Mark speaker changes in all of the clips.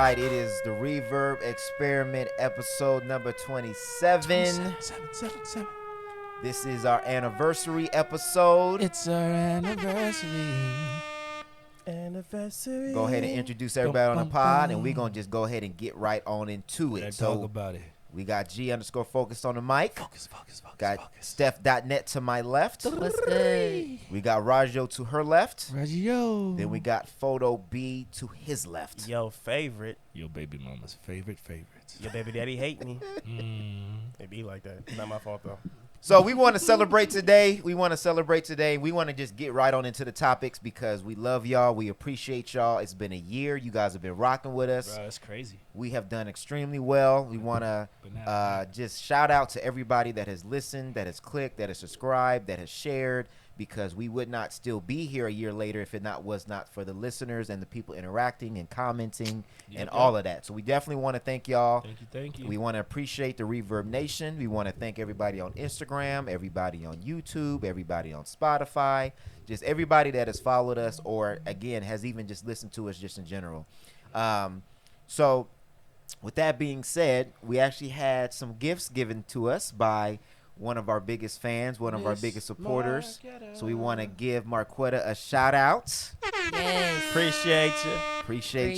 Speaker 1: right, it is the Reverb Experiment episode number 27.
Speaker 2: 27.
Speaker 1: This is our anniversary episode.
Speaker 2: It's our anniversary.
Speaker 1: Go ahead and introduce everybody on the pod, and we're going to just go ahead and get right on into it.
Speaker 2: Let's
Speaker 1: so
Speaker 2: talk about it.
Speaker 1: we got G_focused on the mic.
Speaker 2: Focus.
Speaker 1: Got Steph.net to my left.
Speaker 3: What's good?
Speaker 1: We got Rajeo to her left.
Speaker 2: Rajeo.
Speaker 1: Then we got Photo B to his left.
Speaker 4: Your favorite.
Speaker 2: Your baby mama's favorites.
Speaker 4: Your baby daddy hate me. It be like that. Not my fault though.
Speaker 1: So we want to celebrate today. We want to just get right on into the topics because we love y'all. We appreciate y'all. It's been a year. You guys have been rocking with us.
Speaker 2: Bro, that's crazy.
Speaker 1: We have done extremely well. We want to just shout out to everybody that has listened, that has clicked, that has subscribed, that has shared, because we would not still be here a year later if it was not for the listeners and the people interacting and commenting and all of that. So we definitely want to thank y'all.
Speaker 2: Thank you.
Speaker 1: We want to appreciate the Reverb Nation. We want to thank everybody on Instagram, everybody on YouTube, everybody on Spotify, just everybody that has followed us or, again, has even just listened to us just in general. So with that being said, we actually had some gifts given to us by one of our biggest fans, one of our biggest supporters. So we want to give Marquetta a shout out.
Speaker 3: Yes.
Speaker 4: Appreciate you.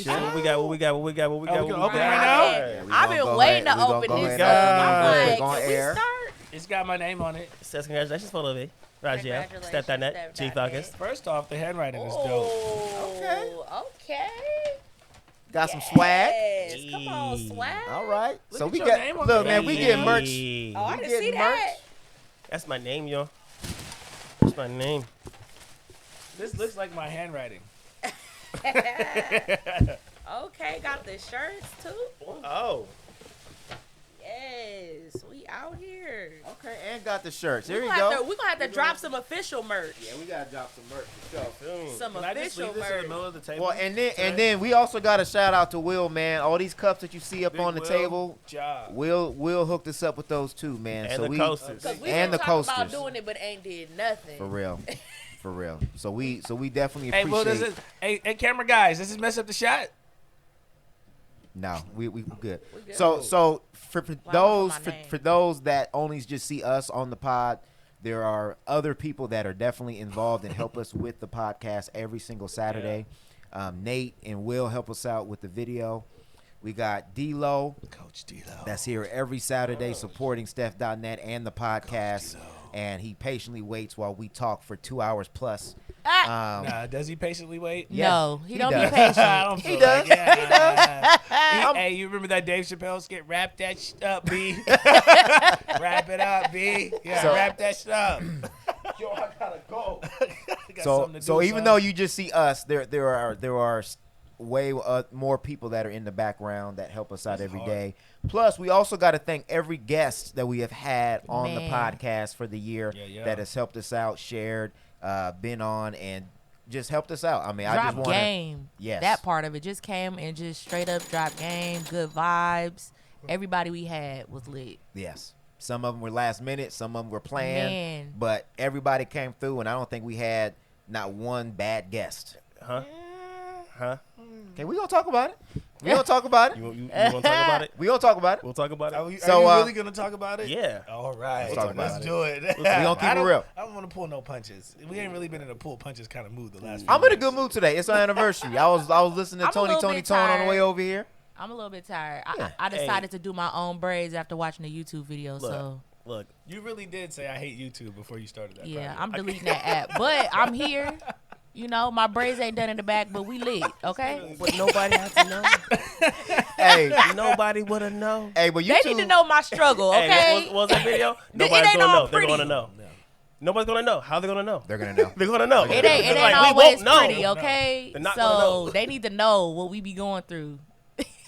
Speaker 4: What we got?
Speaker 2: we can open right
Speaker 1: Yeah, we
Speaker 3: I've
Speaker 1: gonna
Speaker 3: been
Speaker 1: go
Speaker 3: waiting
Speaker 1: ahead.
Speaker 3: to
Speaker 1: We
Speaker 3: open
Speaker 1: gonna go
Speaker 3: this
Speaker 1: ahead.
Speaker 3: up. I'm
Speaker 1: We're
Speaker 3: like,
Speaker 1: gonna
Speaker 3: can we
Speaker 1: air.
Speaker 3: start?
Speaker 2: It's got my name on it.
Speaker 4: Says congratulations, Photo B. Rajeo.
Speaker 3: Congratulations,
Speaker 4: Steph.net. Chief
Speaker 3: Steph.net.
Speaker 4: August.
Speaker 2: First off, the handwriting is dope.
Speaker 3: Oh, okay.
Speaker 1: Got some swag.
Speaker 3: Yes. Come on, swag.
Speaker 1: All right.
Speaker 2: Look
Speaker 1: So
Speaker 2: at
Speaker 1: we
Speaker 2: your
Speaker 1: got,
Speaker 2: name on
Speaker 1: look,
Speaker 2: the
Speaker 1: man, we get
Speaker 2: back.
Speaker 1: merch.
Speaker 3: Oh, I
Speaker 1: We
Speaker 3: didn't see
Speaker 1: getting
Speaker 3: that.
Speaker 4: That's my name, yo. That's my name.
Speaker 2: This looks like my handwriting.
Speaker 3: Okay, got the shirts too.
Speaker 4: Oh.
Speaker 3: Yes, we out here.
Speaker 1: Okay, and got the shirts. Here
Speaker 3: We're
Speaker 1: you
Speaker 3: gonna
Speaker 1: go.
Speaker 3: have to drop some official merch.
Speaker 1: Yeah, we gotta drop some merch for sure.
Speaker 3: Some
Speaker 2: Can I just
Speaker 3: official
Speaker 2: leave this in the
Speaker 3: merch.
Speaker 2: middle of the table?
Speaker 1: Well, and then we also got a shout out to Will, man. All these cups that you see up
Speaker 2: Big
Speaker 1: on the
Speaker 2: Will,
Speaker 1: table,
Speaker 2: job.
Speaker 1: Will hooked us up with those too, man.
Speaker 4: And
Speaker 1: so
Speaker 4: the
Speaker 1: we
Speaker 4: coasters.
Speaker 3: Cause we
Speaker 1: And
Speaker 3: been
Speaker 1: the
Speaker 3: talking about
Speaker 1: coasters.
Speaker 3: doing it, but ain't did nothing.
Speaker 1: for real. For real. So we definitely
Speaker 2: Hey, Will,
Speaker 1: appreciate.
Speaker 2: hey, camera guys, does this mess up the shot?
Speaker 1: No, we good.
Speaker 3: We good.
Speaker 1: So for
Speaker 3: Why
Speaker 1: those
Speaker 3: not my name?
Speaker 1: for those that only just see us on the pod, there are other people that are definitely involved and help us with the podcast every single Saturday. Nate and Will help us out with the video. We got D-Lo,
Speaker 2: Coach D-Lo.
Speaker 1: that's here every Saturday supporting Steph.net and the podcast.
Speaker 2: D-Lo.
Speaker 1: And he patiently waits while we talk for 2 hours plus.
Speaker 2: Nah, does he patiently wait?
Speaker 1: Yeah,
Speaker 3: No, he don't
Speaker 1: does.
Speaker 3: be patient.
Speaker 2: I don't
Speaker 1: He
Speaker 2: feel
Speaker 1: does.
Speaker 2: like it.
Speaker 1: He does.
Speaker 2: Hey, you remember that Dave Chappelle skit? Wrap that shit up, B. Wrap it up, B. Yeah,
Speaker 1: So-
Speaker 2: wrap that shit up. Yo, I gotta go. Got something to
Speaker 1: So
Speaker 2: do,
Speaker 1: even
Speaker 2: son.
Speaker 1: though you just see us, there are way more people that are in the background that help us out
Speaker 2: That's
Speaker 1: every
Speaker 2: hard.
Speaker 1: day. Plus, we also got to thank every guest that we have had on the
Speaker 3: Man.
Speaker 1: podcast for the year
Speaker 2: Yeah.
Speaker 1: that has helped us out, shared, been on, and just helped us out. I mean, I
Speaker 3: Drop
Speaker 1: just want to.
Speaker 3: game.
Speaker 1: Yes.
Speaker 3: That part of it just came and just straight up drop game, good vibes. Everybody we had was lit.
Speaker 1: Yes. Some of them were last minute, some of them were planned,
Speaker 3: Man.
Speaker 1: but everybody came through, and I don't think we had not one bad guest.
Speaker 4: Huh?
Speaker 1: Okay, we gonna talk about it. We gonna talk about it.
Speaker 4: You want to talk about it?
Speaker 1: We gonna talk about it.
Speaker 4: We'll talk about
Speaker 2: Are
Speaker 4: it.
Speaker 2: you
Speaker 1: So,
Speaker 2: really gonna talk about it?
Speaker 4: Yeah.
Speaker 2: All right.
Speaker 1: Let's talk about
Speaker 2: Let's
Speaker 1: it.
Speaker 2: do it.
Speaker 1: We gonna keep it real.
Speaker 2: I don't want to pull no punches. We ain't really been in a pull punches kind of mood the last.
Speaker 1: I'm
Speaker 2: few
Speaker 1: in a good
Speaker 2: months.
Speaker 1: mood today. It's our anniversary. I was listening to
Speaker 3: I'm a
Speaker 1: Tony
Speaker 3: little bit
Speaker 1: Tone on the way
Speaker 3: tired.
Speaker 1: over here.
Speaker 3: I'm a little bit tired.
Speaker 1: Yeah.
Speaker 3: I decided to do my own braids after watching the YouTube video.
Speaker 4: Look.
Speaker 3: So
Speaker 4: Look.
Speaker 2: You really did say I hate YouTube before you started that.
Speaker 3: yeah,
Speaker 2: project.
Speaker 3: I'm deleting that app. But I'm here. You know, my braids ain't done in the back, but we lit. Okay.
Speaker 4: But nobody has to know.
Speaker 1: Hey,
Speaker 4: Nobody would have known.
Speaker 1: hey, but you
Speaker 3: They
Speaker 1: two,
Speaker 3: need to know my struggle. Okay.
Speaker 4: Hey, what was that video?
Speaker 3: It
Speaker 4: Nobody's
Speaker 3: ain't
Speaker 4: gonna
Speaker 3: all
Speaker 4: know. They're
Speaker 3: pretty.
Speaker 4: gonna know. Nobody's gonna know. How they gonna know?
Speaker 1: they're gonna know.
Speaker 4: They're gonna know.
Speaker 3: It ain't
Speaker 4: Like, we
Speaker 3: always
Speaker 4: won't know.
Speaker 3: pretty, okay?
Speaker 4: They're not gonna
Speaker 3: So
Speaker 4: know.
Speaker 3: they need to know what we be going through.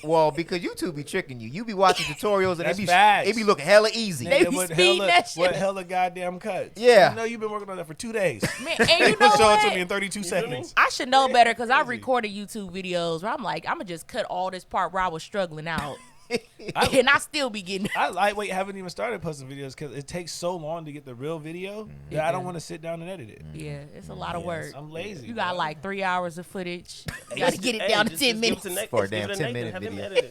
Speaker 1: Well, because you two be tricking you. You be watching tutorials and
Speaker 2: That's
Speaker 1: it
Speaker 2: facts.
Speaker 1: be looking hella easy.
Speaker 3: They
Speaker 2: Nigga,
Speaker 3: be
Speaker 2: what
Speaker 3: speeding
Speaker 2: hella-
Speaker 3: that shit.
Speaker 2: What hella goddamn cuts?
Speaker 1: Yeah.
Speaker 2: You know you've been working on that for 2 days.
Speaker 3: Man, and you know
Speaker 2: Show it to
Speaker 3: what?
Speaker 2: me in 32
Speaker 4: feel me?
Speaker 2: seconds.
Speaker 3: I should know better because I recorded YouTube videos where I'm like, I'm going to just cut all this part where I was struggling out. And I still be getting.
Speaker 2: I lightweight haven't even started posting videos because it takes so long to get the real video that I don't want to sit down and edit it.
Speaker 3: Yeah, it's a lot of work.
Speaker 2: I'm lazy.
Speaker 3: You got
Speaker 2: bro.
Speaker 3: like 3 hours of footage. You got to get it down to 10 minutes.
Speaker 1: For a damn 10-minute video.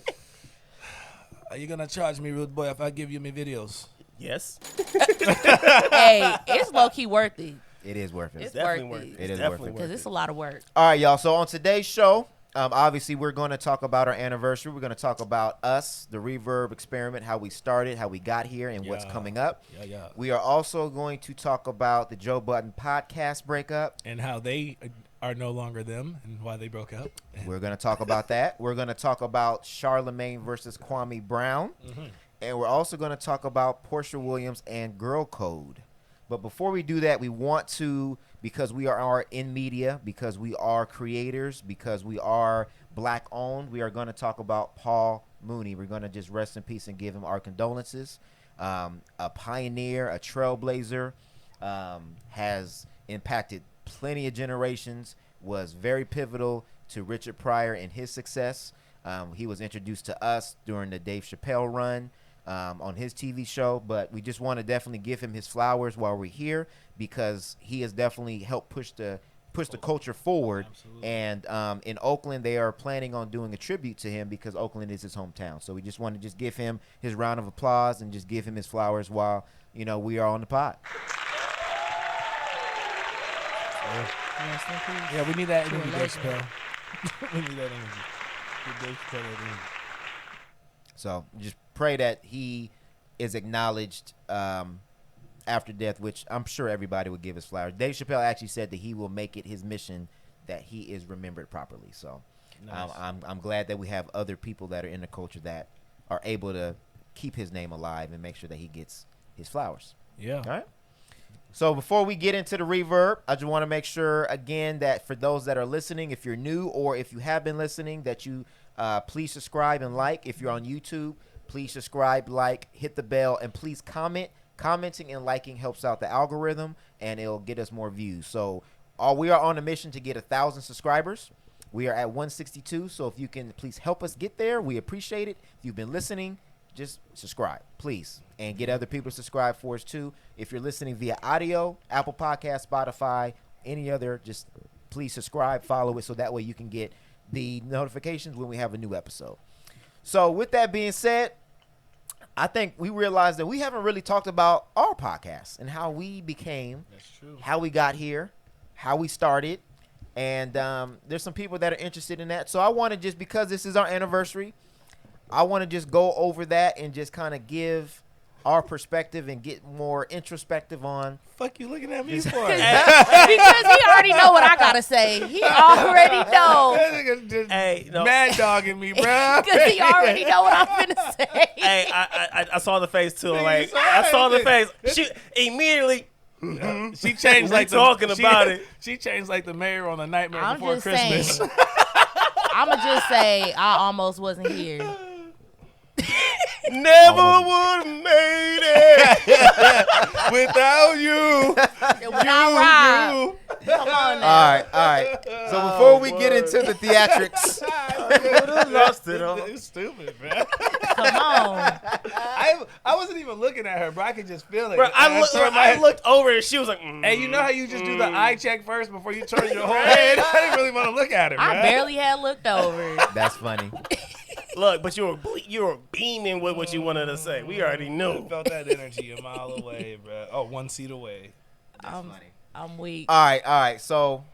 Speaker 2: Are you gonna charge me, rude boy, if I give you my videos?
Speaker 4: Yes.
Speaker 3: Hey, it's low key worth it.
Speaker 1: It is worth it.
Speaker 3: It's
Speaker 4: Definitely
Speaker 3: worth
Speaker 4: worth
Speaker 3: it.
Speaker 1: It is
Speaker 4: Definitely
Speaker 1: worth
Speaker 3: Because it's a lot of work.
Speaker 1: All right, y'all. So on today's show, obviously we're going to talk about our anniversary. We're going to talk about us, the Reverb Experiment, how we started, how we got here, and what's coming up.
Speaker 2: Yeah.
Speaker 1: We are also going to talk about the Joe Budden Podcast breakup.
Speaker 2: And how they are no longer them and why they broke up.
Speaker 1: We're going to talk about that. We're going to talk about Charlamagne versus Kwame Brown. And we're also going to talk about Porsha Williams and Girl Code. But before we do that, we want to, because we are in media, because we are creators, because we are black owned, we are going to talk about Paul Mooney. We're going to just rest in peace and give him our condolences. A pioneer, a trailblazer, has impacted plenty of generations, was very pivotal to Richard Pryor and his success. He was introduced to us during the Dave Chappelle run. On his TV show, but we just want to definitely give him his flowers while we're here because he has definitely helped push the culture forward.
Speaker 2: Absolutely.
Speaker 1: And in Oakland, they are planning on doing a tribute to him because Oakland is his hometown. So we just want to just give him his round of applause and just give him his flowers while we are on the pod.
Speaker 2: Yeah, we need that energy, Dave Chappelle. We need that energy. Give Dave Chappelle that energy.
Speaker 1: So just pray that he is acknowledged after death, which I'm sure everybody would give his flowers. Dave Chappelle actually said that he will make it his mission that he is remembered properly. So
Speaker 2: Nice.
Speaker 1: I'm glad that we have other people that are in the culture that are able to keep his name alive and make sure that he gets his flowers.
Speaker 2: Yeah.
Speaker 1: All right. So before we get into the reverb, I just want to make sure again that for those that are listening, if you're new or if you have been listening, that you please subscribe and like. If you're on YouTube, please subscribe, like, hit the bell, and please comment. Commenting and liking helps out the algorithm, and it'll get us more views. So we are on a mission to get 1,000 subscribers. We are at 162, so if you can please help us get there, we appreciate it. If you've been listening, just subscribe, please, and get other people to subscribe for us too. If you're listening via audio, Apple Podcast, Spotify, any other, just please subscribe, follow it, so that way you can get the notifications when we have a new episode. So with that being said, I think we realized that we haven't really talked about our podcast and how we became,
Speaker 2: That's true.
Speaker 1: how we got here, how we started. And there's some people that are interested in that. So I want to just, because this is our anniversary, I want to just go over that and just kind of give our perspective and get more introspective on.
Speaker 2: Fuck you looking at me for?
Speaker 3: Because he already know what I gotta say. He already know.
Speaker 2: That nigga just
Speaker 4: Hey, no.
Speaker 2: mad dogging me, bro.
Speaker 3: Because he already know what I'm finna say.
Speaker 4: Hey, I saw the face too.
Speaker 2: Nigga,
Speaker 4: Like
Speaker 2: you
Speaker 4: I saw the
Speaker 2: saw
Speaker 4: face.
Speaker 2: it.
Speaker 4: She immediately.
Speaker 2: She changed like
Speaker 4: talking about it.
Speaker 2: She changed like the mayor on the Nightmare
Speaker 3: I'm
Speaker 2: Before
Speaker 3: just
Speaker 2: Christmas.
Speaker 3: saying. I'ma just say I almost wasn't here.
Speaker 4: Never would have made it
Speaker 2: Without you.
Speaker 3: When I ride. Come on now.
Speaker 1: All right. So before we get into the theatrics,
Speaker 4: lost it all.
Speaker 2: It's stupid, bro.
Speaker 3: Come on.
Speaker 2: I wasn't even looking at her, bro. I could just feel it.
Speaker 4: Bro,
Speaker 2: And turned my
Speaker 4: I
Speaker 2: head-
Speaker 4: looked over and she was like,
Speaker 2: Hey, you know how you just do the eye check first before you turn your whole head? I didn't really want to look at her, bro.
Speaker 3: I barely had looked over.
Speaker 1: that's funny.
Speaker 4: Look, but you were beaming with what you wanted to say. We already
Speaker 2: I
Speaker 4: knew.
Speaker 2: felt that energy a mile away, bro. Oh, 1 seat away.
Speaker 3: I'm weak.
Speaker 1: All right. So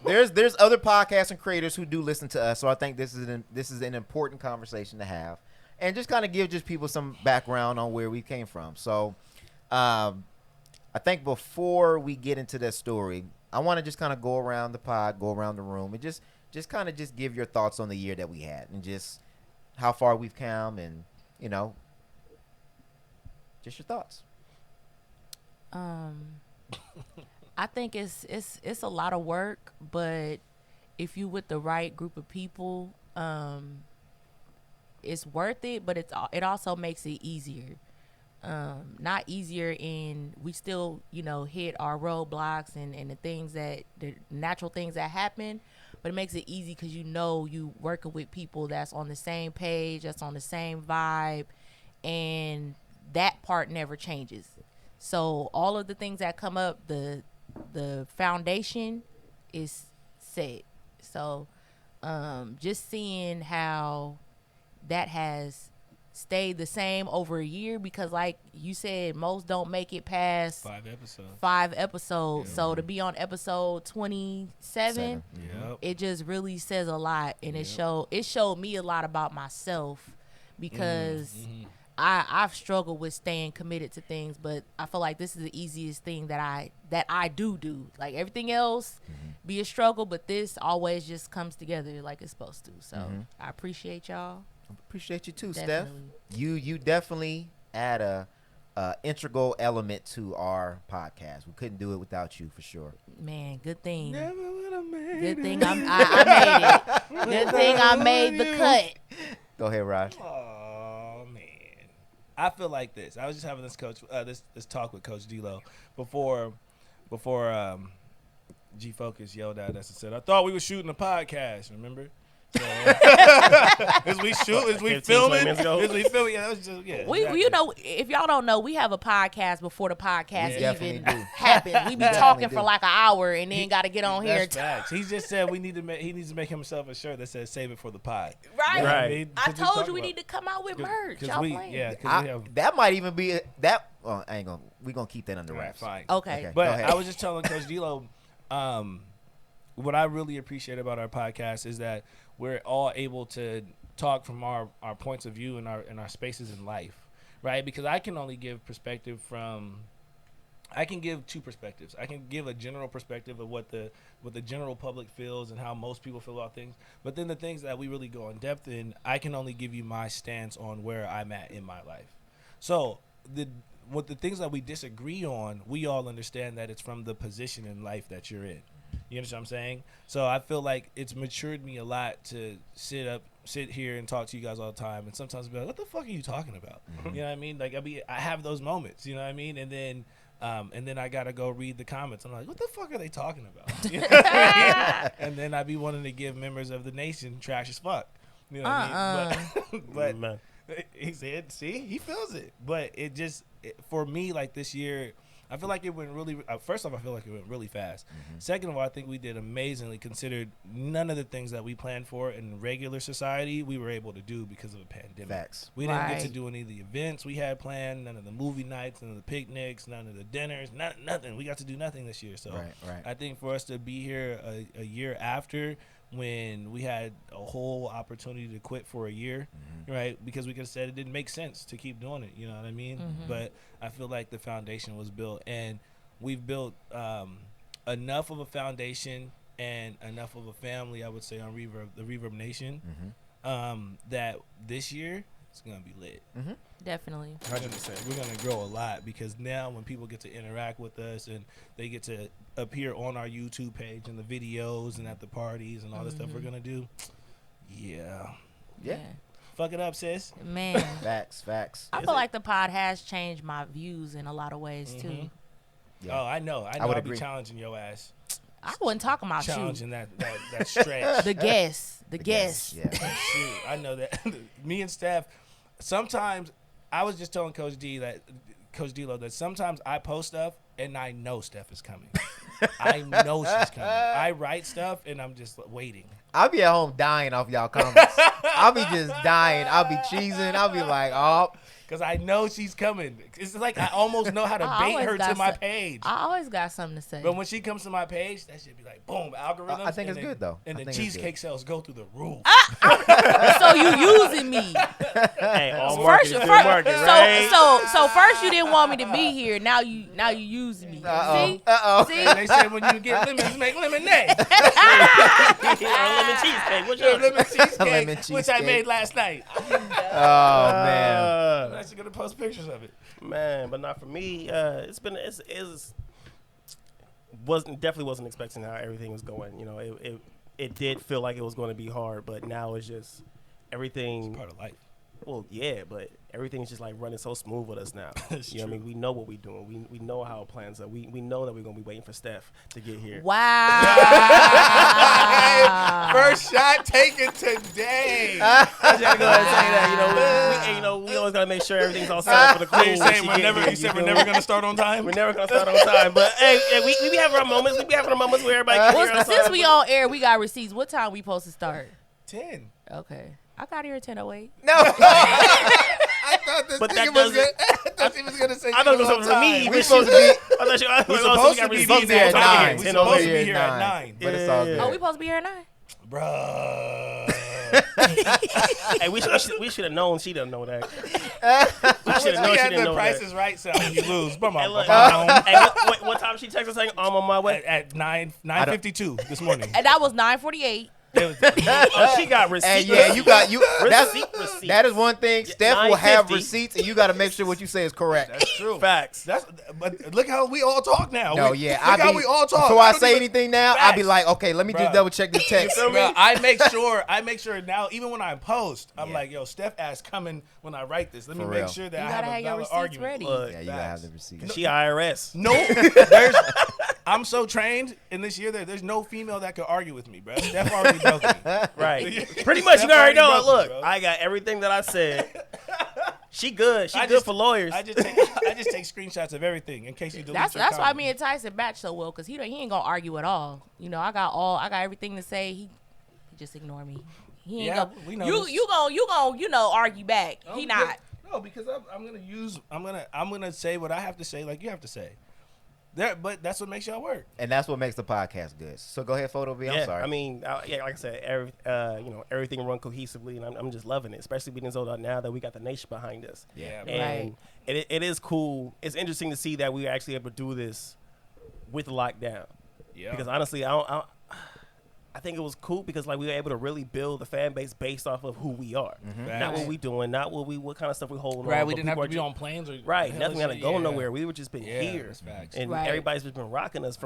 Speaker 1: there's other podcasts and creators who do listen to us. So I think this is an important conversation to have, and just kind of give just people some background on where we came from. So I think before we get into that story, I want to just kind of go around the pod, go around the room, and just kind of just give your thoughts on the year that we had, and just how far we've come, and just your thoughts.
Speaker 3: I think it's a lot of work, but if you with the right group of people, it's worth it. But it also makes it easier. not easier, and we still, hit our roadblocks and the natural things that happen, but it makes it easy because you working with people that's on the same page, that's on the same vibe, and that part never changes. So all of the things that come up, the foundation is set. So just seeing how that has stayed the same over a year, because like you said, most don't make it past 5 episodes.
Speaker 2: Yeah.
Speaker 3: So to be on episode 27,
Speaker 2: Yep.
Speaker 3: it just really says a lot, and it showed me a lot about myself, because I've struggled with staying committed to things, but I feel like this is the easiest thing that I do. Like everything else be a struggle, but this always just comes together like it's supposed to. So I appreciate y'all.
Speaker 1: Appreciate you too,
Speaker 3: Definitely.
Speaker 1: Steph. You definitely add a integral element to our podcast. We couldn't do it without you, for sure.
Speaker 3: Man, good thing.
Speaker 2: Never would have made
Speaker 3: Good
Speaker 2: it.
Speaker 3: thing I made it. Good thing I made the cut.
Speaker 1: Go ahead, Raj.
Speaker 2: Oh man, I feel like this. I was just having this this talk with Coach D-Lo before G Focus yelled at us and said, "I thought we were shooting a podcast." Remember? So, is we
Speaker 4: 15, 20
Speaker 2: filming?
Speaker 4: minutes ago?
Speaker 2: Is we filming? Yeah, that was just
Speaker 3: We
Speaker 2: exactly.
Speaker 3: if y'all don't know, we have a podcast before the podcast
Speaker 1: We definitely
Speaker 3: even
Speaker 1: do.
Speaker 3: happens. We be
Speaker 1: definitely
Speaker 3: talking
Speaker 1: do.
Speaker 3: for like an hour and then got to get on here.
Speaker 2: That's facts. He just said he needs to make himself a shirt that says "Save it for the pod."
Speaker 3: Right.
Speaker 2: You know what
Speaker 4: Right.
Speaker 2: I mean?
Speaker 3: I
Speaker 2: 'Cause we
Speaker 3: told
Speaker 2: talk
Speaker 3: you we
Speaker 2: about-
Speaker 3: need to come out with merch.
Speaker 2: Cause
Speaker 3: Y'all
Speaker 2: we,
Speaker 3: playing.
Speaker 2: yeah, because we have.
Speaker 1: That might even be that. Well, I ain't gonna. We gonna keep that under
Speaker 2: All right,
Speaker 1: wraps.
Speaker 2: fine.
Speaker 3: Okay.
Speaker 1: Okay. Go
Speaker 2: But
Speaker 1: ahead.
Speaker 2: I was just telling Coach D-Lo, what I really appreciate about our podcast is that we're all able to talk from our points of view in our spaces in life, right? Because I can only give perspective I can give two perspectives. I can give a general perspective of what the general public feels and how most people feel about things. But then the things that we really go in depth in, I can only give you my stance on where I'm at in my life. So the things that we disagree on, we all understand that it's from the position in life that you're in. You understand what I'm saying? So I feel like it's matured me a lot to sit here and talk to you guys all the time, and sometimes be like, "What the fuck are you talking about?" You know what I mean? Like I have those moments. You know what I mean? And then I gotta go read the comments. I'm like, "What the fuck are they talking about?" You know what I mean? And then I be wanting to give members of the nation trash as fuck. You know what I mean? But
Speaker 4: Man.
Speaker 2: he said, "See, he feels it." But for me, like this year, I feel like it went really. First off, I feel like it went really fast. Second of all, I think we did amazingly. Considered none of the things that we planned for in regular society, we were able to do because of a pandemic.
Speaker 1: Facts.
Speaker 2: We didn't get to
Speaker 3: Right.
Speaker 2: do any of the events we had planned, none of the movie nights, none of the picnics, none of the dinners, nothing. We got to do nothing this year. So
Speaker 1: Right.
Speaker 2: I think for us to be here a year after, when we had a whole opportunity to quit for a year, right? Because we could have said it didn't make sense to keep doing it, you know what I mean? But I feel like the foundation was built, and we've built enough of a foundation and enough of a family, I would say, on the Reverb Nation, that this year it's gonna be lit.
Speaker 3: Definitely.
Speaker 2: 100%. We're gonna grow a lot, because now when people get to interact with us and they get to appear on our YouTube page and the videos and at the parties and all the stuff we're gonna do,
Speaker 1: Yeah.
Speaker 2: fuck it up, sis.
Speaker 3: Man,
Speaker 1: Facts.
Speaker 3: I feel like the pod has changed my views in a lot of ways too.
Speaker 1: Yeah.
Speaker 2: Oh, I know.
Speaker 1: would
Speaker 2: I'll be
Speaker 1: agree.
Speaker 2: challenging your ass,
Speaker 3: I wasn't talking about
Speaker 2: challenging
Speaker 3: you.
Speaker 2: that stretch.
Speaker 3: The guests.
Speaker 1: Yeah.
Speaker 2: Shoot, I know that. Me and Steph, sometimes I was just telling Coach D-Lo that sometimes I post stuff and I know Steph is coming. I know she's coming. I write stuff and I'm just waiting.
Speaker 1: I'll be at home dying off y'all comments. I'll be just dying. I'll be cheesing. I'll be like, oh.
Speaker 2: Because I know she's coming. It's like I almost know how to
Speaker 3: I
Speaker 2: bait
Speaker 3: always
Speaker 2: her
Speaker 3: got
Speaker 2: to my
Speaker 3: some-
Speaker 2: page.
Speaker 3: I always got something to say.
Speaker 2: But when she comes to my page, that shit be like, boom, algorithms.
Speaker 1: I think
Speaker 2: and
Speaker 1: it's good, though.
Speaker 2: And
Speaker 1: I
Speaker 2: the
Speaker 1: think it's
Speaker 2: cheesecake
Speaker 1: good.
Speaker 2: sales go through the roof.
Speaker 3: So you using me?
Speaker 4: Hey, all
Speaker 3: First,
Speaker 4: market is good market, right?
Speaker 3: so first you didn't want me to be here. Now you using me. See?
Speaker 1: Uh-oh.
Speaker 3: See?
Speaker 2: They say when you get lemons, make lemonade.
Speaker 4: Lemon cheesecake. What y'all?
Speaker 2: Lemon cheesecake,
Speaker 1: Lemon
Speaker 2: which I
Speaker 1: cheesecake.
Speaker 2: made last night.
Speaker 1: Oh, man.
Speaker 2: I'm actually gonna post pictures of it.
Speaker 4: Man, but not for me. Definitely wasn't expecting how everything was going. You know, it did feel like it was going to be hard, but now it's just everything.
Speaker 2: Part of life.
Speaker 4: Well, yeah, but everything's just like running so smooth with us now. You know what I mean? We know what we're doing. We know how our plans are. We know that we're gonna be waiting for Steph to get here.
Speaker 3: Wow.
Speaker 2: First shot taken today.
Speaker 4: I just gotta go ahead and say that. We always gotta make sure everything's all set up for the crew.
Speaker 2: He said we're never gonna start on time.
Speaker 4: We're never gonna start on time. But hey, we be having our moments. We be having our moments where everybody can hear us.
Speaker 3: Since we on air, we got receipts. What time we supposed to start?
Speaker 2: 10.
Speaker 3: Okay. I got here at 10:08.
Speaker 1: No.
Speaker 2: I thought this nigga was gonna. I thought he was gonna say.
Speaker 4: I thought it was something for me.
Speaker 1: We supposed to be.
Speaker 4: I thought
Speaker 1: We supposed to be here at 9.
Speaker 2: We supposed to be here at 9.
Speaker 1: But it's all good.
Speaker 3: Oh, we supposed to be here at 9?
Speaker 2: Bruh.
Speaker 4: Hey, we should have known she didn't know that. We
Speaker 2: We
Speaker 4: should have known she
Speaker 2: had
Speaker 4: didn't
Speaker 2: the
Speaker 4: know
Speaker 2: Price
Speaker 4: that.
Speaker 2: is Right sound when you lose. Come
Speaker 4: Hey,
Speaker 2: on.
Speaker 4: look, hey, what time she texted saying I'm on my way?
Speaker 2: At 9:52 this morning.
Speaker 3: And that was 9:48.
Speaker 4: Oh, she got receipts.
Speaker 1: And yeah, you got you.
Speaker 4: Receipts.
Speaker 1: That is one thing. Steph will have
Speaker 4: 950.
Speaker 1: receipts, and you got to make sure what you say is correct.
Speaker 2: That's true.
Speaker 4: Facts.
Speaker 2: But look how we all talk now.
Speaker 1: No,
Speaker 2: Look
Speaker 1: yeah.
Speaker 2: how we all talk.
Speaker 1: Before I
Speaker 2: don't
Speaker 1: say
Speaker 2: even-
Speaker 1: anything now, I'll be
Speaker 2: Facts.
Speaker 1: like, okay, let me just
Speaker 2: Bruh.
Speaker 1: double check the text.
Speaker 2: Bro, I make sure now, even when I post, I'm like, yo, Steph ass coming when I write this. Let me
Speaker 1: For
Speaker 2: make
Speaker 1: real.
Speaker 2: sure that
Speaker 3: You
Speaker 2: I
Speaker 3: gotta
Speaker 2: have
Speaker 3: have
Speaker 2: a
Speaker 3: your
Speaker 2: valid
Speaker 3: receipts
Speaker 2: argument.
Speaker 3: ready.
Speaker 4: Look,
Speaker 1: Yeah, you gotta have the receipts.
Speaker 4: she IRS.
Speaker 2: No, I'm so trained in this year that there's no female that could argue with me, bro. Steph already broke me.
Speaker 4: Right. Pretty much, you already know it. Look,
Speaker 2: bro.
Speaker 4: I got everything that I said. She good. She good for lawyers.
Speaker 2: I just take screenshots of everything in case you delete
Speaker 3: That's
Speaker 2: your
Speaker 3: why
Speaker 2: comment.
Speaker 3: me and Tyson match so well, because he ain't gonna argue at all. You know, I got everything to say. He just ignore me. He ain't
Speaker 2: Yeah,
Speaker 3: gonna.
Speaker 2: we know
Speaker 3: You
Speaker 2: this.
Speaker 3: gonna argue back. He not.
Speaker 2: No, because I'm gonna say what I have to say, like you have to say. But that's what makes y'all work.
Speaker 1: And that's what makes the podcast good. So go ahead, Photo B. I'm
Speaker 4: Yeah,
Speaker 1: sorry.
Speaker 4: I mean, like I said, everything run cohesively, and I'm just loving it, especially being so now that we got the nation behind us.
Speaker 2: Yeah,
Speaker 4: And it is cool. It's interesting to see that we were actually able to do this with lockdown.
Speaker 2: Yeah.
Speaker 4: Because honestly, I think it was cool because like we were able to really build the fan base based off of who we are, not what we doing, not what kind of stuff we holding
Speaker 2: Right,
Speaker 4: on.
Speaker 2: we
Speaker 4: but
Speaker 2: didn't have
Speaker 4: people
Speaker 2: to be
Speaker 4: are
Speaker 2: on planes or
Speaker 4: right. Nothing had to go
Speaker 2: yeah.
Speaker 4: nowhere. We were just been
Speaker 2: Yeah,
Speaker 4: here,
Speaker 2: that's facts.
Speaker 4: and
Speaker 3: Right.
Speaker 4: everybody's just been rocking us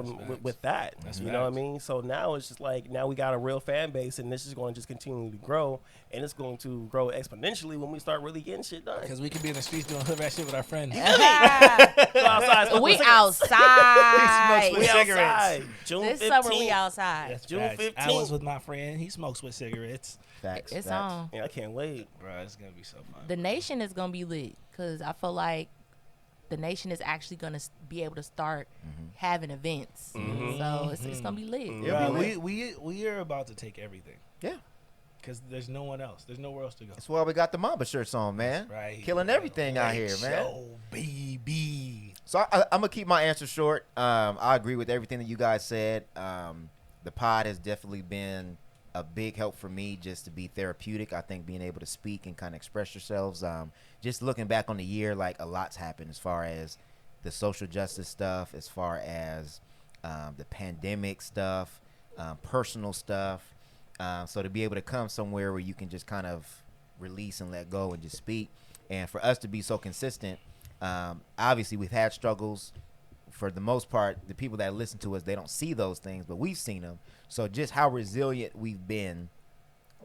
Speaker 4: with that.
Speaker 2: That's
Speaker 4: you know what I
Speaker 2: facts.
Speaker 4: mean? So now it's just like now we got a real fan base, and this is going to just continue to grow, and it's going to grow exponentially when we start really getting shit done.
Speaker 2: Because we could be in the streets doing hood rat shit with our friends.
Speaker 4: Go outside, smoke
Speaker 3: We
Speaker 4: cigarettes.
Speaker 3: outside.
Speaker 4: We
Speaker 2: Cigarettes.
Speaker 4: outside. June
Speaker 3: This
Speaker 4: 15th.
Speaker 3: summer we outside.
Speaker 2: That's
Speaker 4: June
Speaker 2: facts. I
Speaker 4: 15th.
Speaker 2: was with my friend. He smokes with cigarettes.
Speaker 1: Facts.
Speaker 3: It's
Speaker 1: facts.
Speaker 3: on.
Speaker 4: Yeah, I can't wait.
Speaker 2: Bro, it's going to be so fun.
Speaker 3: The nation is gonna be lit, because I feel like the nation is actually gonna be able to start having events. So it's gonna be lit.
Speaker 1: Yeah.
Speaker 2: Bro,
Speaker 1: be lit.
Speaker 2: we are about to take everything.
Speaker 1: Yeah.
Speaker 2: Because there's no one else. There's nowhere else to go.
Speaker 1: That's why we got the Mamba shirts on, man.
Speaker 2: Right.
Speaker 1: Killing everything out here, man.
Speaker 2: Show, baby.
Speaker 1: So I'm gonna keep my answer short. I agree with everything that you guys said. The pod has definitely been a big help for me, just to be therapeutic. I think being able to speak and kind of express yourselves. Just looking back on the year, like a lot's happened as far as the social justice stuff, as far as the pandemic stuff, personal stuff. So to be able to come somewhere where you can just kind of release and let go and just speak, and for us to be so consistent. Obviously we've had struggles. For the most part, the people that listen to us, they don't see those things, but we've seen them. So just how resilient we've been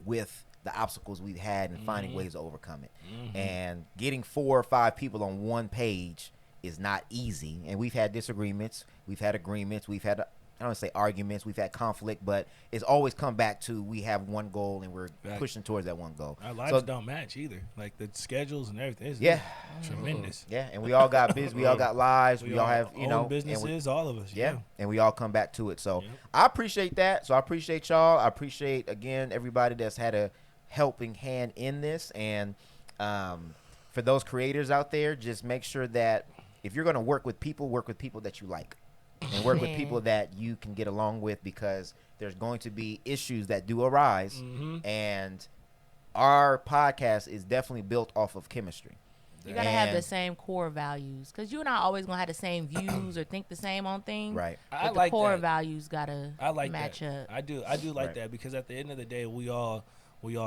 Speaker 1: with the obstacles we've had and finding ways to overcome it. And getting 4 or 5 people on one page is not easy. And we've had disagreements. We've had agreements. We've had, I don't want to say arguments. We've had conflict, but it's always come back to we have one goal and we're
Speaker 2: Right.
Speaker 1: pushing towards that one goal.
Speaker 2: Our lives
Speaker 1: So-
Speaker 2: don't match either. Like the schedules and everything. It's
Speaker 1: Yeah.
Speaker 2: tremendous.
Speaker 1: Yeah, and we all got business. We all got lives. We all have,
Speaker 2: own
Speaker 1: and we-
Speaker 2: businesses. All of us.
Speaker 1: Yeah, and we all come back to it. So
Speaker 2: Yep.
Speaker 1: I appreciate that. So I appreciate y'all. I appreciate, again, everybody that's had a helping hand in this. And for those creators out there, just make sure that if you're going to work with people that you like. And work with people that you can get along with, because there's going to be issues that do arise. And our podcast is definitely built off of chemistry.
Speaker 3: You gotta have the
Speaker 1: And-
Speaker 3: same core values, because you're not always gonna have the same views or think the same on things.
Speaker 1: Right.
Speaker 2: I
Speaker 3: But
Speaker 2: like
Speaker 3: the core
Speaker 2: that.
Speaker 3: values gotta
Speaker 2: I like
Speaker 3: match
Speaker 2: that.
Speaker 3: up.
Speaker 2: I do like
Speaker 1: Right.
Speaker 2: that, because at the end of the day, we all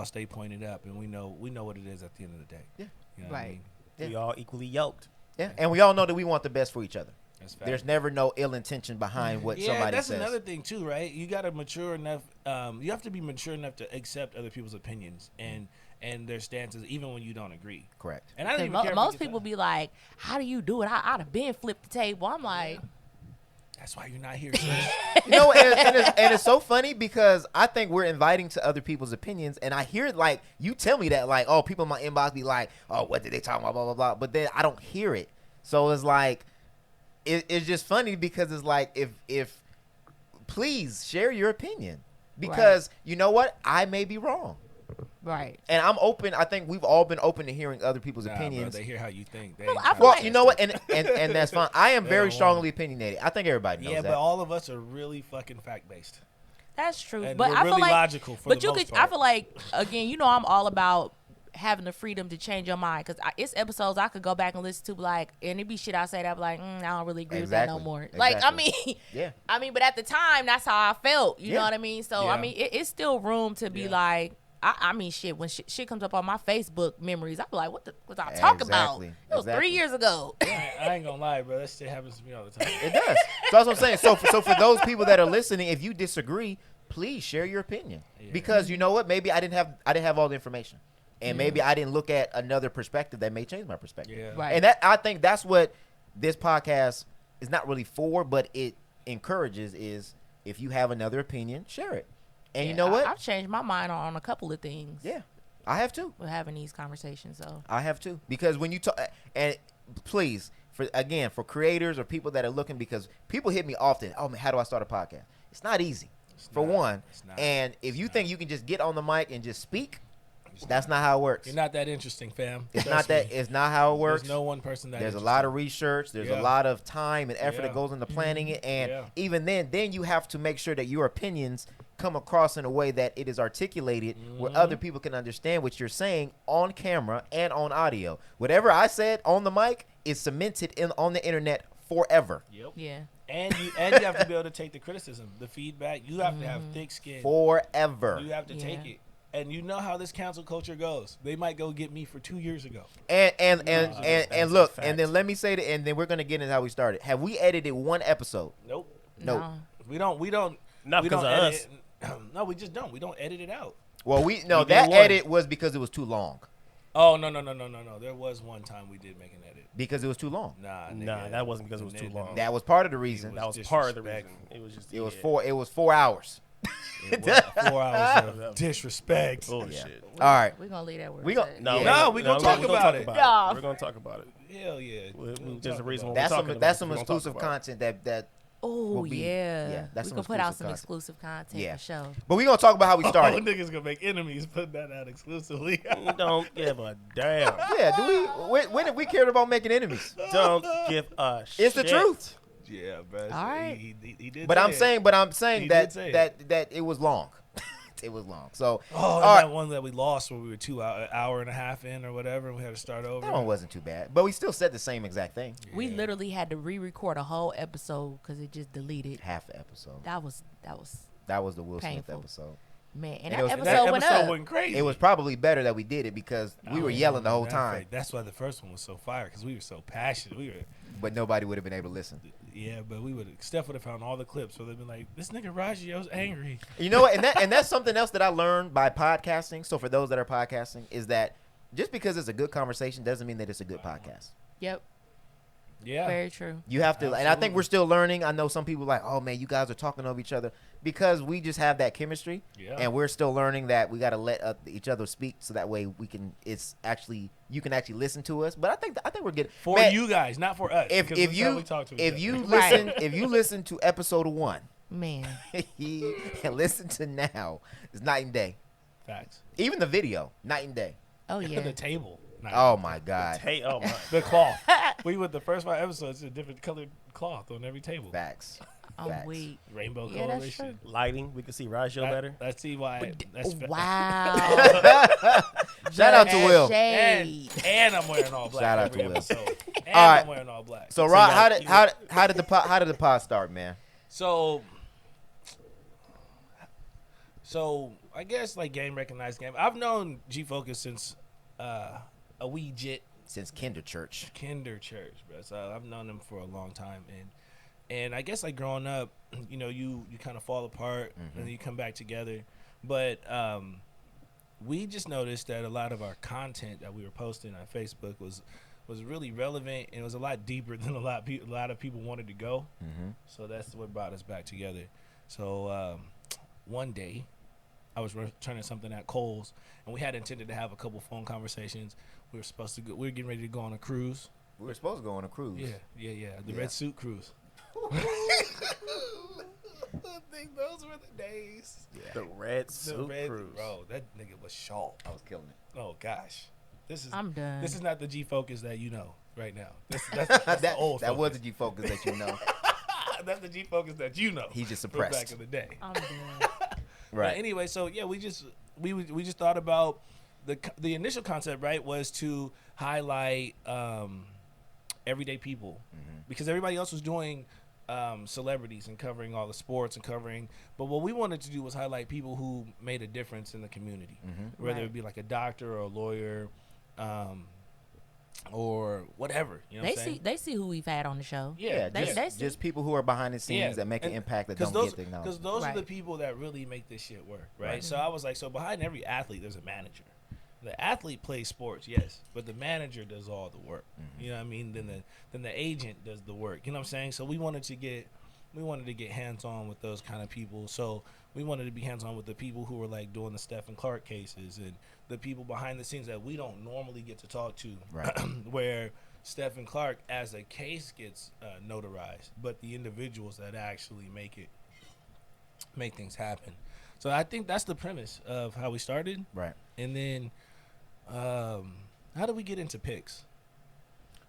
Speaker 2: stay pointed up, and we know what it is at the end of the day.
Speaker 1: Yeah.
Speaker 2: You know what I
Speaker 3: Right.
Speaker 2: mean?
Speaker 1: Yeah.
Speaker 4: We all equally yoked.
Speaker 1: Yeah, and we all know that we want the best for each other.
Speaker 2: That's fact.
Speaker 1: There's never no ill intention behind what somebody
Speaker 2: that's
Speaker 1: says.
Speaker 2: another thing too, right? You gotta mature enough. You have to be mature enough to accept other people's opinions, and and their stances, even when you don't agree.
Speaker 1: Correct.
Speaker 2: And I don't even care if
Speaker 3: Most
Speaker 2: you
Speaker 3: people
Speaker 2: decide.
Speaker 3: be like, "How do you do it? I'd have been flipped the table." I'm like,
Speaker 2: That's why you're not here, sis.
Speaker 1: You know, and it's so funny because I think we're inviting to other people's opinions, and I hear like you tell me that like, oh, people in my inbox be like, oh, what did they talk about, blah blah blah, but then I don't hear it. So it's like, it's just funny because it's like if please share your opinion because you know what, I may be wrong.
Speaker 3: right.
Speaker 1: And I'm open. I think we've all been open to hearing other people's
Speaker 2: Nah,
Speaker 1: opinions.
Speaker 2: bro, they hear how you think. They
Speaker 3: Well,
Speaker 2: ain't
Speaker 3: I
Speaker 2: trying
Speaker 3: feel
Speaker 2: to
Speaker 1: Well,
Speaker 3: like-
Speaker 1: you know what,
Speaker 2: test
Speaker 1: and that's fine. I am
Speaker 2: They
Speaker 1: very
Speaker 2: don't
Speaker 1: strongly opinionated. I think everybody knows
Speaker 2: yeah,
Speaker 1: that.
Speaker 2: but all of us are really fucking fact based.
Speaker 3: That's true.
Speaker 2: And
Speaker 3: But
Speaker 2: we're
Speaker 3: I
Speaker 2: really
Speaker 3: feel like,
Speaker 2: logical for
Speaker 3: but
Speaker 2: the
Speaker 3: you
Speaker 2: most
Speaker 3: could.
Speaker 2: part.
Speaker 3: I feel like again, you know, I'm all about having the freedom to change your mind because it's episodes I could go back and listen to, like, and it be shit I say that I be like, I don't really agree with that no
Speaker 1: Exactly.
Speaker 3: more. Like, I
Speaker 1: Exactly.
Speaker 3: mean,
Speaker 1: Yeah.
Speaker 3: I mean, but at the time, that's how I felt. You
Speaker 1: Yeah.
Speaker 3: know what I mean? So
Speaker 2: Yeah.
Speaker 3: I mean, it's still room to be
Speaker 2: Yeah.
Speaker 3: like. I mean, shit. When shit comes up on my Facebook memories, I be like, "What I talk about?
Speaker 1: Exactly.
Speaker 3: It was 3
Speaker 1: Exactly.
Speaker 3: years ago."
Speaker 2: I ain't gonna lie, bro. That shit happens to me all the time.
Speaker 1: It does. So that's what I'm saying. So for those people that are listening, if you disagree, please share your opinion
Speaker 2: Yeah.
Speaker 1: because you know what? Maybe I didn't have all the information, and maybe I didn't look at another perspective that may change my perspective.
Speaker 2: Yeah.
Speaker 3: Right.
Speaker 1: And that I think that's what this podcast is not really for, but it encourages is if you have another opinion, share it. And you
Speaker 3: Yeah,
Speaker 1: know what?
Speaker 3: I've changed my mind on a couple of things.
Speaker 1: Yeah, I have too.
Speaker 3: With having these conversations, so
Speaker 1: I have too. Because when you talk, and please, for creators or people that are looking, because people hit me often, oh man, how do I start a podcast? It's not easy, for
Speaker 2: not.
Speaker 1: one.
Speaker 2: It's not.
Speaker 1: And if you
Speaker 2: It's
Speaker 1: think
Speaker 2: not.
Speaker 1: you can just get on the mic and just speak, that's not how it works.
Speaker 2: You're not that interesting, fam.
Speaker 1: It's
Speaker 2: Trust
Speaker 1: not that.
Speaker 2: me.
Speaker 1: It's not how it works.
Speaker 2: There's no one person that.
Speaker 1: There's a
Speaker 2: interesting.
Speaker 1: lot of research. There's a
Speaker 2: Yeah.
Speaker 1: lot of time and effort
Speaker 2: Yeah.
Speaker 1: that goes into planning it. And
Speaker 2: Yeah.
Speaker 1: even then you have to make sure that your opinions come across in a way that it is articulated where other people can understand what you're saying on camera and on audio. Whatever I said on the mic is cemented on the internet forever.
Speaker 2: Yep.
Speaker 3: yeah.
Speaker 2: And you have to be able to take the criticism, the feedback. You have to have thick skin.
Speaker 1: Forever.
Speaker 2: You have to take
Speaker 3: Yeah.
Speaker 2: it. And you know how this cancel culture goes. They might go get me for 2 years ago.
Speaker 1: And
Speaker 4: that's
Speaker 1: look,
Speaker 4: a fact.
Speaker 1: and then let me say that, and then we're gonna get into how we started. Have we edited one episode?
Speaker 2: Nope.
Speaker 1: No.
Speaker 2: We don't.
Speaker 4: Not
Speaker 2: we
Speaker 4: because
Speaker 2: don't
Speaker 4: of
Speaker 2: edit
Speaker 4: us.
Speaker 2: it. No, we just don't. We don't edit it out.
Speaker 1: Well,
Speaker 2: We
Speaker 1: that
Speaker 2: did one.
Speaker 1: edit was because it was too long.
Speaker 2: Oh no. There was one time we did make an edit.
Speaker 1: Because it was too long.
Speaker 2: Nah,
Speaker 4: Nah,
Speaker 2: nigga.
Speaker 4: that wasn't because it was too long.
Speaker 1: That was part of the reason.
Speaker 2: was
Speaker 4: That was part of the reason.
Speaker 2: disrespectful.
Speaker 4: It was just.
Speaker 1: It was
Speaker 4: yeah.
Speaker 1: 4 hours.
Speaker 2: It was 4 hours of disrespect.
Speaker 4: Bullshit.
Speaker 1: All right.
Speaker 3: We're gonna leave that word.
Speaker 1: We gon-
Speaker 4: No,
Speaker 1: Yeah.
Speaker 2: No, we gonna talk
Speaker 4: we're gonna
Speaker 2: about it.
Speaker 3: Nah.
Speaker 4: We're gonna talk about it.
Speaker 2: Hell yeah.
Speaker 4: There's a reason why
Speaker 1: That's
Speaker 4: we're
Speaker 1: some
Speaker 4: talking
Speaker 1: that's
Speaker 4: about
Speaker 1: some
Speaker 4: it. We're gonna talk
Speaker 1: exclusive
Speaker 4: about it.
Speaker 1: content that
Speaker 3: Oh
Speaker 1: will be-
Speaker 3: yeah.
Speaker 1: yeah, that's
Speaker 3: we
Speaker 1: some
Speaker 3: can put out
Speaker 1: exclusive
Speaker 3: some
Speaker 1: content.
Speaker 3: exclusive content
Speaker 1: Yeah.
Speaker 3: for sure.
Speaker 1: But we're gonna talk about how we
Speaker 2: Oh,
Speaker 1: started.
Speaker 2: niggas gonna make enemies. Put that out exclusively.
Speaker 4: Don't give a damn.
Speaker 1: Yeah, do when have we cared about making enemies?
Speaker 4: Don't give a shit.
Speaker 1: It's the truth.
Speaker 2: yeah, bro.
Speaker 3: All right.
Speaker 2: He did.
Speaker 1: But
Speaker 2: say
Speaker 1: I'm
Speaker 2: it.
Speaker 1: saying
Speaker 2: He
Speaker 1: that
Speaker 2: did say
Speaker 1: that it was long. It was long. So
Speaker 2: Oh,
Speaker 1: all
Speaker 2: and
Speaker 1: right,
Speaker 2: that one that we lost when we were an hour and a half in or whatever, and we had to start over.
Speaker 1: that one wasn't too bad. But we still said the same exact thing.
Speaker 3: We literally had to re-record a whole episode because it just deleted.
Speaker 1: Half the episode.
Speaker 3: That was
Speaker 1: That was the Will Smith
Speaker 3: Painful.
Speaker 1: episode.
Speaker 3: man,
Speaker 1: And
Speaker 3: and that
Speaker 1: it was-
Speaker 3: episode,
Speaker 2: That
Speaker 3: went
Speaker 2: episode
Speaker 3: up.
Speaker 2: went crazy.
Speaker 1: It was probably better that we did it because we were yelling the whole
Speaker 2: Matter of
Speaker 1: time,
Speaker 2: fact, That's why the first one was so fire because we were so passionate. We were,
Speaker 1: but nobody would have been able to listen.
Speaker 2: yeah, but Steph would have found all the clips where they'd been like, "This nigga Rajio's angry."
Speaker 1: You know what? And that's something else that I learned by podcasting. So for those that are podcasting, is that just because it's a good conversation doesn't mean that it's a good podcast.
Speaker 3: Yep,
Speaker 2: Yeah,
Speaker 3: very true.
Speaker 1: You have to, and I think
Speaker 2: Absolutely.
Speaker 1: we're still learning. I know some people are like, oh man, you guys are talking over each other because we just have that chemistry,
Speaker 2: Yeah.
Speaker 1: and we're still learning that we got to let each other speak so that way we can. You can actually listen to us. But I think we're good
Speaker 2: for
Speaker 1: Man,
Speaker 2: you guys, not for us.
Speaker 1: If
Speaker 2: 'cause
Speaker 1: if
Speaker 2: that's how
Speaker 1: you
Speaker 2: we talk to each
Speaker 1: if
Speaker 2: other.
Speaker 1: you
Speaker 3: Right.
Speaker 1: listen if you listen to episode 1
Speaker 3: Man,
Speaker 1: and listen to now, it's night and day.
Speaker 2: Facts,
Speaker 1: Even the video, night and day.
Speaker 3: oh
Speaker 2: the
Speaker 3: yeah.
Speaker 2: table. Nah,
Speaker 1: Oh my god,
Speaker 4: Hey, oh my.
Speaker 2: the cloth. We with the first 5 episodes, a different colored cloth on every table.
Speaker 1: facts.
Speaker 3: I'm
Speaker 1: Facts.
Speaker 3: weak.
Speaker 2: Rainbow
Speaker 3: Yeah, that's
Speaker 2: coalition.
Speaker 4: Lighting, we can see Rajio better.
Speaker 2: Let's see why. That's fa-
Speaker 3: Wow.
Speaker 1: Shout out to
Speaker 3: That
Speaker 1: Will.
Speaker 3: shade.
Speaker 2: And I'm wearing all black.
Speaker 1: Shout out
Speaker 2: every
Speaker 1: to Will.
Speaker 2: episode. And
Speaker 1: All right.
Speaker 2: I'm wearing all black.
Speaker 1: So Rod,
Speaker 4: y'all-
Speaker 1: how did the pod start, man?
Speaker 2: So I guess like game recognized game. I've known G Focus since a wee jit
Speaker 1: Since kinder church.
Speaker 2: kinder church, bro. So I've known them for a long time, and I guess like growing up, you know, you kind of fall apart and then you come back together. But we just noticed that a lot of our content that we were posting on Facebook was really relevant, and it was a lot deeper than a lot of people wanted to go.
Speaker 1: Mm-hmm.
Speaker 2: So that's what brought us back together. So one day, I was returning something at Kohl's, and we had intended to have a couple phone conversations. We were supposed to go. We were getting ready to go on a cruise.
Speaker 1: We were supposed to go on a cruise.
Speaker 2: Yeah. The red suit cruise. I think those were the days.
Speaker 1: Yeah.
Speaker 4: The red suit cruise.
Speaker 2: Bro, that nigga was sharp.
Speaker 1: I was killing it.
Speaker 2: Oh gosh,
Speaker 3: I'm done.
Speaker 2: This is not the G Focus that you know right now. That's the old.
Speaker 1: That was
Speaker 2: Focus.
Speaker 1: the G Focus that you know.
Speaker 2: That's the G Focus that you know.
Speaker 1: He just
Speaker 2: from
Speaker 1: suppressed.
Speaker 2: back in the day.
Speaker 3: I'm done.
Speaker 1: Right.
Speaker 2: But anyway, so yeah, we just thought about the initial concept, right, was to highlight everyday people, because everybody else was doing celebrities and covering all the sports and covering, but what we wanted to do was highlight people who made a difference in the community, whether it be like a doctor or a lawyer, or whatever. You know what I'm saying?
Speaker 3: They see who we've had on the show.
Speaker 2: Yeah,
Speaker 3: they see.
Speaker 1: just people who are behind the scenes that make an impact that don't get the acknowledgement.
Speaker 2: Because those are the
Speaker 3: Right.
Speaker 2: people that really make this shit work, right? So I was like, so behind every athlete, there's a manager. The athlete plays sports, yes, but the manager does all the work. You know what I mean? Then the agent does the work. You know what I'm saying? So we wanted to get hands on with those kind of people. So we wanted to be hands on with the people who were like doing the Stephen Clark cases and the people behind the scenes that we don't normally get to talk to.
Speaker 1: Right.
Speaker 2: Where Stephen Clark as a case gets notarized, but the individuals that actually make things happen. So I think that's the premise of how we started.
Speaker 1: Right.
Speaker 2: And then how did we get into picks?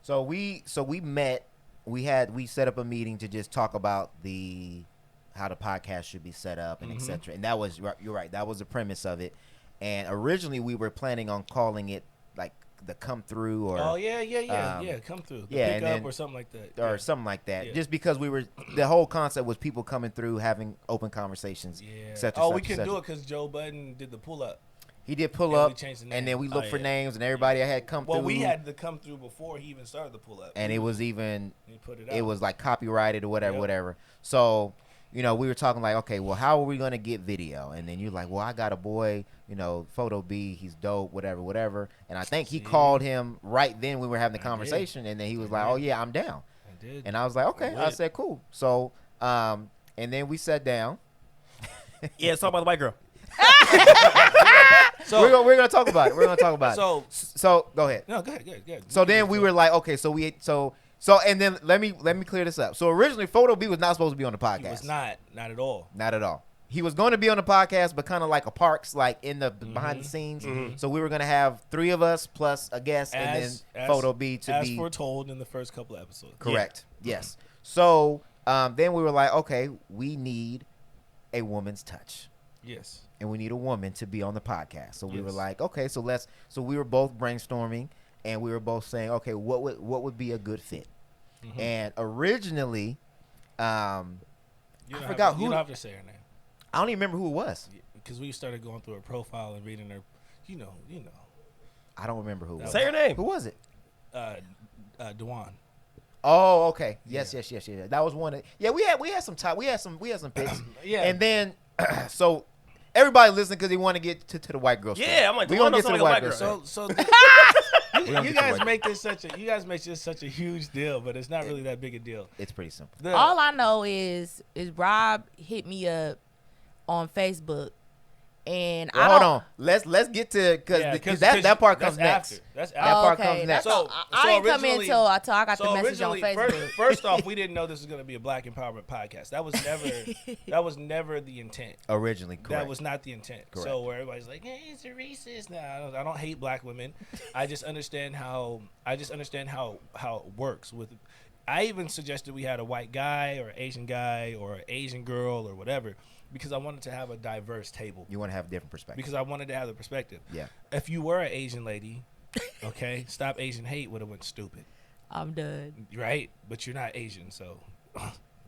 Speaker 1: So we met. We set up a meeting to just talk about how the podcast should be set up and etc. And that was, you're right, that was the premise of it. And originally we were planning on calling it like the come through or
Speaker 2: come through, the
Speaker 1: yeah,
Speaker 2: pick
Speaker 1: and
Speaker 2: up
Speaker 1: then,
Speaker 2: or something like that,
Speaker 1: or something like that.
Speaker 2: Yeah.
Speaker 1: Just because the whole concept was people coming through, having open conversations.
Speaker 2: Yeah.
Speaker 1: Et cetera,
Speaker 2: Oh,
Speaker 1: et
Speaker 2: we
Speaker 1: cetera,
Speaker 2: couldn't
Speaker 1: et
Speaker 2: do it because Joe Budden did the pull up.
Speaker 1: He did pull
Speaker 2: Yeah, we
Speaker 1: up,
Speaker 2: changed the
Speaker 1: and
Speaker 2: name.
Speaker 1: then we looked
Speaker 2: Oh,
Speaker 1: for
Speaker 2: yeah.
Speaker 1: names, and everybody had come
Speaker 2: Well,
Speaker 1: through.
Speaker 2: we had to come through before he even started the pull up.
Speaker 1: and it was even
Speaker 2: He put it
Speaker 1: it
Speaker 2: out.
Speaker 1: was like copyrighted or whatever,
Speaker 2: Yep.
Speaker 1: whatever. So, we were talking like, okay, well, how are we gonna get video? And then you're like, well, I got a boy, Photo B, he's dope, whatever. And I think he called him right then we were having the conversation, and then he was like, oh yeah, I'm down.
Speaker 2: I did.
Speaker 1: And I was like, okay. I said, cool. So, and then we sat down.
Speaker 4: Yeah, let's talk about the white girl.
Speaker 2: So
Speaker 1: we're gonna talk about it. We're gonna talk about it. So go ahead.
Speaker 2: No, go ahead.
Speaker 1: So then we were like, okay, so and then let me clear this up. So originally, Photo B was not supposed to be on the podcast.
Speaker 2: He was not at all.
Speaker 1: Not at all. He was going to be on the podcast, but kind of like a Parks, like in the behind the scenes. So we were going to have 3 of us plus a guest, and then Photo B to
Speaker 2: as
Speaker 1: be
Speaker 2: foretold in the first couple of episodes.
Speaker 1: correct. Yes. So then we were like, okay, we need a woman's touch.
Speaker 2: Yes.
Speaker 1: And we need a woman to be on the podcast. So we were
Speaker 2: Yes.
Speaker 1: like, okay, so we were both brainstorming, and we were both saying, okay, what would be a good fit? And originally, I forgot who.
Speaker 2: You don't have to say her name.
Speaker 1: I don't even remember who it was.
Speaker 2: Because we started going through her profile and reading her, you know.
Speaker 1: I don't remember who it was.
Speaker 4: Say her name.
Speaker 1: Who was it?
Speaker 2: Dewan.
Speaker 1: Oh, okay. Yes. That was one. We had some time. We had some picks.
Speaker 2: Yeah.
Speaker 1: And then, so everybody listened because they want to get to the white girl.
Speaker 4: Yeah,
Speaker 1: story.
Speaker 4: I'm like,
Speaker 1: we
Speaker 4: Dewan
Speaker 1: gonna get
Speaker 4: knows
Speaker 1: to the
Speaker 4: something
Speaker 1: white
Speaker 4: like a
Speaker 1: girl.
Speaker 4: white
Speaker 1: story.
Speaker 2: So you
Speaker 1: get
Speaker 2: guys
Speaker 1: to
Speaker 2: make this such a huge deal, but it's not really that big a deal.
Speaker 1: It's pretty simple.
Speaker 3: All I know is Rob hit me up on Facebook, and
Speaker 1: Well, hold on. Let's get to because that part comes next.
Speaker 2: That's
Speaker 1: That
Speaker 2: after.
Speaker 1: part
Speaker 3: okay.
Speaker 1: comes next.
Speaker 2: So
Speaker 3: I didn't come in
Speaker 2: originally-
Speaker 3: until I got the
Speaker 2: So
Speaker 3: message on
Speaker 2: originally,
Speaker 3: Facebook.
Speaker 2: first off, we didn't know this was going to be a Black Empowerment podcast. That was never the intent.
Speaker 1: Originally, correct.
Speaker 2: That was not the intent.
Speaker 1: Correct.
Speaker 2: So where everybody's like, "Hey, it's a racist." Nah, I don't hate black women. I just understand how it works. I even suggested we had a white guy or an Asian guy or an Asian girl or whatever, because I wanted to have a diverse table.
Speaker 1: You want to have a different perspective.
Speaker 2: Because I wanted to have the perspective.
Speaker 1: Yeah.
Speaker 2: If you were an Asian lady, okay, Stop Asian Hate would have went stupid.
Speaker 3: I'm done.
Speaker 2: Right? But you're not Asian, so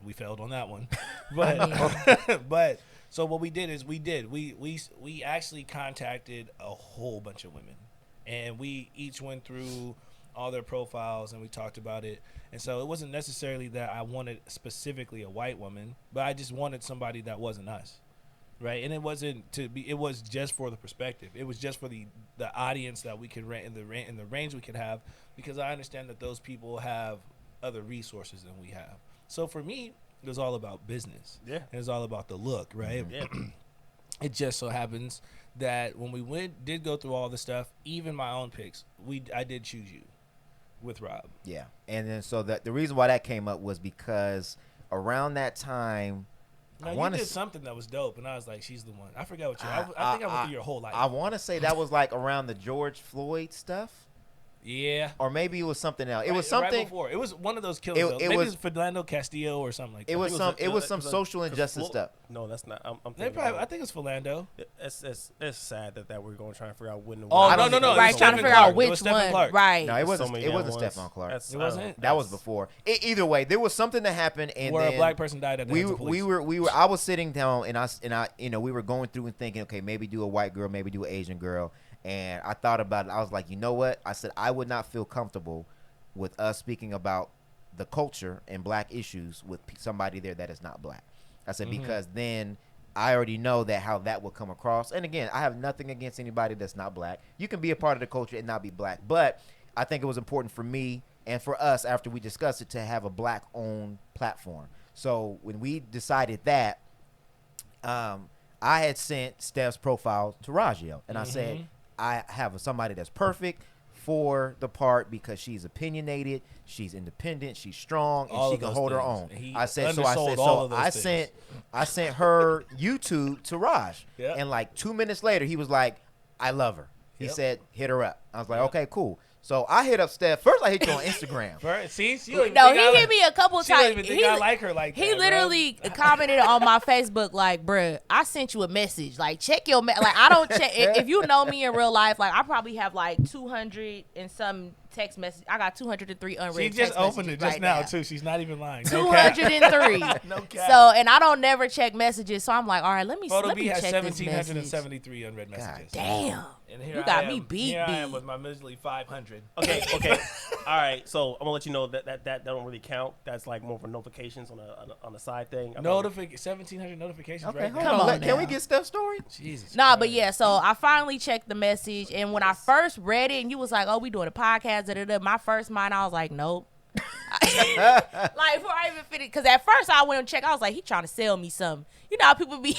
Speaker 2: we failed on that one. But so what we did is we actually contacted a whole bunch of women, and we each went through all their profiles and we talked about it. And so it wasn't necessarily that I wanted specifically a white woman, but I just wanted somebody that wasn't us. right? And it wasn't it was just for the perspective. It was just for the audience that we could rent in the range we could have, because I understand that those people have other resources than we have. So for me, it was all about business.
Speaker 4: Yeah.
Speaker 2: It was all about the look, right?
Speaker 4: Yeah.
Speaker 2: It just so happens that when we did go through all the stuff, even my own picks, I did choose you with Rob.
Speaker 1: Yeah. And then so the reason why that came up was because around that time,
Speaker 2: Now, you did something that was dope, and I was like, she's the one. I forgot what you I think I went through your whole life.
Speaker 1: I want to say that was like around the George Floyd stuff.
Speaker 2: Yeah.
Speaker 1: Or maybe it was something else. It was
Speaker 2: Right
Speaker 1: something.
Speaker 2: before. It was one of those killers. Maybe it was Philando Castillo or something like that.
Speaker 1: It was some social injustice stuff.
Speaker 4: No, that's not. I'm thinking
Speaker 2: I think it's Philando.
Speaker 4: It's sad that we're going to try and figure out when.
Speaker 2: Oh, no.
Speaker 3: Right, trying to figure out which one. Right.
Speaker 1: No, it wasn't
Speaker 4: Stephon
Speaker 1: Clark.
Speaker 2: It wasn't.
Speaker 1: That was before. Either way, there was something that happened, and
Speaker 2: where
Speaker 1: then
Speaker 2: a black person died at the hands of police.
Speaker 1: we were. I was sitting down, and I, we were going through and thinking, okay, maybe do a white girl, maybe do an Asian girl. And I thought about it. I was like, you know what? I said I would not feel comfortable with us speaking about the culture and black issues with somebody there that is not black. I said, because then I already know that how that will come across. And again, I have nothing against anybody that's not black. You can be a part of the culture and not be black. But I think it was important for me and for us, after we discussed it, to have a black-owned platform. So when we decided that, I had sent Steph's profile to Rajeo. And I said, I have somebody that's perfect for the part because she's opinionated, she's independent, she's strong, and she can hold her own. I sent her YouTube to Raj.
Speaker 2: Yep.
Speaker 1: And like 2 minutes later, he was like, I love her. He said, hit her up. I was like, okay, cool. So I hit up Steph. First, I hit you on Instagram.
Speaker 2: See,
Speaker 3: he hit me a couple times.
Speaker 2: She don't even think I like her like that.
Speaker 3: He literally commented on my Facebook like, "Bruh, I sent you a message. Like, check your like. I don't check. If you know me in real life, like, I probably have like 200 and some text message. I got 203 unread.
Speaker 2: She just opened it just
Speaker 3: right
Speaker 2: now too. She's not even lying. No
Speaker 3: 203.
Speaker 2: No cap.
Speaker 3: So, and I don't never check messages. So I'm like, all right, let me
Speaker 2: Photo B
Speaker 3: check
Speaker 2: has
Speaker 3: this
Speaker 2: 1,773 unread
Speaker 3: message.
Speaker 2: messages.
Speaker 3: Damn.
Speaker 2: And here
Speaker 3: You got
Speaker 2: I
Speaker 3: me
Speaker 2: am.
Speaker 3: beat.
Speaker 2: Here I am with my measly 500.
Speaker 4: Okay. All right. So I'm gonna let you know that don't really count. That's like more for notifications on the side thing.
Speaker 2: 1,700 notifications.
Speaker 1: Okay,
Speaker 2: right
Speaker 1: hold
Speaker 2: now.
Speaker 1: on. Can we get Steph's story?
Speaker 2: Jesus.
Speaker 3: Nah,
Speaker 2: Christ.
Speaker 3: but yeah, so I finally checked the message, and when I first read it, and you was like, "Oh, we doing a podcast," my first mind, I was like, "Nope." Like before I even finished, because at first I went and checked, I was like, "He trying to sell me something." You know how people be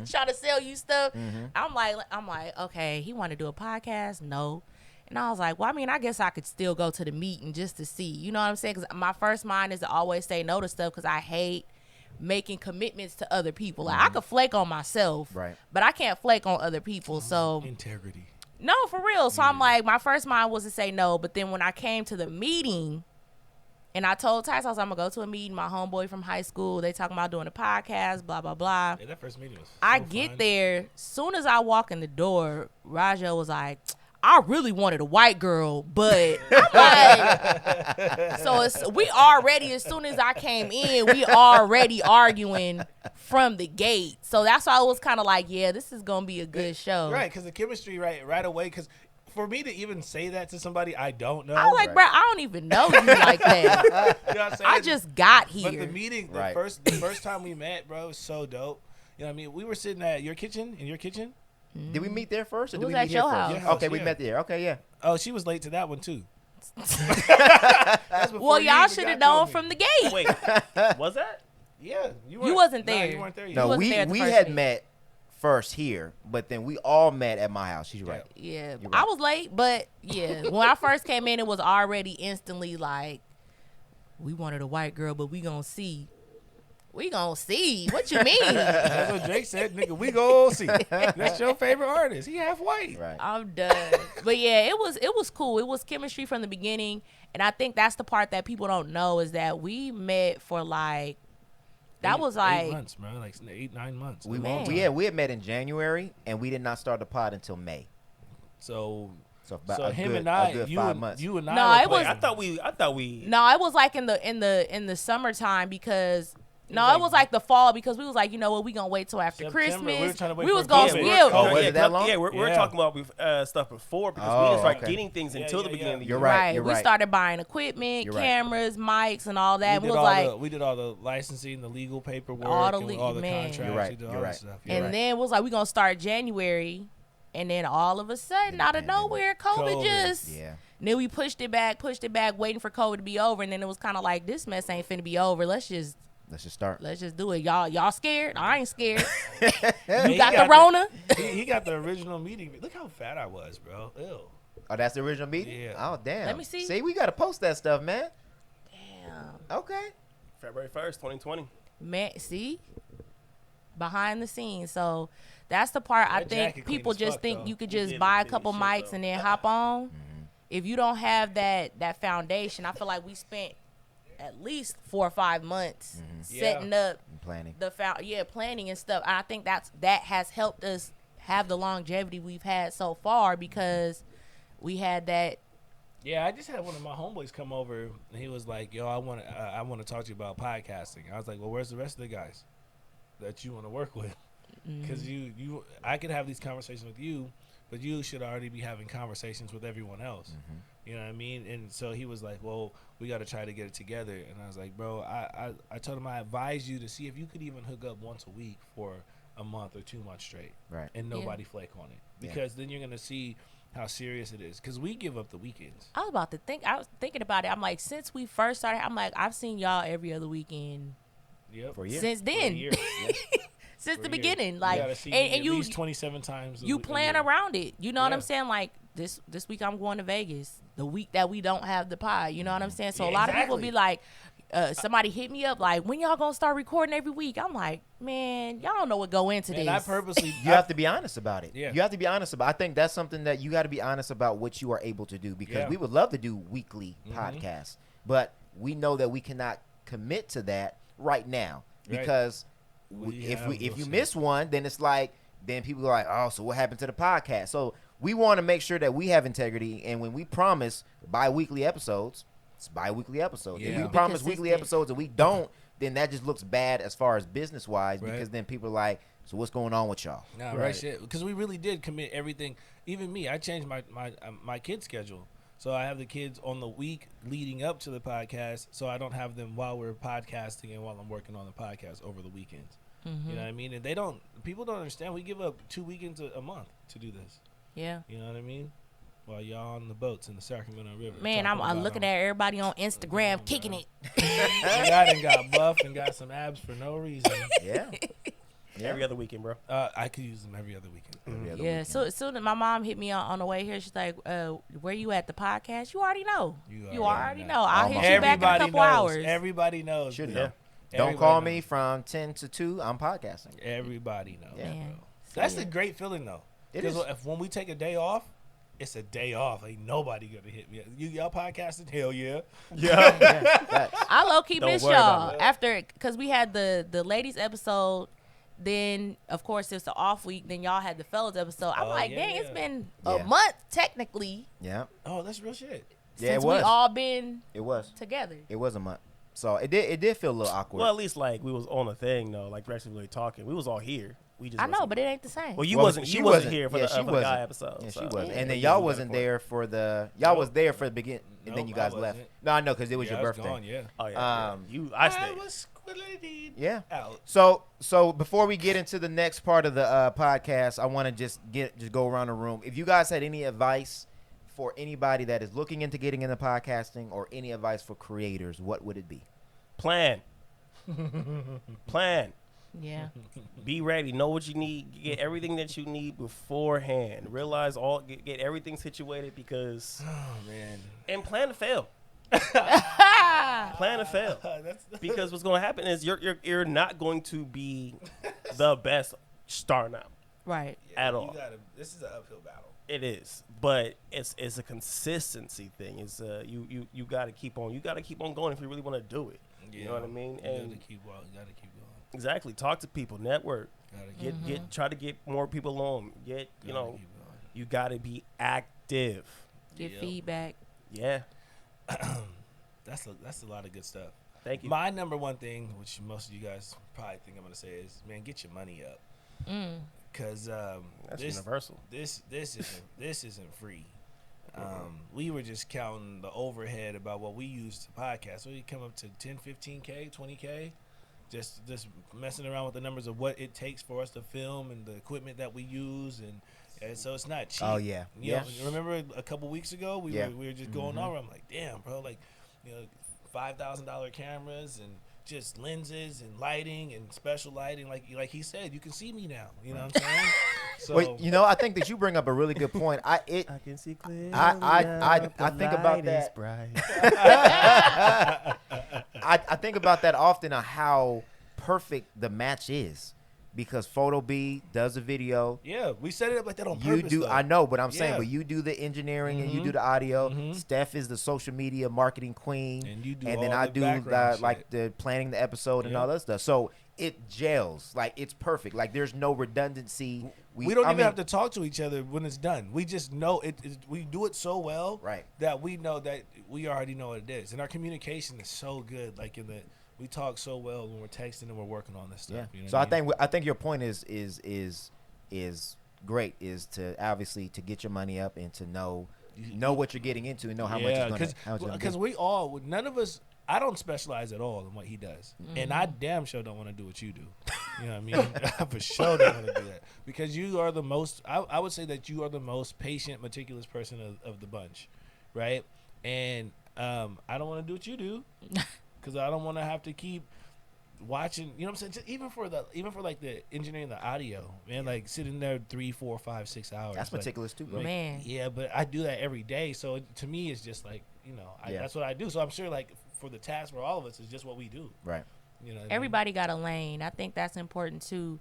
Speaker 3: trying to sell you stuff. I'm like, okay, he want to do a podcast? No. And I was like, well, I mean, I guess I could still go to the meeting just to see. You know what I'm saying? Because my first mind is to always say no to stuff because I hate making commitments to other people. Like I could flake on myself,
Speaker 1: right,
Speaker 3: but I can't flake on other people. So
Speaker 2: integrity.
Speaker 3: No, for real. So I'm like, my first mind was to say no, but then when I came to the meeting, and I told Tyson, I was like, I'm going to go to a meeting. My homeboy from high school, they talking about doing a podcast, blah, blah, blah.
Speaker 2: Yeah, that first meeting was
Speaker 3: I get there. Soon as I walk in the door, Rajeo was like, I really wanted a white girl, but I'm like, so we already, as soon as I came in, we already arguing from the gate. So that's why I was kind of like, yeah, this is going to be a good show.
Speaker 2: Right, because the chemistry right away, because for me to even say that to somebody I don't know.
Speaker 3: I was like, bro, I don't even know you like that.
Speaker 2: You know what I'm saying?
Speaker 3: I just got here.
Speaker 2: But the meeting, the first time we met, bro, was so dope. You know what I mean? We were sitting at your kitchen,
Speaker 1: Did we meet there first, or
Speaker 3: It
Speaker 1: did
Speaker 3: was
Speaker 1: we
Speaker 3: at
Speaker 1: meet here
Speaker 3: your
Speaker 1: first?
Speaker 3: house.
Speaker 1: Okay, we met there. Okay, yeah.
Speaker 2: Oh, she was late to that one too.
Speaker 3: Well, y'all should have known from the gate.
Speaker 4: Wait, was that?
Speaker 2: Yeah,
Speaker 3: you wasn't there.
Speaker 2: You weren't there yet.
Speaker 1: No, we
Speaker 3: had
Speaker 1: had met first here, but then we all met at my house. She's right.
Speaker 3: Yeah,
Speaker 1: You're right.
Speaker 3: I was late, but yeah, when I first came in, it was already instantly like, we wanted a white girl, but we gonna see. We gonna see. What you mean?
Speaker 2: That's what Drake said, nigga. We gonna see. That's your favorite artist. He half white.
Speaker 1: Right.
Speaker 3: I'm done. But yeah, it was cool. It was chemistry from the beginning, and I think that's the part that people don't know is that we met for like. That was like
Speaker 2: 8 months, man. Like 8-9 months.
Speaker 1: We had met in January, and we did not start the pod until May.
Speaker 2: So
Speaker 1: about
Speaker 2: him
Speaker 1: good,
Speaker 2: and I,
Speaker 1: a good
Speaker 2: you
Speaker 1: 5
Speaker 2: and
Speaker 1: months.
Speaker 2: you and I.
Speaker 3: No,
Speaker 2: were
Speaker 3: it was.
Speaker 2: playing.
Speaker 4: I thought we.
Speaker 3: No, it was like in the summertime because No, it was like the fall because we was like, you know what, we gonna wait till after
Speaker 2: September.
Speaker 3: Christmas.
Speaker 2: We were trying to wait
Speaker 3: we
Speaker 2: for
Speaker 3: was gonna
Speaker 2: COVID.
Speaker 3: yeah.
Speaker 1: Oh, was it that long?
Speaker 4: Yeah, we're talking about stuff before because we didn't start getting things until the beginning of the year.
Speaker 1: You're right. You're
Speaker 3: We
Speaker 1: right.
Speaker 3: started buying equipment,
Speaker 1: You're right.
Speaker 3: cameras, mics, and all that.
Speaker 2: We did all the licensing, the legal paperwork,
Speaker 3: All the
Speaker 2: all the
Speaker 3: man.
Speaker 2: contracts.
Speaker 1: You're right.
Speaker 2: We did all
Speaker 1: You're
Speaker 2: that
Speaker 1: right.
Speaker 2: stuff.
Speaker 3: and then it was like we gonna start January, and then all of a sudden, out of nowhere, COVID just.
Speaker 1: Yeah.
Speaker 3: Then we pushed it back, waiting for COVID to be over, and then it was kind of like this mess ain't finna be over. Let's just
Speaker 1: start.
Speaker 3: Let's just do it. Y'all scared? I ain't scared.
Speaker 2: Man,
Speaker 3: You got the Rona?
Speaker 2: He got the original meeting. Look how fat I was, bro. Ew.
Speaker 1: Oh, that's the original meeting?
Speaker 2: Yeah.
Speaker 1: Oh, damn.
Speaker 3: Let me see.
Speaker 1: See, we got to post that stuff, man.
Speaker 3: Damn.
Speaker 1: Okay.
Speaker 4: February 1st, 2020.
Speaker 3: Man, see? Behind the scenes. So that's the part I
Speaker 2: That
Speaker 3: think
Speaker 2: jacket clean
Speaker 3: people
Speaker 2: as
Speaker 3: just
Speaker 2: fuck,
Speaker 3: think
Speaker 2: though.
Speaker 3: you could
Speaker 4: You
Speaker 3: just
Speaker 4: did
Speaker 3: buy a
Speaker 4: look
Speaker 3: couple
Speaker 4: good as shit,
Speaker 3: mics
Speaker 4: though.
Speaker 3: and then hop on. If you don't have that foundation, I feel like we spent at least 4 or 5 months setting up
Speaker 1: And planning.
Speaker 3: planning and stuff. And I think that has helped us have the longevity we've had so far because we had that.
Speaker 2: Yeah, I just had one of my homeboys come over, and he was like, "Yo, I want to talk to you about podcasting." I was like, "Well, where's the rest of the guys that you want to work with? Because I could have these conversations with you, but you should already be having conversations with everyone else." You know what I mean? And so he was like, "Well, we got to try to get it together." And I was like, "Bro, I told him I advise you to see if you could even hook up once a week for a month or 2 months straight,
Speaker 1: Right.
Speaker 2: and nobody flake on it, because then you're gonna see how serious it is. Because we give up the weekends."
Speaker 3: I was thinking about it. I'm like, since we first started, I'm like, I've seen y'all every other weekend
Speaker 2: Yep.
Speaker 1: For a year.
Speaker 3: since
Speaker 2: For a
Speaker 3: then.
Speaker 2: year.
Speaker 3: Since
Speaker 2: For
Speaker 3: the
Speaker 2: a year.
Speaker 3: beginning.
Speaker 2: You
Speaker 3: Like,
Speaker 2: gotta see me
Speaker 3: and
Speaker 2: at
Speaker 3: you
Speaker 2: least 27 times.
Speaker 3: you plan around it. You know what I'm
Speaker 2: Yeah.
Speaker 3: saying? Like this week I'm going to Vegas. The week that we don't have the pod. You know what I'm saying? So
Speaker 2: Yeah,
Speaker 3: a lot of people
Speaker 2: exactly.
Speaker 3: be like, somebody hit me up like, when y'all gonna start recording every week? I'm like, man, y'all don't know what go into
Speaker 2: Man,
Speaker 3: this.
Speaker 2: I purposely.
Speaker 1: You have to be honest about it.
Speaker 2: Yeah.
Speaker 1: You have to be honest about it. I think that's something that you got to be honest about what you are able to do because
Speaker 2: Yeah.
Speaker 1: we would love to do weekly podcasts, but we know that we cannot commit to that right now
Speaker 2: Right.
Speaker 1: because
Speaker 2: We
Speaker 1: if
Speaker 2: have
Speaker 1: you
Speaker 2: those
Speaker 1: miss one, then it's like then people are like, oh, so what happened to the podcast? So we want to make sure that we have integrity, and when we promise bi-weekly episodes, it's bi-weekly episodes. If
Speaker 2: Yeah.
Speaker 1: we
Speaker 2: Be
Speaker 1: promise weekly
Speaker 3: consistent.
Speaker 1: episodes and we don't, then that just looks bad as far as business wise
Speaker 2: Right.
Speaker 1: because then people are like, so what's going on with y'all?
Speaker 2: Nah, right shit. Because we really did commit everything. Even me, I changed my kid schedule. So I have the kids on the week leading up to the podcast, so I don't have them while we're podcasting and while I'm working on the podcast over the weekends. You know what I mean? And people don't understand. We give up 2 weekends a month to do this.
Speaker 3: Yeah.
Speaker 2: You know what I mean? While y'all on the boats in the Sacramento River.
Speaker 3: Man, I'm looking at everybody on Instagram kicking it.
Speaker 2: I done got buff and got some abs for no reason.
Speaker 1: Yeah.
Speaker 4: Every other weekend, bro.
Speaker 2: I could use them every other weekend.
Speaker 1: Every other
Speaker 3: Yeah,
Speaker 1: weekend.
Speaker 3: so as soon as my mom hit me on the way here, she's like, where you at the podcast? You already know. You already know. I'll hit you back in a couple hours.
Speaker 2: Everybody knows.
Speaker 1: Should
Speaker 2: bro.
Speaker 1: know. Don't
Speaker 2: Everybody
Speaker 1: call
Speaker 2: knows.
Speaker 1: me from 10 to 2. I'm podcasting.
Speaker 2: Everybody knows.
Speaker 1: Yeah.
Speaker 3: Man.
Speaker 2: Bro. That's a great feeling though.
Speaker 1: It
Speaker 2: Because
Speaker 1: is.
Speaker 2: when we take a day off, it's a day off. Ain't nobody gonna hit me. Y'all podcasting? Hell yeah.
Speaker 1: Yeah, facts.
Speaker 3: I low key
Speaker 4: Don't
Speaker 3: miss
Speaker 4: worry
Speaker 3: y'all
Speaker 4: about it.
Speaker 3: after because we had the ladies episode. Then of course it's the off week. Then y'all had the fellas episode. I'm
Speaker 2: Oh,
Speaker 3: like,
Speaker 2: yeah,
Speaker 3: dang,
Speaker 2: yeah.
Speaker 3: it's been
Speaker 1: Yeah.
Speaker 3: a month technically
Speaker 1: Yeah.
Speaker 2: Oh, that's real shit.
Speaker 1: Yeah,
Speaker 3: since
Speaker 1: it
Speaker 3: we
Speaker 1: was.
Speaker 3: all been
Speaker 1: It was.
Speaker 3: together.
Speaker 1: It was a month. So it did feel a little awkward.
Speaker 4: Well, at least like we was on a thing though, like actually really talking. We was all here. We just
Speaker 3: I know,
Speaker 4: wasn't-
Speaker 3: but it ain't the same.
Speaker 4: well, you
Speaker 1: Well,
Speaker 4: wasn't.
Speaker 1: she
Speaker 4: She wasn't
Speaker 1: wasn't.
Speaker 4: here for
Speaker 1: Yeah,
Speaker 4: the
Speaker 1: she
Speaker 4: for the
Speaker 1: wasn't.
Speaker 4: guy episode.
Speaker 1: yeah, she
Speaker 4: so.
Speaker 1: wasn't.
Speaker 3: Yeah.
Speaker 1: And then
Speaker 4: But
Speaker 1: y'all
Speaker 4: you
Speaker 1: wasn't
Speaker 4: got it.
Speaker 1: there for the. Y'all was there for the beginning, and then
Speaker 2: Nope,
Speaker 1: you
Speaker 2: I
Speaker 1: guys left.
Speaker 2: wasn't.
Speaker 1: No, I know because it was
Speaker 2: Yeah,
Speaker 1: your
Speaker 2: I was
Speaker 1: birthday.
Speaker 2: gone, yeah.
Speaker 4: Oh yeah.
Speaker 1: Um,
Speaker 4: I
Speaker 2: I
Speaker 4: stayed.
Speaker 2: was squilly
Speaker 1: Yeah.
Speaker 2: out.
Speaker 1: So before we get into the next part of the podcast, I want to just go around the room. If you guys had any advice for anybody that is looking into getting into podcasting, or any advice for creators, what would it be?
Speaker 4: Plan. Plan.
Speaker 3: Yeah.
Speaker 4: Be ready. Know what you need. Get everything that you need beforehand. Realize get everything situated because
Speaker 2: Oh man.
Speaker 4: and plan to fail.
Speaker 3: Ah!
Speaker 4: Plan to fail.
Speaker 2: That's
Speaker 4: Because what's going to happen is you're not going to be the best starting out.
Speaker 3: Right.
Speaker 4: At all.
Speaker 2: This is an uphill battle.
Speaker 4: It is, but it's a consistency thing. It's you got to keep on. You got to keep on going if you really want to do it. You know what I mean?
Speaker 2: You
Speaker 4: And
Speaker 2: gotta keep going.
Speaker 4: exactly, talk to people, network,
Speaker 2: Gotta keep
Speaker 4: get try to get more people on. Get you
Speaker 2: gotta
Speaker 4: know,
Speaker 2: keep going.
Speaker 4: you got to be active.
Speaker 3: Get
Speaker 2: Yep.
Speaker 3: feedback.
Speaker 4: Yeah.
Speaker 2: That's a lot of good stuff.
Speaker 4: Thank you.
Speaker 2: My number one thing, which most of you guys probably think I'm gonna say, is man, get your money up. Because
Speaker 4: that's universal.
Speaker 2: This isn't free. We were just counting the overhead about what we use to podcast. So we come up to 10, 15K, 20K. Just messing around with the numbers of what it takes for us to film and the equipment that we use, and so it's not cheap.
Speaker 1: Oh yeah,
Speaker 2: you know, remember a couple weeks ago we were just going over. I'm like, damn, bro, like, you know, $5,000 cameras and just lenses and lighting and special lighting. Like he said, you can see me now. You know what I'm saying? So,
Speaker 1: well, you know, I think that you bring up a really good point. I
Speaker 4: can see clearly.
Speaker 1: I think about that. I think about that often on how perfect the match is, because Photo B does a video.
Speaker 2: Yeah, we set it up like that on
Speaker 1: You
Speaker 2: purpose.
Speaker 1: do,
Speaker 2: though.
Speaker 1: I know, but I'm saying, but you do the engineering and you do the audio.
Speaker 2: Mhm.
Speaker 1: Steph is the social media marketing queen,
Speaker 2: And you do
Speaker 1: then
Speaker 2: all
Speaker 1: I
Speaker 2: the
Speaker 1: do
Speaker 2: background
Speaker 1: like
Speaker 2: shit.
Speaker 1: the planning the episode and all that stuff. So it gels, like it's perfect. Like there's no redundancy.
Speaker 2: We don't even have to talk to each other when it's done. We just know it. We do it so well,
Speaker 1: Right.
Speaker 2: that we know that we already know what it is, and our communication is so good. Like we talk so well when we're texting and we're working on this stuff.
Speaker 1: Yeah.
Speaker 2: You know
Speaker 1: So
Speaker 2: what mean?
Speaker 1: I think your point is great. Is to obviously to get your money up and to know what you're getting into and know how much it's going to.
Speaker 2: Because we all, none of us. I don't specialize at all in what he does, and I damn sure don't want to do what you do. You know what I mean? I for sure don't want to do that, because you are the most. I would say that you are the most patient, meticulous person of the bunch, right? And I don't want to do what you do, because I don't want to have to keep watching. You know what I'm saying? Just even for like the engineering, the audio, man, like sitting there 3, 4, 5, 6 hours.
Speaker 1: That's meticulous too, bro.
Speaker 3: Man.
Speaker 2: Yeah, but I do that every day, so to me, it's just like, you know, that's what I do. So I'm sure, like, for the task for all of us, is just what we do.
Speaker 1: Right.
Speaker 2: You know,
Speaker 3: Everybody got a lane. I think that's important too.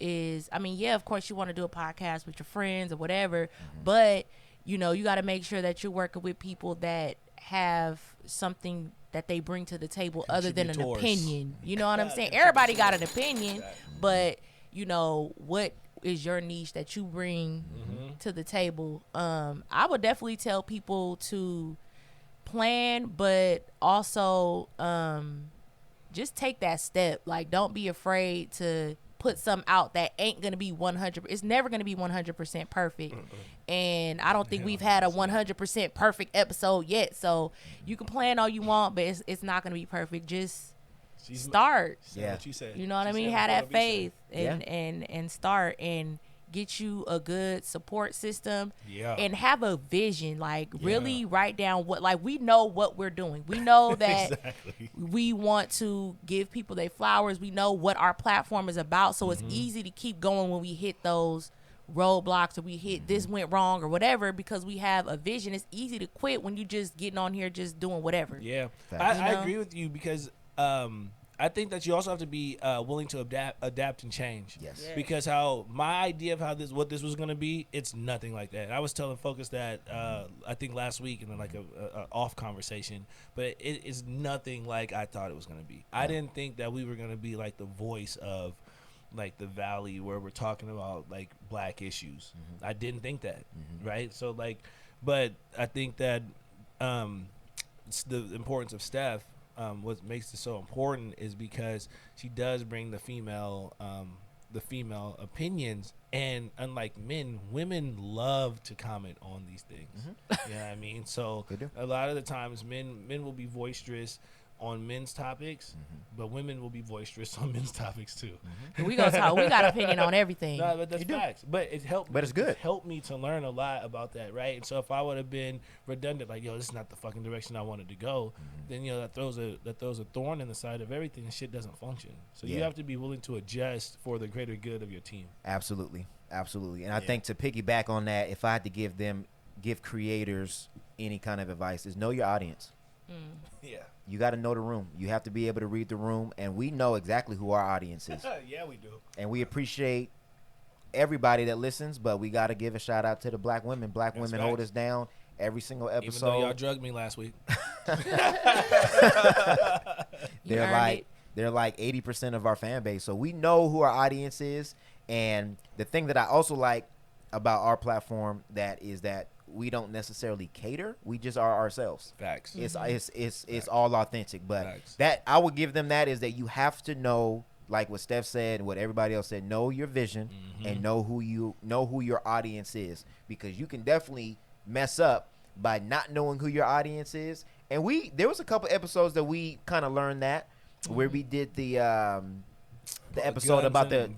Speaker 3: Of course you want to do a podcast with your friends or whatever, but you know, you got to make sure that you're working with people that have something that they bring to the table other than an
Speaker 2: Contributors.
Speaker 3: opinion. You know what I'm saying? Everybody got an opinion, but you know, what is your niche that you bring to the table? I would definitely tell people to plan, but also just take that step. Like, don't be afraid to put something out that ain't gonna be 100. It's never gonna be 100% perfect, and I don't think we've had a 100% perfect episode yet. So you can plan all you want, but it's not gonna be perfect. Just start.
Speaker 2: Yeah, what you said.
Speaker 3: You know what I mean? Have that faith and start and get you a good support system.
Speaker 2: Yeah.
Speaker 3: And have a vision. Like, really write down what, like, we know what we're doing. We know that we want to give people their flowers. We know what our platform is about. So it's easy to keep going when we hit those roadblocks or we hit this went wrong or whatever, because we have a vision. It's easy to quit when you just getting on here just doing whatever.
Speaker 2: Yeah.
Speaker 1: Facts.
Speaker 2: I agree with you, because I think that you also have to be willing to adapt and change.
Speaker 1: Yes.
Speaker 3: Yeah.
Speaker 2: Because how my idea of what this was going to be, it's nothing like that. I was telling Focus that I think last week in like a off conversation, but it is nothing like I thought it was going to be. I didn't think that we were going to be like the voice of like the Valley, where we're talking about like black issues. I didn't think that, right? So like, but I think that it's the importance of Steph. What makes it so important is because she does bring the female opinions, and unlike men, women love to comment on these things. You know what I mean? So
Speaker 1: They do.
Speaker 2: a lot of the times men will be boisterous on men's topics, but women will be boisterous on men's topics too.
Speaker 3: We gonna talk. We got opinion on everything.
Speaker 2: No, but that's facts. But it helped.
Speaker 1: But it's good.
Speaker 2: It helped me to learn a lot about that, right? And so if I would have been redundant, like, yo, this is not the fucking direction I wanted to go, then that throws a thorn in the side of everything, and shit doesn't function. So you have to be willing to adjust for the greater good of your team.
Speaker 1: Absolutely. And I think to piggyback on that, if I had to give creators any kind of advice, is know your audience.
Speaker 2: Yeah.
Speaker 1: You got to know the room. You have to be able to read the room, and we know exactly who our audience is.
Speaker 2: Yeah, we do.
Speaker 1: And we appreciate everybody that listens, but we got to give a shout out to the black women. Black
Speaker 2: That's
Speaker 1: women hold
Speaker 2: facts.
Speaker 1: us down every single
Speaker 2: Even though y'all
Speaker 1: episode.
Speaker 2: drugged me last week.
Speaker 3: You earned it.
Speaker 1: They're like 80% of our fan base. So we know who our audience is. And the thing that I also like about our platform is that we don't necessarily cater. We just are ourselves.
Speaker 2: Facts.
Speaker 1: It's all authentic. But
Speaker 2: Facts.
Speaker 1: that I would give them that is that you have to know, like what Steph said and what everybody else said, know your vision and know who your audience is, because you can definitely mess up by not knowing who your audience is. And there was a couple episodes that we kind of learned that, where we did the episode about the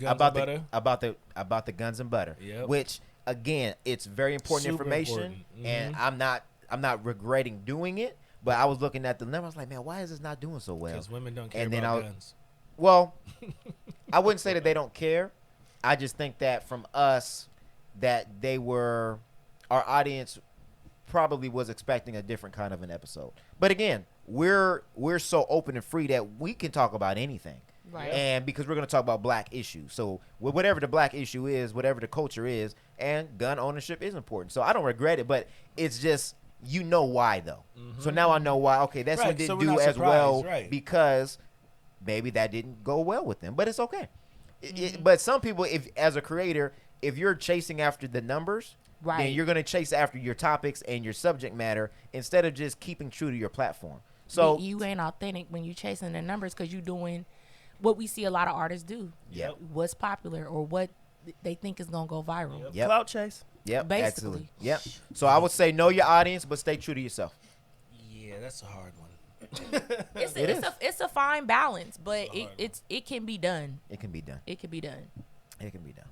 Speaker 1: guns and butter,
Speaker 2: Yep.
Speaker 1: which again, it's very important
Speaker 2: Super
Speaker 1: information,
Speaker 2: important.
Speaker 1: and I'm not regretting doing it. But I was looking at the number, I was like, man, why is this not doing so well?
Speaker 2: Because women don't care
Speaker 1: And then
Speaker 2: about guns.
Speaker 1: Well, I wouldn't say that they don't care. I just think that from us, that our audience probably was expecting a different kind of an episode. But again, we're so open and free that we can talk about anything.
Speaker 3: Right.
Speaker 1: And because we're going to talk about black issues. So whatever the black issue is, whatever the culture is, and gun ownership is important. So I don't regret it, but it's just, you know why though. So now I know why. Okay, that's
Speaker 2: Right,
Speaker 1: what
Speaker 2: so
Speaker 1: didn't
Speaker 2: we're
Speaker 1: do
Speaker 2: not
Speaker 1: as well
Speaker 2: surprised, right.
Speaker 1: because maybe that didn't go well with them. But it's okay. But some people, if as a creator, if you're chasing after the numbers, then
Speaker 3: Right.
Speaker 1: you're going to chase after your topics and your subject matter instead of just keeping true to your platform. So
Speaker 3: you ain't authentic when you chasing the numbers, because you doing what we see a lot of artists do.
Speaker 1: Yep.
Speaker 3: What's popular or what they think is gonna go viral.
Speaker 1: Yep.
Speaker 4: Clout chase.
Speaker 1: Yep,
Speaker 3: Basically.
Speaker 1: absolutely. Yep. So I would say know your audience, but stay true to yourself.
Speaker 2: Yeah, that's a hard one.
Speaker 3: It's a fine balance, but
Speaker 2: It's a hard
Speaker 3: it can be done.
Speaker 1: It can be done.
Speaker 3: It can be done.
Speaker 1: It can be done.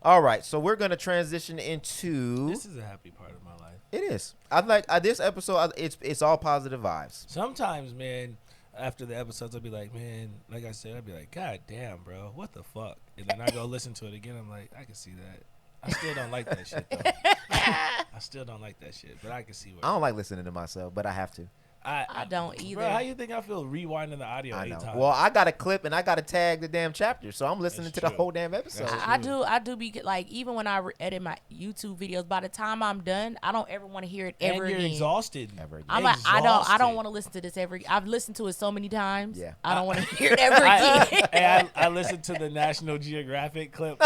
Speaker 1: All right, so we're gonna transition into.
Speaker 2: This is a happy part of my life.
Speaker 1: It is. I like this episode. It's all positive vibes.
Speaker 2: Sometimes, man, after the episodes, I'll be like, man, like I said, I'll be like, God damn, bro, what the fuck? And then I go listen to it again. I'm like, I can see that. I still don't like that shit, though. I still don't like that shit, but I can see what.
Speaker 1: I don't like listening to myself, but I have to.
Speaker 3: I don't either.
Speaker 2: Bro, how you think I feel rewinding the audio
Speaker 1: I
Speaker 2: 8
Speaker 1: know.
Speaker 2: times?
Speaker 1: Well, I got a clip and I got to tag the damn chapter, so I'm listening
Speaker 2: That's
Speaker 1: to the
Speaker 2: true.
Speaker 1: whole damn episode.
Speaker 2: That's
Speaker 3: I do be like, even when I edit my YouTube videos, by the time I'm done, I don't ever want to hear it
Speaker 2: and
Speaker 3: ever
Speaker 2: you're
Speaker 3: again.
Speaker 2: exhausted.
Speaker 1: Ever again.
Speaker 3: I'm like, I don't
Speaker 2: Exhausted.
Speaker 3: want to listen to this ever. I've listened to it so many times.
Speaker 1: Yeah.
Speaker 3: I don't want to hear it ever again.
Speaker 2: I listened to the National Geographic clip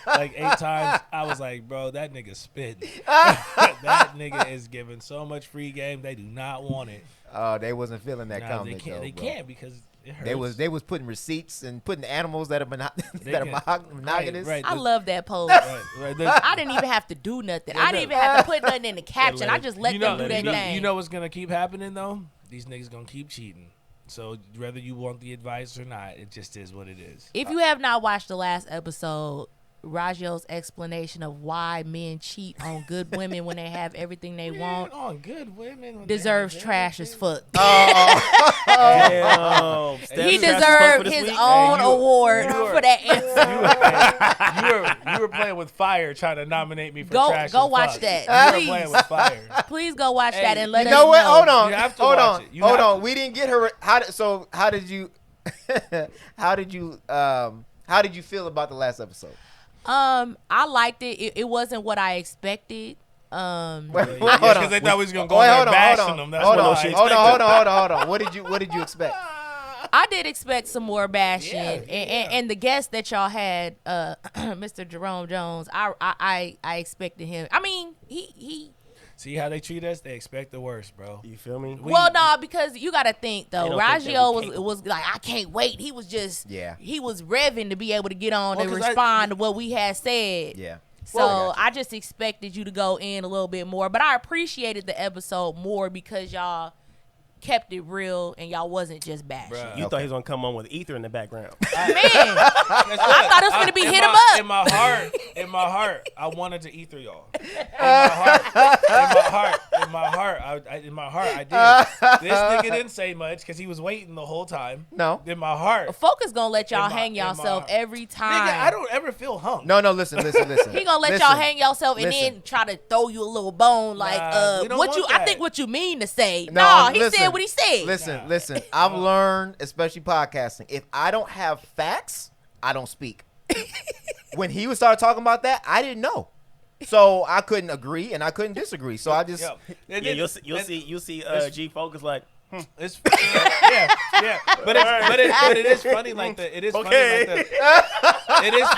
Speaker 2: like 8 times. I was like, bro, that nigga spitting. That nigga is giving so much free game. They do not want it.
Speaker 1: Oh, they wasn't feeling that
Speaker 2: Nah,
Speaker 1: comment
Speaker 2: they can't.
Speaker 1: though,
Speaker 2: They
Speaker 1: bro.
Speaker 2: can't because it hurts.
Speaker 1: They was putting receipts and putting animals that are
Speaker 2: can-
Speaker 1: monogamous.
Speaker 2: right.
Speaker 3: I love that post.
Speaker 2: Right.
Speaker 3: I didn't even have to do nothing. I didn't even have to put nothing in the caption. I just let them do their thing.
Speaker 2: You know what's gonna keep happening though? These niggas gonna keep cheating. So whether you want the advice or not, it just is what it is.
Speaker 3: If you have not watched the last episode, Rajeo's explanation of why men cheat on good women when they have everything they want
Speaker 2: on good women when
Speaker 3: deserves
Speaker 2: they have
Speaker 3: trash as
Speaker 2: everything.
Speaker 3: fuck.
Speaker 4: Damn.
Speaker 3: He
Speaker 4: Steph, trash as fuck for
Speaker 3: deserved
Speaker 4: this
Speaker 3: his
Speaker 4: week?
Speaker 3: own
Speaker 2: you-
Speaker 3: award
Speaker 2: you were-
Speaker 3: for that answer.
Speaker 2: You were playing with fire trying to nominate me for
Speaker 3: Go-
Speaker 2: trash.
Speaker 3: go
Speaker 2: as
Speaker 3: watch
Speaker 2: fuck.
Speaker 3: that,
Speaker 2: You
Speaker 3: please.
Speaker 2: were playing with fire.
Speaker 3: Please go watch
Speaker 2: Hey,
Speaker 3: that and let
Speaker 1: You
Speaker 3: us
Speaker 1: know what? Hold on.
Speaker 2: You have to
Speaker 1: Hold
Speaker 2: watch
Speaker 1: on.
Speaker 2: it. You
Speaker 1: Hold
Speaker 2: have
Speaker 1: on.
Speaker 2: to.
Speaker 1: We didn't get her. How did you? How did you feel about the last episode?
Speaker 3: I liked it. It wasn't what I expected.
Speaker 1: Wait,
Speaker 2: Yeah,
Speaker 1: hold
Speaker 2: because
Speaker 1: on.
Speaker 2: they thought we was gonna go
Speaker 1: Wait,
Speaker 2: there
Speaker 1: hold on,
Speaker 2: bashing
Speaker 1: hold
Speaker 2: them.
Speaker 1: on,
Speaker 2: That's
Speaker 1: hold
Speaker 2: what
Speaker 1: on,
Speaker 2: I
Speaker 1: hold on. What did you expect?
Speaker 3: I did expect some more bashing,
Speaker 2: Yeah.
Speaker 3: and the guest that y'all had, Mr. Jerome Jones, I expected him. I mean, he.
Speaker 2: See how they treat us? They expect the worst, bro.
Speaker 4: You feel me?
Speaker 3: Well, no, because you got to think though.
Speaker 4: They don't think that we
Speaker 3: Rajeo
Speaker 4: capable.
Speaker 3: was like, I can't wait. He was just,
Speaker 1: Yeah.
Speaker 3: he was revving to be able to get on
Speaker 2: Well,
Speaker 3: and
Speaker 2: 'cause I-
Speaker 3: respond to what we had said.
Speaker 1: Yeah.
Speaker 3: So
Speaker 1: Well,
Speaker 3: I just expected you to go in a little bit more, but I appreciated the episode more because y'all kept it real and y'all wasn't just bashing.
Speaker 2: Bruh.
Speaker 4: You thought he was gonna come on with ether in the background.
Speaker 3: Man, I thought it was gonna be hit him up.
Speaker 2: In my heart, I wanted to ether y'all. In my heart, I did. This nigga didn't say much because he was waiting the whole time.
Speaker 1: No.
Speaker 2: In my heart,
Speaker 3: Focus gonna let y'all
Speaker 2: In my-
Speaker 3: hang
Speaker 2: in my
Speaker 3: yourself
Speaker 2: heart.
Speaker 3: every time.
Speaker 2: nigga, I don't ever feel hung.
Speaker 1: No. Listen.
Speaker 3: He gonna let y'all hang yourself and
Speaker 1: listen.
Speaker 3: then try to throw you a little bone like
Speaker 2: we don't
Speaker 3: what you
Speaker 2: want
Speaker 3: I
Speaker 2: that.
Speaker 3: think what you mean to say.
Speaker 1: No,
Speaker 3: No, he
Speaker 1: listen.
Speaker 3: said what he said.
Speaker 1: Listen. I've learned, especially podcasting, if I don't have facts, I don't speak. When he would start talking about that, I didn't know. So I couldn't agree and I couldn't disagree. So I just
Speaker 2: Yo,
Speaker 4: Yeah, you'll see G Focus like
Speaker 2: It's yeah. But it is funny like that. It is funny like that. it is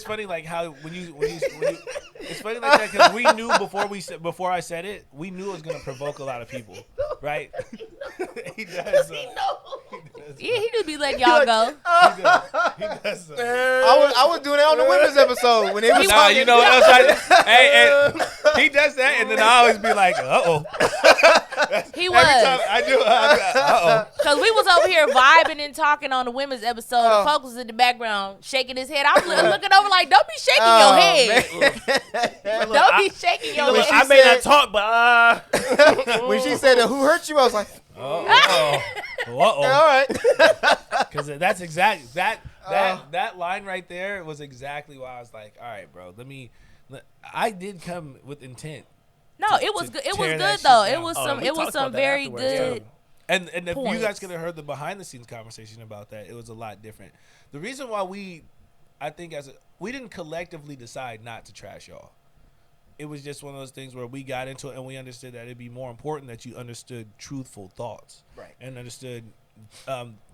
Speaker 2: funny like how when you it's funny like that because we knew before I said it, we knew it was gonna provoke a lot of people, right? He does.
Speaker 3: Yeah, he just be letting y'all go.
Speaker 2: He does.
Speaker 1: I was doing that on the women's episode when it was.
Speaker 2: Nah, you know what else? Hey, he does that, and then I always be like, "Uh-oh."
Speaker 3: He was.
Speaker 2: Every time I do. Uh-oh.
Speaker 3: Because we was over here vibing and talking on the women's episode. The folks was in the background shaking his head. I was looking over like, don't be shaking your head. Don't be shaking your head.
Speaker 4: I may not talk, but
Speaker 1: when she said, "Who hurt you?" I was like,
Speaker 2: Uh-oh.
Speaker 1: all right.
Speaker 2: Because that's exactly that line right there was exactly why I was like, all right, bro, I did come with intent.
Speaker 3: No, it was good. It was
Speaker 2: tear
Speaker 3: good
Speaker 2: that shit
Speaker 3: though.
Speaker 2: down.
Speaker 3: It was some very good.
Speaker 2: And if you guys
Speaker 3: points.
Speaker 2: could have heard the behind the scenes conversation about that, it was a lot different. The reason why I think we didn't collectively decide not to trash y'all. It was just one of those things where we got into it and we understood that it'd be more important that you understood truthful thoughts,
Speaker 1: Right.
Speaker 2: And understood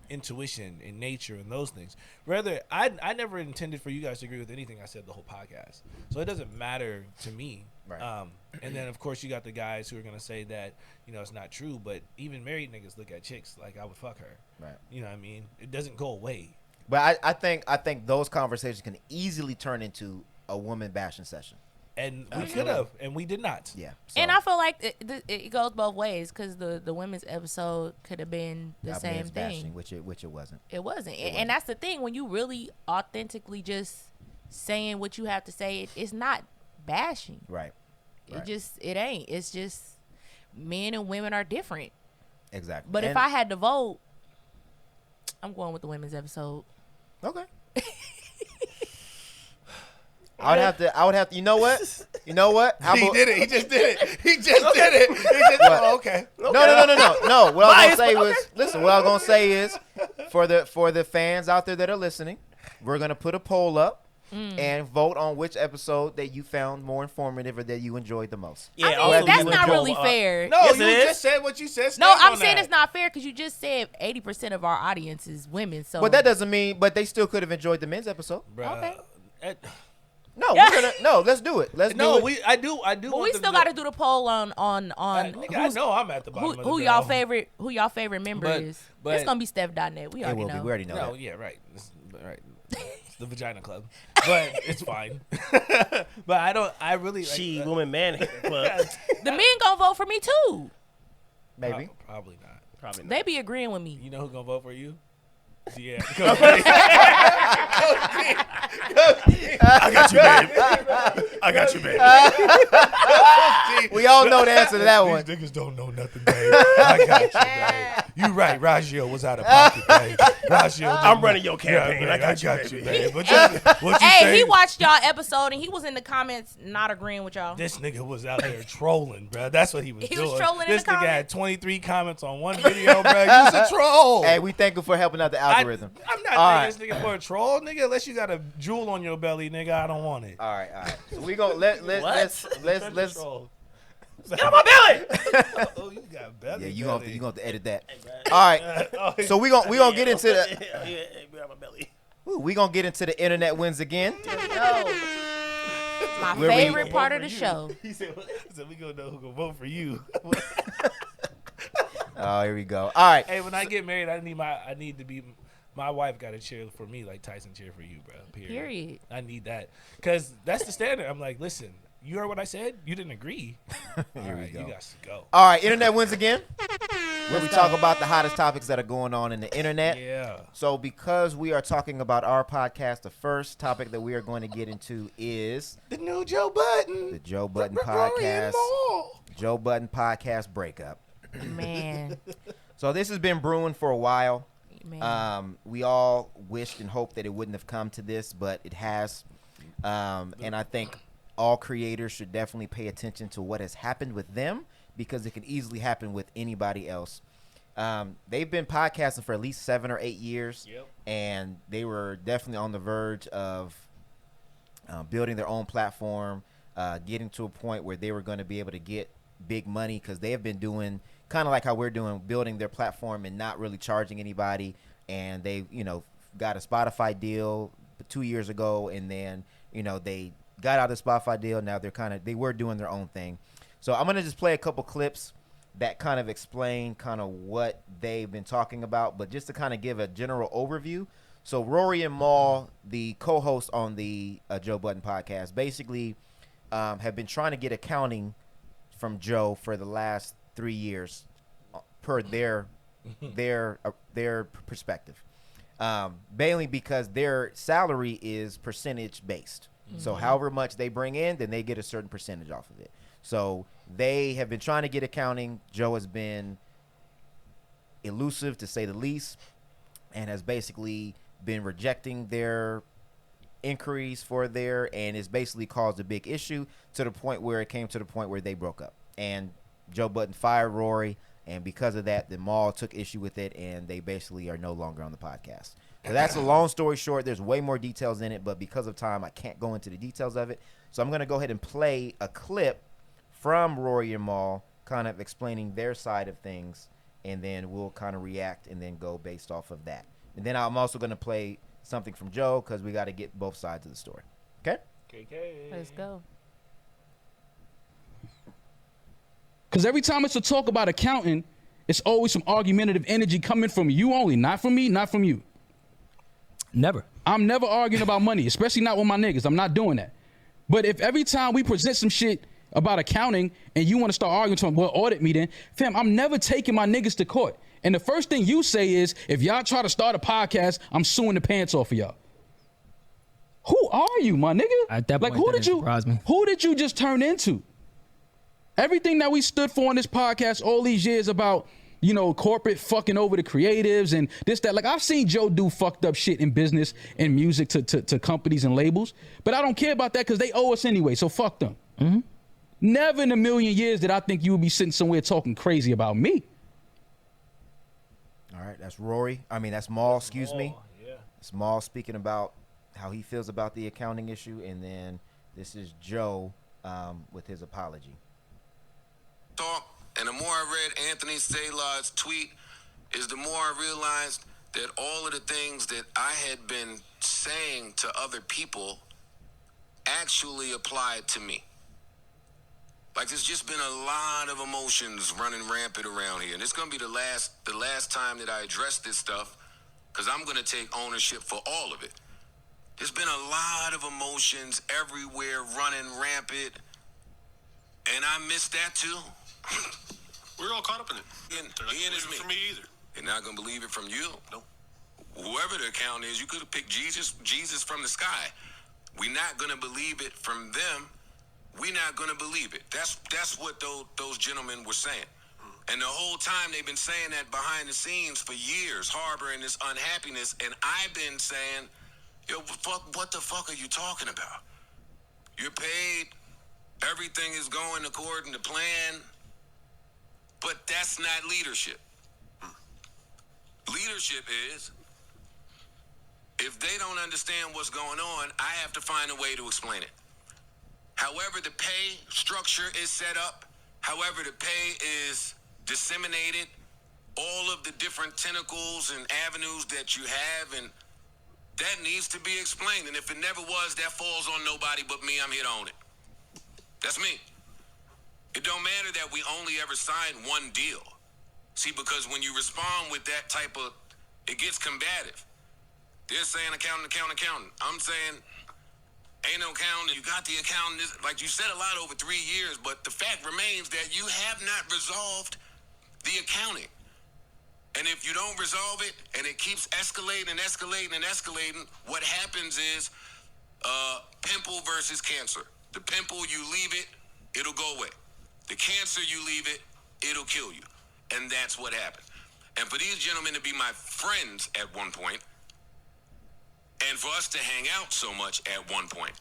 Speaker 2: intuition and nature and those things. Rather, I never intended for you guys to agree with anything I said the whole podcast, so it doesn't matter to me.
Speaker 1: Right.
Speaker 2: And then of course you got the guys who are gonna say that it's not true, but even married niggas look at chicks like I would fuck her.
Speaker 1: Right.
Speaker 2: You know what I mean? It doesn't go away.
Speaker 1: But I think those conversations can easily turn into a woman bashing session.
Speaker 2: And we could have, and we did not.
Speaker 1: Yeah. So
Speaker 3: And I feel like it goes both ways because the women's episode could have been the
Speaker 1: that
Speaker 3: same
Speaker 1: man's bashing,
Speaker 3: thing.
Speaker 1: which it wasn't.
Speaker 3: It wasn't. And that's the thing. When you really authentically just saying what you have to say, it's not bashing.
Speaker 1: Right.
Speaker 3: It ain't. It's just men and women are different.
Speaker 1: Exactly.
Speaker 3: But if I had to vote, I'm going with the women's episode.
Speaker 1: Okay. I would have to. You know what?
Speaker 2: He did it. He just did it. He just did it. Okay.
Speaker 1: No. What I was gonna say was, listen. What I was gonna say is, for the fans out there that are listening, we're gonna put a poll up and vote on which episode that you found more informative or that you enjoyed the most.
Speaker 4: yeah,
Speaker 3: I mean, that's
Speaker 4: you
Speaker 3: not
Speaker 4: would
Speaker 3: really
Speaker 4: go,
Speaker 3: fair.
Speaker 2: No,
Speaker 4: Yes,
Speaker 2: you
Speaker 4: it is.
Speaker 2: just said what you said.
Speaker 3: No,
Speaker 2: Stand
Speaker 3: I'm
Speaker 2: on
Speaker 3: saying
Speaker 2: that.
Speaker 3: it's not fair because you just said 80% of our audience is women. So,
Speaker 1: But that doesn't mean. But they still could have enjoyed the men's episode.
Speaker 2: Bruh.
Speaker 3: Okay.
Speaker 1: No, let's do it. Let's do it.
Speaker 2: I do.
Speaker 3: But we
Speaker 2: want them
Speaker 3: still got to do the poll on
Speaker 2: Nigga, I know I'm at the bottom. of
Speaker 3: who
Speaker 2: the
Speaker 3: y'all
Speaker 2: barrel.
Speaker 3: who y'all favorite member is.
Speaker 2: but-
Speaker 3: It's gonna be Steph.net. We
Speaker 1: It
Speaker 3: already
Speaker 1: will be.
Speaker 3: know.
Speaker 1: We already know
Speaker 2: No,
Speaker 1: that.
Speaker 2: yeah, right. Right. It's the Vagina Club, but it's fine. But I don't. I really.
Speaker 4: She woman man club.
Speaker 3: The men gonna vote for me too.
Speaker 1: Maybe.
Speaker 2: Probably not.
Speaker 4: Probably not.
Speaker 3: They be agreeing with me.
Speaker 2: You know who gonna vote for you? Yeah. I got you, babe. I got you, babe.
Speaker 1: We all know the answer to that one.
Speaker 2: These niggas don't know nothing, babe. I got you, babe. You right. Rajeo was out of pocket, babe. Rajeo.
Speaker 4: I'm running your campaign.
Speaker 2: Yeah,
Speaker 4: I got you,
Speaker 2: babe.
Speaker 4: baby.
Speaker 2: What you
Speaker 3: Hey,
Speaker 2: say?
Speaker 3: he watched y'all episode and he was in the comments not agreeing with y'all.
Speaker 2: This nigga was out there trolling, bro. That's what he was
Speaker 3: He
Speaker 2: doing.
Speaker 3: was trolling in
Speaker 2: this
Speaker 3: the
Speaker 2: nigga had
Speaker 3: comments?
Speaker 2: 23 comments on one video, bro. You was a troll.
Speaker 1: Hey, we thank you for helping out the algorithm.
Speaker 2: I'm not
Speaker 1: All
Speaker 2: taking this nigga for a troll, nigga. Unless you got a jewel on your belly, nigga, I don't want it.
Speaker 1: All right. So we gonna let's.
Speaker 2: Troll.
Speaker 4: Get on my belly.
Speaker 2: Oh, you got belly.
Speaker 1: Yeah, you gonna have to edit that.
Speaker 4: Hey, man.
Speaker 1: All right. So we gonna get into the
Speaker 4: Get on my belly.
Speaker 1: we gonna get into the internet wins again.
Speaker 3: Yo, my
Speaker 1: Where we-
Speaker 3: favorite part of the show.
Speaker 2: He said we gonna know who gonna vote for you.
Speaker 1: Oh, here we go. All right.
Speaker 2: Hey, when I get married, I need to be. My wife got to cheer for me like Tyson cheered for you, bro.
Speaker 3: Period.
Speaker 2: I need that because that's the standard. I'm like, listen, you heard what I said. You didn't agree. All right,
Speaker 1: go.
Speaker 2: you got to go.
Speaker 1: All right. Internet wins again. Where we talk about the hottest topics that are going on in the internet.
Speaker 2: Yeah.
Speaker 1: So because we are talking about our podcast, the first topic that we are going to get into is
Speaker 2: The new Joe Budden.
Speaker 1: the Joe Budden
Speaker 2: Rory
Speaker 1: Podcast.
Speaker 2: and Maul.
Speaker 1: Joe Budden Podcast breakup.
Speaker 3: Man.
Speaker 1: So this has been brewing for a while.
Speaker 3: Man.
Speaker 1: We all wished and hoped that it wouldn't have come to this, but it has. And I think all creators should definitely pay attention to what has happened with them because it can easily happen with anybody else. They've been podcasting for at least 7 or 8 years, and they were definitely on the verge of building their own platform, getting to a point where they were going to be able to get big money because they have been doing kind of like how we're doing, building their platform and not really charging anybody. And they, got a Spotify deal, 2 years ago, and then they got out of the Spotify deal. Now they were doing their own thing. So I'm gonna just play a couple clips that kind of explain kind of what they've been talking about, but just to kind of give a general overview. So Rory and Mal, the co-hosts on the Joe Budden podcast, basically have been trying to get accounting from Joe for the last 3 years per their perspective. Mainly because their salary is percentage based. So however much they bring in, then they get a certain percentage off of it. So they have been trying to get accounting. Joe has been elusive, to say the least, and has basically been rejecting their inquiries and it's basically caused a big issue to the point where it came to the point where they broke up. And Joe Budden fired Rory, and because of that, the Mal took issue with it, and they basically are no longer on the podcast. So that's a long story short. There's way more details in it, but because of time, I can't go into the details of it. So I'm going to go ahead and play a clip from Rory and Mal kind of explaining their side of things, and then we'll kind of react and then go based off of that. And then I'm also going to play something from Joe because we got to get both sides of the story. Okay?
Speaker 3: Let's go.
Speaker 5: Because every time it's a talk about accounting, it's always some argumentative energy coming from you only, not from me, not from you.
Speaker 6: Never.
Speaker 5: I'm never arguing about money, especially not with my niggas. I'm not doing that. But if every time we present some shit about accounting and you want to start arguing to them, well, audit me then, fam, I'm never taking my niggas to court. And the first thing you say is, if y'all try to start a podcast, I'm suing the pants off of y'all. Who are you, my nigga?
Speaker 6: At that point,
Speaker 5: who did you just turn into? Everything that we stood for on this podcast all these years about, corporate fucking over the creatives and this, that. Like, I've seen Joe do fucked up shit in business and music to companies and labels, but I don't care about that because they owe us anyway, so fuck them.
Speaker 6: Mm-hmm.
Speaker 5: Never in a million years did I think you would be sitting somewhere talking crazy about me.
Speaker 1: All right, that's Rory. That's Mal, excuse me.
Speaker 2: Yeah.
Speaker 1: It's Mal speaking about how he feels about the accounting issue, and then this is Joe with his apology.
Speaker 7: And the more I read Anthony Saylor's tweet, is the more I realized that all of the things that I had been saying to other people actually applied to me. Like, there's just been a lot of emotions running rampant around here. And it's going to be the last time that I address this stuff, because I'm going to take ownership for all of it. There's been a lot of emotions everywhere running rampant, and I missed that too.
Speaker 8: We're all caught up in it.
Speaker 7: Ian is me.
Speaker 8: From me either.
Speaker 7: They're not going to believe it from you.
Speaker 8: No.
Speaker 7: Whoever the account is, you could have picked Jesus from the sky. We're not going to believe it from them. We're not going to believe it. That's what those gentlemen were saying. And the whole time they've been saying that behind the scenes for years, harboring this unhappiness. And I've been saying, yo, what the fuck are you talking about? You're paid. Everything is going according to plan. But that's not leadership. Leadership is, if they don't understand what's going on, I have to find a way to explain it. However the pay structure is set up, however the pay is disseminated, all of the different tentacles and avenues that you have, and that needs to be explained. And if it never was, that falls on nobody but me. I'm here to own it. That's me. It don't matter that we only ever signed one deal. See, because when you respond with that type of, it gets combative. They're saying accountant. I'm saying, ain't no accountant. You got the accountant. Like you said a lot over 3 years, but the fact remains that you have not resolved the accounting. And if you don't resolve it, and it keeps escalating, what happens is pimple versus cancer. The pimple, you leave it, it'll go away. The cancer, you leave it, it'll kill you. And that's what happened. And for these gentlemen to be my friends at one point, and for us to hang out so much at one point,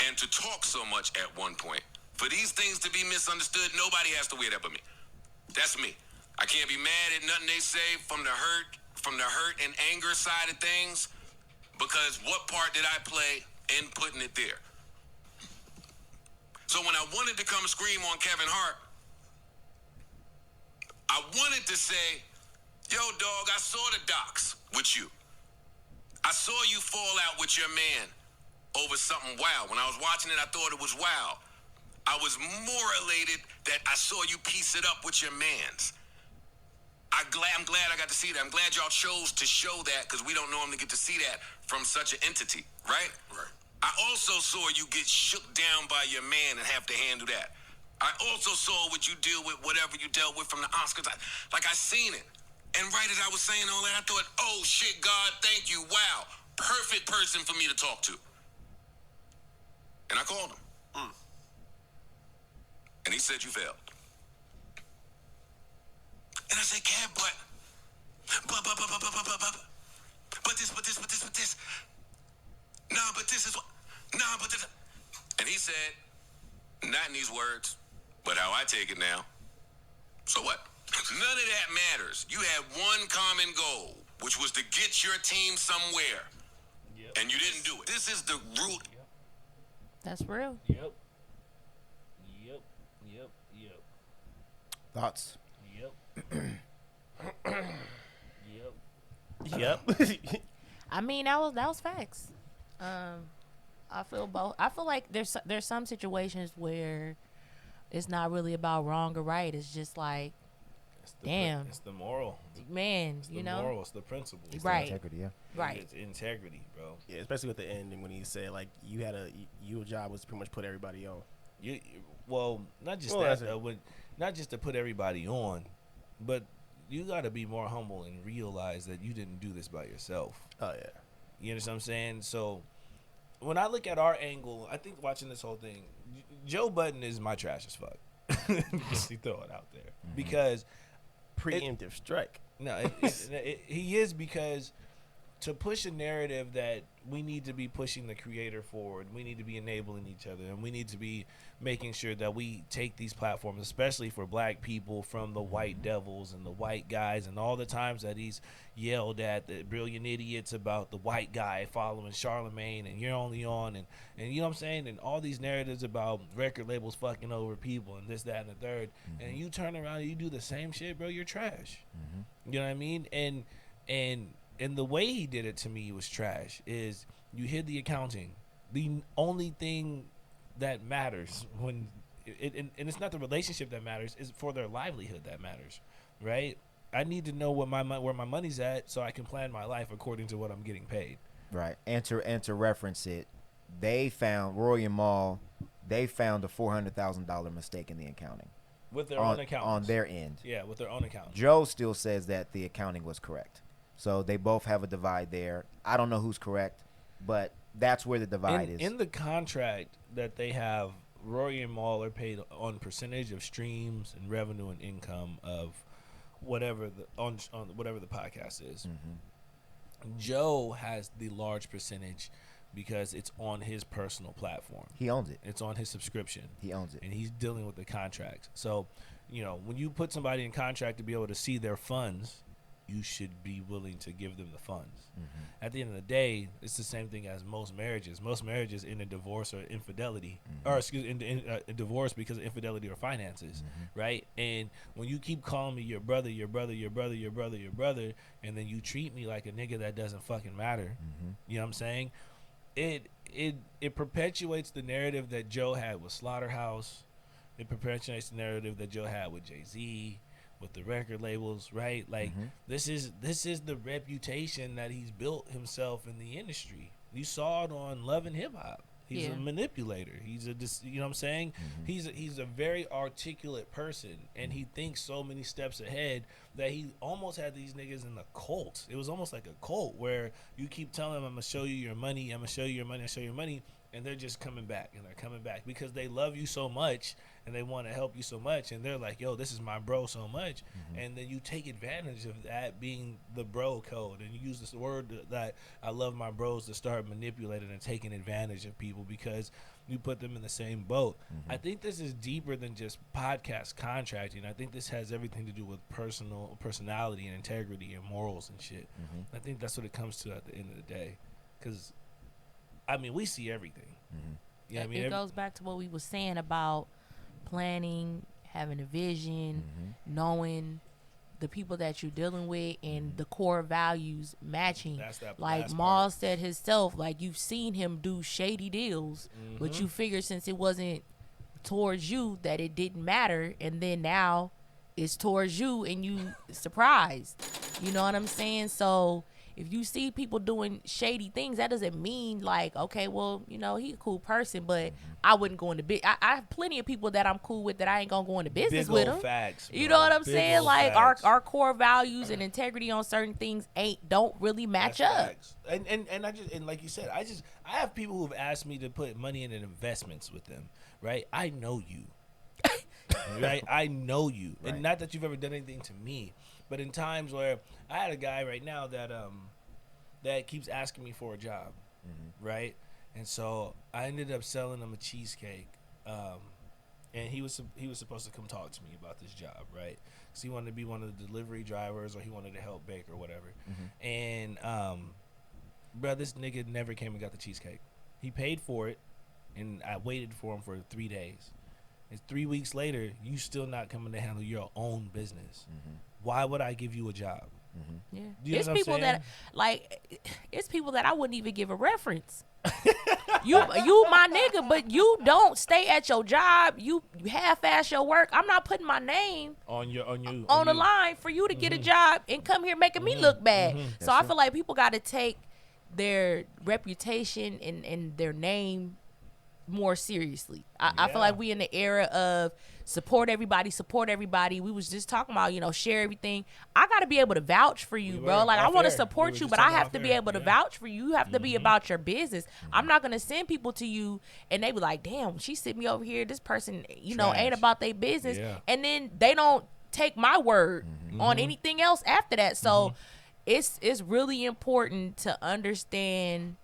Speaker 7: and to talk so much at one point, for these things to be misunderstood, nobody has to wear that but me. That's me. I can't be mad at nothing they say from the hurt and anger side of things, because what part did I play in putting it there? So when I wanted to come scream on Kevin Hart, I wanted to say, yo, dog, I saw the docs with you. I saw you fall out with your man over something wild. When I was watching it, I thought it was wild. I was more elated that I saw you piece it up with your mans. I'm glad I got to see that. I'm glad y'all chose to show that because we don't normally get to see that from such an entity, right?
Speaker 8: Right.
Speaker 7: I also saw you get shook down by your man and have to handle that. I also saw what you deal with, whatever you dealt with from the Oscars. I seen it. And right as I was saying all that, I thought, oh shit, God, thank you. Wow. Perfect person for me to talk to. And I called him. And he said you failed. And I said, Kev, but this. Nah, but this is what. Nah, but this. And he said, not in these words, but how I take it now. So what? None of that matters. You had one common goal, which was to get your team somewhere. Yep. And you didn't do it. This is the root.
Speaker 3: Yep. That's real.
Speaker 2: Yep.
Speaker 1: Thoughts?
Speaker 4: Yep.
Speaker 3: I mean, that was facts. I feel both. I feel like there's some situations where it's not really about wrong or right. It's just like, damn,
Speaker 2: it's the moral,
Speaker 3: man.
Speaker 2: It's
Speaker 3: you
Speaker 2: the
Speaker 3: know,
Speaker 2: moral, it's the principle,
Speaker 1: It's
Speaker 3: right?
Speaker 1: integrity, yeah.
Speaker 3: Right.
Speaker 2: It's integrity, bro.
Speaker 4: Yeah, especially with the end and when he said like your job was to pretty much put everybody on.
Speaker 2: Well, not just that though, but not just to put everybody on, but you got to be more humble and realize that you didn't do this by yourself.
Speaker 4: Oh yeah.
Speaker 2: You understand what I'm saying? So when I look at our angle, I think watching this whole thing, Joe Budden is my trash as fuck. Just to throw it out there because
Speaker 4: Preemptive strike.
Speaker 2: no, he is, because to push a narrative that we need to be pushing the creator forward, we need to be enabling each other, and we need to be making sure that we take these platforms, especially for black people, from the white devils and the white guys, and all the times that he's yelled at the brilliant idiots about the white guy following Charlamagne and you're only on, and you know what I'm saying, and all these narratives about record labels fucking over people and this, that, and the third, and you turn around and you do the same shit, bro, you're trash. You know what I mean? And the way he did it to me was trash. Is you hid the accounting. The only thing that matters when and it's not the relationship that matters, is for their livelihood that matters, right? I need to know where my money's at so I can plan my life according to what I'm getting paid.
Speaker 1: Right. And to reference it, they found Roy and Mal. They found a $400,000 mistake in the accounting
Speaker 2: With their own account.
Speaker 1: on their end.
Speaker 2: Yeah, with their own account.
Speaker 1: Joe still says that the accounting was correct. So they both have a divide there. I don't know who's correct, but that's where the divide is.
Speaker 2: In the contract that they have, Rory and Mal are paid on percentage of streams and revenue and income of whatever on whatever the podcast is. Joe has the large percentage because it's on his personal platform.
Speaker 1: He owns it.
Speaker 2: It's on his subscription.
Speaker 1: He owns it.
Speaker 2: And he's dealing with the contracts. So, you know, when you put somebody in contract to be able to see their funds, you should be willing to give them the funds. At the end of the day, it's the same thing as most marriages. Most marriages end in divorce or infidelity, or in divorce because of infidelity or finances, right? And when you keep calling me your brother, and then you treat me like a nigga that doesn't fucking matter, you know what I'm saying? It perpetuates the narrative that Joe had with Slaughterhouse. It perpetuates the narrative that Joe had with Jay-Z, with the record labels, right? Like this is the reputation that he's built himself in the industry. You saw it on Love and Hip Hop. He's a manipulator. He's you know what I'm saying? He's a very articulate person, and he thinks so many steps ahead that he almost had these niggas in the cult. It was almost like a cult where you keep telling them, I'm gonna show you your money, I'm gonna show you your money, I'll show you your money, and they're just coming back, and they're coming back because they love you so much and they want to help you so much, and they're like, yo, this is my bro so much, and then you take advantage of that being the bro code, and you use this word that I love my bros to start manipulating and taking advantage of people because you put them in the same boat. I think this is deeper than just podcast contracting. I think this has everything to do with personality and integrity and morals and shit. I think that's what it comes to at the end of the day, because I mean, we see everything. Yeah, I mean,
Speaker 3: it goes back to what we were saying about planning, having a vision, knowing the people that you're dealing with and the core values matching.
Speaker 2: That's that
Speaker 3: like
Speaker 2: last
Speaker 3: Maul
Speaker 2: part.
Speaker 3: said himself, like you've seen him do shady deals, but you figure since it wasn't towards you that it didn't matter, and then now it's towards you and you surprised. You know what I'm saying? So if you see people doing shady things, that doesn't mean like, okay, well, you know, he's a cool person, but I wouldn't go into business. I have plenty of people that I'm cool with that I ain't gonna go into business
Speaker 2: Big
Speaker 3: with
Speaker 2: old
Speaker 3: them.
Speaker 2: facts,
Speaker 3: You
Speaker 2: bro.
Speaker 3: know what I'm
Speaker 2: Big
Speaker 3: saying?
Speaker 2: old
Speaker 3: Like
Speaker 2: facts.
Speaker 3: our core values and integrity on certain things don't really match
Speaker 2: That's
Speaker 3: up.
Speaker 2: facts. And I just, and like you said, I have people who've asked me to put money in investments with them, right? I know you. Right? I know you.
Speaker 1: Right.
Speaker 2: And not that you've ever done anything to me, but in times where I had a guy right now that keeps asking me for a job, right? And so I ended up selling him a cheesecake, and he was supposed to come talk to me about this job, right? Because he wanted to be one of the delivery drivers, or he wanted to help bake or whatever. And bro, this nigga never came and got the cheesecake. He paid for it, and I waited for him for 3 days. And 3 weeks later, you still not coming to handle your own business. Why would I give you a job?
Speaker 3: Yeah.
Speaker 2: You know
Speaker 3: It's
Speaker 2: what I'm
Speaker 3: people
Speaker 2: saying?
Speaker 3: that like it's people that I wouldn't even give a reference. you my nigga, but you don't stay at your job. You half-ass your work. I'm not putting my name
Speaker 2: on you
Speaker 3: on the line for you to get a job and come here making me look bad. So I feel like people got to take their reputation and their name more seriously. I feel like we in the era of support everybody. We was just talking about, you know, share everything. I got to be able to vouch for you, bro. Like I want to support you, but I have to be able to vouch for you. You have to be about your business. I'm not going to send people to you and they be like, damn, she sent me over here. This person, you know, ain't about their business.
Speaker 2: Yeah.
Speaker 3: And then they don't take my word on anything else after that. So it's really important to understand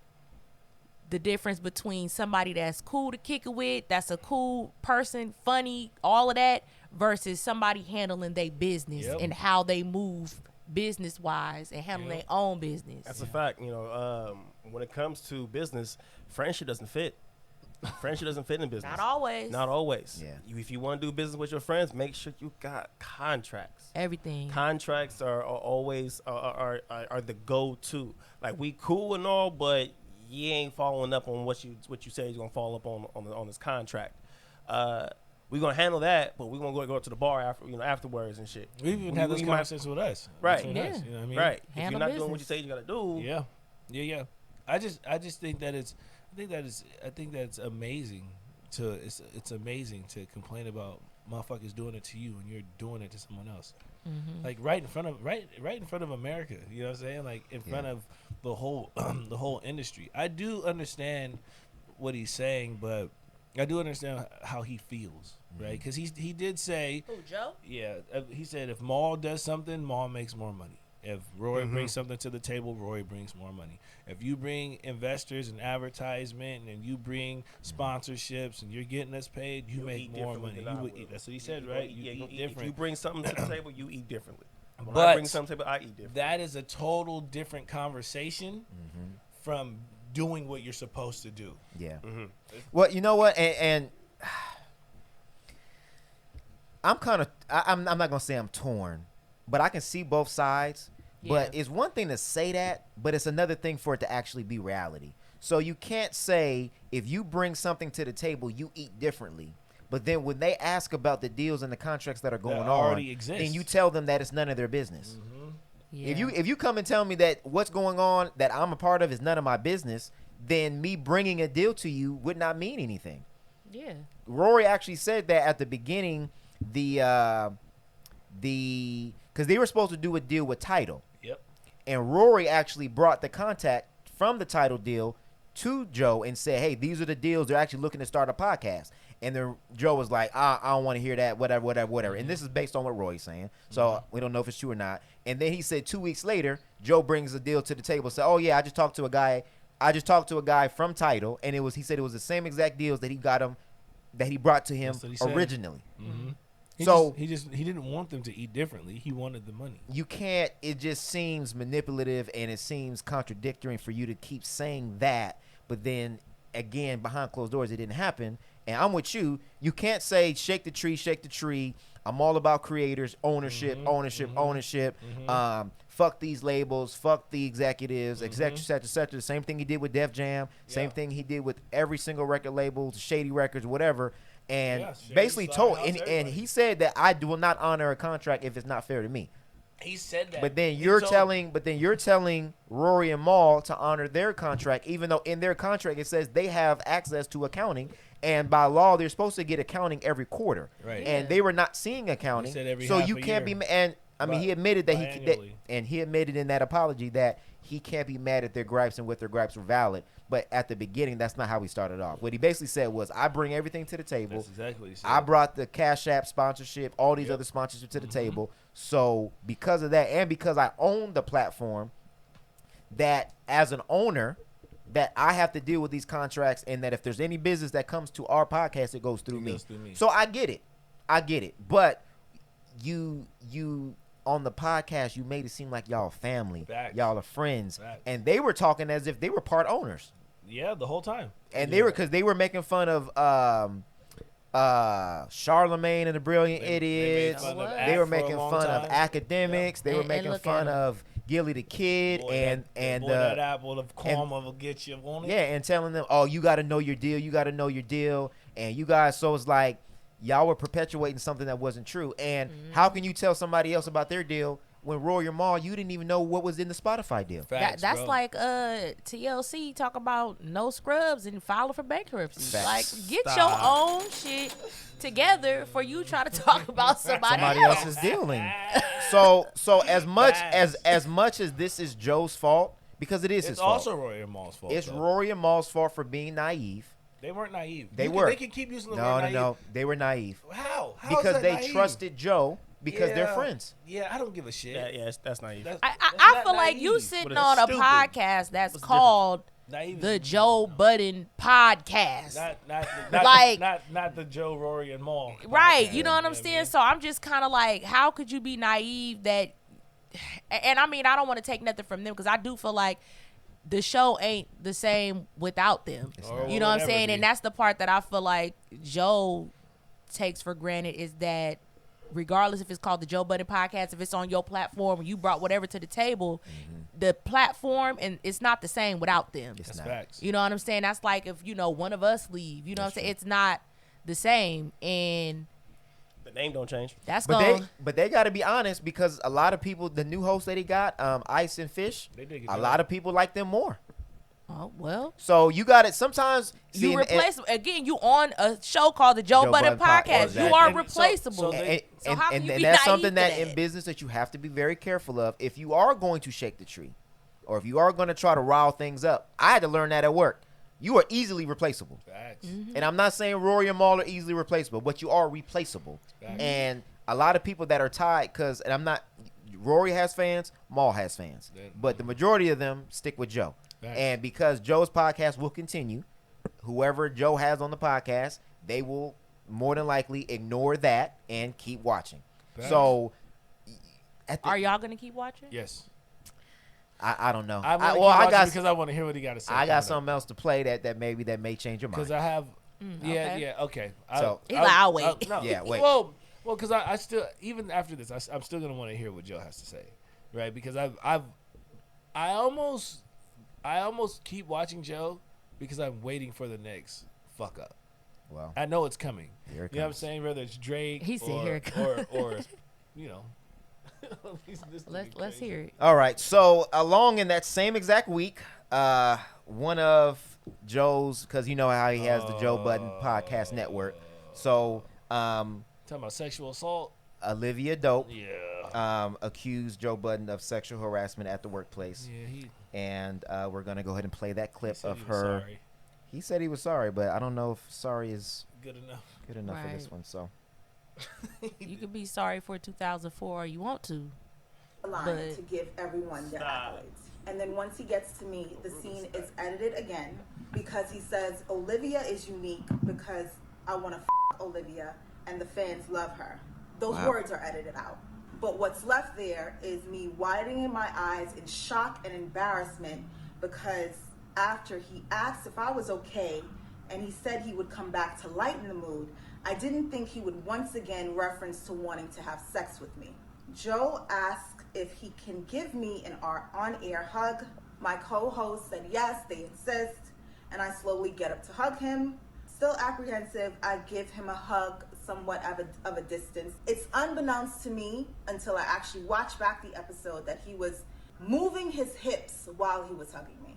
Speaker 3: the difference between somebody that's cool to kick it with, that's a cool person, funny, all of that, versus somebody handling their business and how they move business wise and handle their own business.
Speaker 4: That's a fact. You know, when it comes to business, friendship doesn't fit. Friendship doesn't fit in business.
Speaker 3: Not always.
Speaker 4: Not always.
Speaker 1: Yeah.
Speaker 4: If you want to do business with your friends, make sure you got contracts.
Speaker 3: Everything.
Speaker 4: Contracts are always are the go-to. Like, we cool and all, but you ain't following up on what you say you're gonna follow up on this contract. We're gonna handle that, but we're gonna go to the bar afterwards and shit.
Speaker 2: We even had this conversation with us,
Speaker 4: right?
Speaker 2: between us, you know what I mean?
Speaker 4: Right.
Speaker 3: Handle
Speaker 4: if you're not
Speaker 3: business.
Speaker 4: doing what you say you gotta do,
Speaker 2: Yeah. I just think that I think that's amazing. It's amazing to complain about motherfuckers doing it to you and you're doing it to someone else. Like right in front of America, you know what I'm saying? Like in front of the whole the whole industry. I do understand what he's saying, but I do understand how he feels, right? Because he did say,
Speaker 3: Who, Joe?
Speaker 2: yeah, he said if Maul does something, Maul makes more money. If Roy brings something to the table, Roy brings more money. If you bring investors and advertisement and you bring sponsorships and you're getting us paid, you make
Speaker 4: eat
Speaker 2: more
Speaker 4: differently
Speaker 2: money.
Speaker 4: than I
Speaker 2: You would
Speaker 4: will.
Speaker 2: eat. That's what he said, right? You eat
Speaker 4: If
Speaker 2: different.
Speaker 4: you bring something to the table, you eat differently. When
Speaker 2: But
Speaker 4: I bring something to the table, I eat different.
Speaker 2: That is a total different conversation from doing what you're supposed to do.
Speaker 1: Yeah. Well, you know what, and I'm kind of I'm not gonna say I'm torn, but I can see both sides. But it's one thing to say that, but it's another thing for it to actually be reality. So you can't say if you bring something to the table, you eat differently. But then when they ask about the deals and the contracts that are going on,
Speaker 2: already exist.
Speaker 1: then you tell them that it's none of their business.
Speaker 3: Yeah.
Speaker 1: If you come and tell me that what's going on that I'm a part of is none of my business, then me bringing a deal to you would not mean anything.
Speaker 3: Yeah.
Speaker 1: Rory actually said that at the beginning, because they were supposed to do a deal with Tidal.
Speaker 2: Yep.
Speaker 1: And Rory actually brought the contact from the Tidal deal to Joe and said, hey, these are the deals. They're actually looking to start a podcast. And then Joe was like, I don't want to hear that, whatever. And this is based on what Roy's saying. So we don't know if it's true or not. And then he said 2 weeks later, Joe brings a deal to the table. Said, oh, yeah, I just talked to a guy from Tidal. And he said it was the same exact deals that he got him, that he brought to him
Speaker 2: That's what he said.
Speaker 1: originally.
Speaker 2: He
Speaker 1: So
Speaker 2: he didn't want them to eat differently. He wanted the money.
Speaker 1: you can't, it just seems manipulative and it seems contradictory for you to keep saying that, but then again, behind closed doors, it didn't happen. And I'm with you. You can't say shake the tree. I'm all about creators, ownership. Fuck these labels, fuck the executives, et cetera. The same thing he did with Def Jam, same thing he did with every single record label, Shady Records, whatever. And basically told, and he said that I will not honor a contract if it's not fair to me.
Speaker 2: He said that.
Speaker 1: But then you're telling Rory and Mal to honor their contract, even though in their contract it says they have access to accounting, and by law they're supposed to get accounting every quarter.
Speaker 2: Right.
Speaker 1: And they were not seeing accounting, so you can't be. And I mean, he admitted that he admitted in that apology that he can't be mad at their gripes and what their gripes were valid. But at the beginning, that's not how he started off. What he basically said was, I bring everything to the table.
Speaker 2: That's exactly what he said.
Speaker 1: I brought the Cash App sponsorship, all these other sponsorships to the table. So because of that, and because I own the platform, that as an owner, that I have to deal with these contracts, and that if there's any business that comes to our podcast, it goes through me. So I get it. But you on the podcast, you made it seem like y'all family.
Speaker 2: Facts.
Speaker 1: Y'all are friends.
Speaker 2: Facts.
Speaker 1: And they were talking as if they were part owners.
Speaker 2: Yeah, the whole time.
Speaker 1: And they were making fun of Charlamagne and the Brilliant Idiots. They were making fun of academics. They were making fun of Gilly the Kid and
Speaker 2: that apple of Kwame will get you on it.
Speaker 1: Yeah, and telling them, oh, you got to know your deal. And you guys, so it's like y'all were perpetuating something that wasn't true. And how can you tell somebody else about their deal when Roy or Mal, you didn't even know what was in the Spotify deal?
Speaker 2: Facts,
Speaker 3: that's
Speaker 2: bro.
Speaker 3: like TLC talk about no scrubs and filing for bankruptcy.
Speaker 1: Facts.
Speaker 3: Like, get your own shit together for you try to talk about somebody
Speaker 1: else's dealing. So as much as this is Joe's fault, because it is his fault.
Speaker 2: It's also Rory and Mal's fault.
Speaker 1: It's
Speaker 2: though.
Speaker 1: Rory and Mal's fault for being naive.
Speaker 2: They weren't naive.
Speaker 1: They can keep using the word naive. No. They were naive.
Speaker 2: How?
Speaker 1: Because they trusted Joe because they're friends.
Speaker 2: Yeah, I don't give a shit.
Speaker 4: That's naive.
Speaker 3: I feel like you sitting on a podcast that's called the Joe Budden Podcast.
Speaker 2: Not the Joe, Rory, and Mal.
Speaker 3: Right.
Speaker 2: Podcast,
Speaker 3: you know what I'm saying? So I'm just kind of like, how could you be naive that? And I mean, I don't want to take nothing from them because I do feel like the show ain't the same without them. You know what I'm saying? And that's the part that I feel like Joe takes for granted is that regardless if it's called the Joe Budden Podcast, if it's on your platform, you brought whatever to the table, the platform, and it's not the same without them.
Speaker 1: It's not.
Speaker 2: Facts.
Speaker 3: You know what I'm saying? That's like if, one of us leave, you know what I'm saying? It's not the same. And
Speaker 4: the name don't change.
Speaker 3: That's
Speaker 1: but they got to be honest because a lot of people, the new hosts that he got, Ice and Fish, a lot of people like them more.
Speaker 3: Oh, well.
Speaker 1: So you got it. Sometimes
Speaker 3: you replaceable. Again, you on a show called the Joe Budden Podcast.
Speaker 1: Exactly.
Speaker 3: You are replaceable.
Speaker 1: So
Speaker 3: how can you be
Speaker 1: that's
Speaker 3: naive
Speaker 1: something
Speaker 3: to
Speaker 1: that in business that you have to be very careful of. If you are going to shake the tree, or if you are going to try to rile things up, I had to learn that at work. You are easily replaceable.
Speaker 2: Facts.
Speaker 1: And I'm not saying Rory and Mal are easily replaceable, but you are replaceable. And a lot of people that are tied, Rory has fans, Mal has fans. But the majority of them stick with Joe. And because Joe's podcast will continue, whoever Joe has on the podcast, they will more than likely ignore that and keep watching. So,
Speaker 3: are y'all going to keep watching?
Speaker 2: Yes.
Speaker 1: I don't know.
Speaker 2: I got because I want to hear what he got to say.
Speaker 1: I got something else to play that may change your mind.
Speaker 2: Because I have, okay.
Speaker 1: So
Speaker 3: I'll wait.
Speaker 2: No.
Speaker 1: Yeah, wait.
Speaker 2: Well, because I still, even after this, I'm still gonna want to hear what Joe has to say, right? Because I almost keep watching Joe because I'm waiting for the next fuck up.
Speaker 1: Well,
Speaker 2: I know it's coming.
Speaker 1: Here it
Speaker 2: you know what I'm saying? Whether it's Drake,
Speaker 3: he said here it comes.
Speaker 2: or
Speaker 3: Let's hear it.
Speaker 1: All right. So along in that same exact week, one of Joe's, because you know how he has the Joe Budden Podcast Network. So
Speaker 2: talking about sexual assault.
Speaker 1: Olivia Dope
Speaker 2: accused
Speaker 1: Joe Budden of sexual harassment at the workplace.
Speaker 2: Yeah,
Speaker 1: and we're gonna go ahead and play that clip of her.
Speaker 2: Sorry.
Speaker 1: He said he was sorry, but I don't know if sorry is
Speaker 2: good enough
Speaker 1: for this one. So
Speaker 3: you can be sorry for 2004 or you want to.
Speaker 9: Line to give everyone their accolades. And then once he gets to me, the scene is edited again because he says Olivia is unique because I want to Olivia and the fans love her. Those words are edited out. But what's left there is me widening my eyes in shock and embarrassment because after he asked if I was okay and he said he would come back to lighten the mood, I didn't think he would once again reference to wanting to have sex with me. Joe asked if he can give me an on-air hug. My co-host said yes, they insist, and I slowly get up to hug him. Still apprehensive, I give him a hug somewhat of a distance. It's unbeknownst to me until I actually watch back the episode that he was moving his hips while he was hugging me.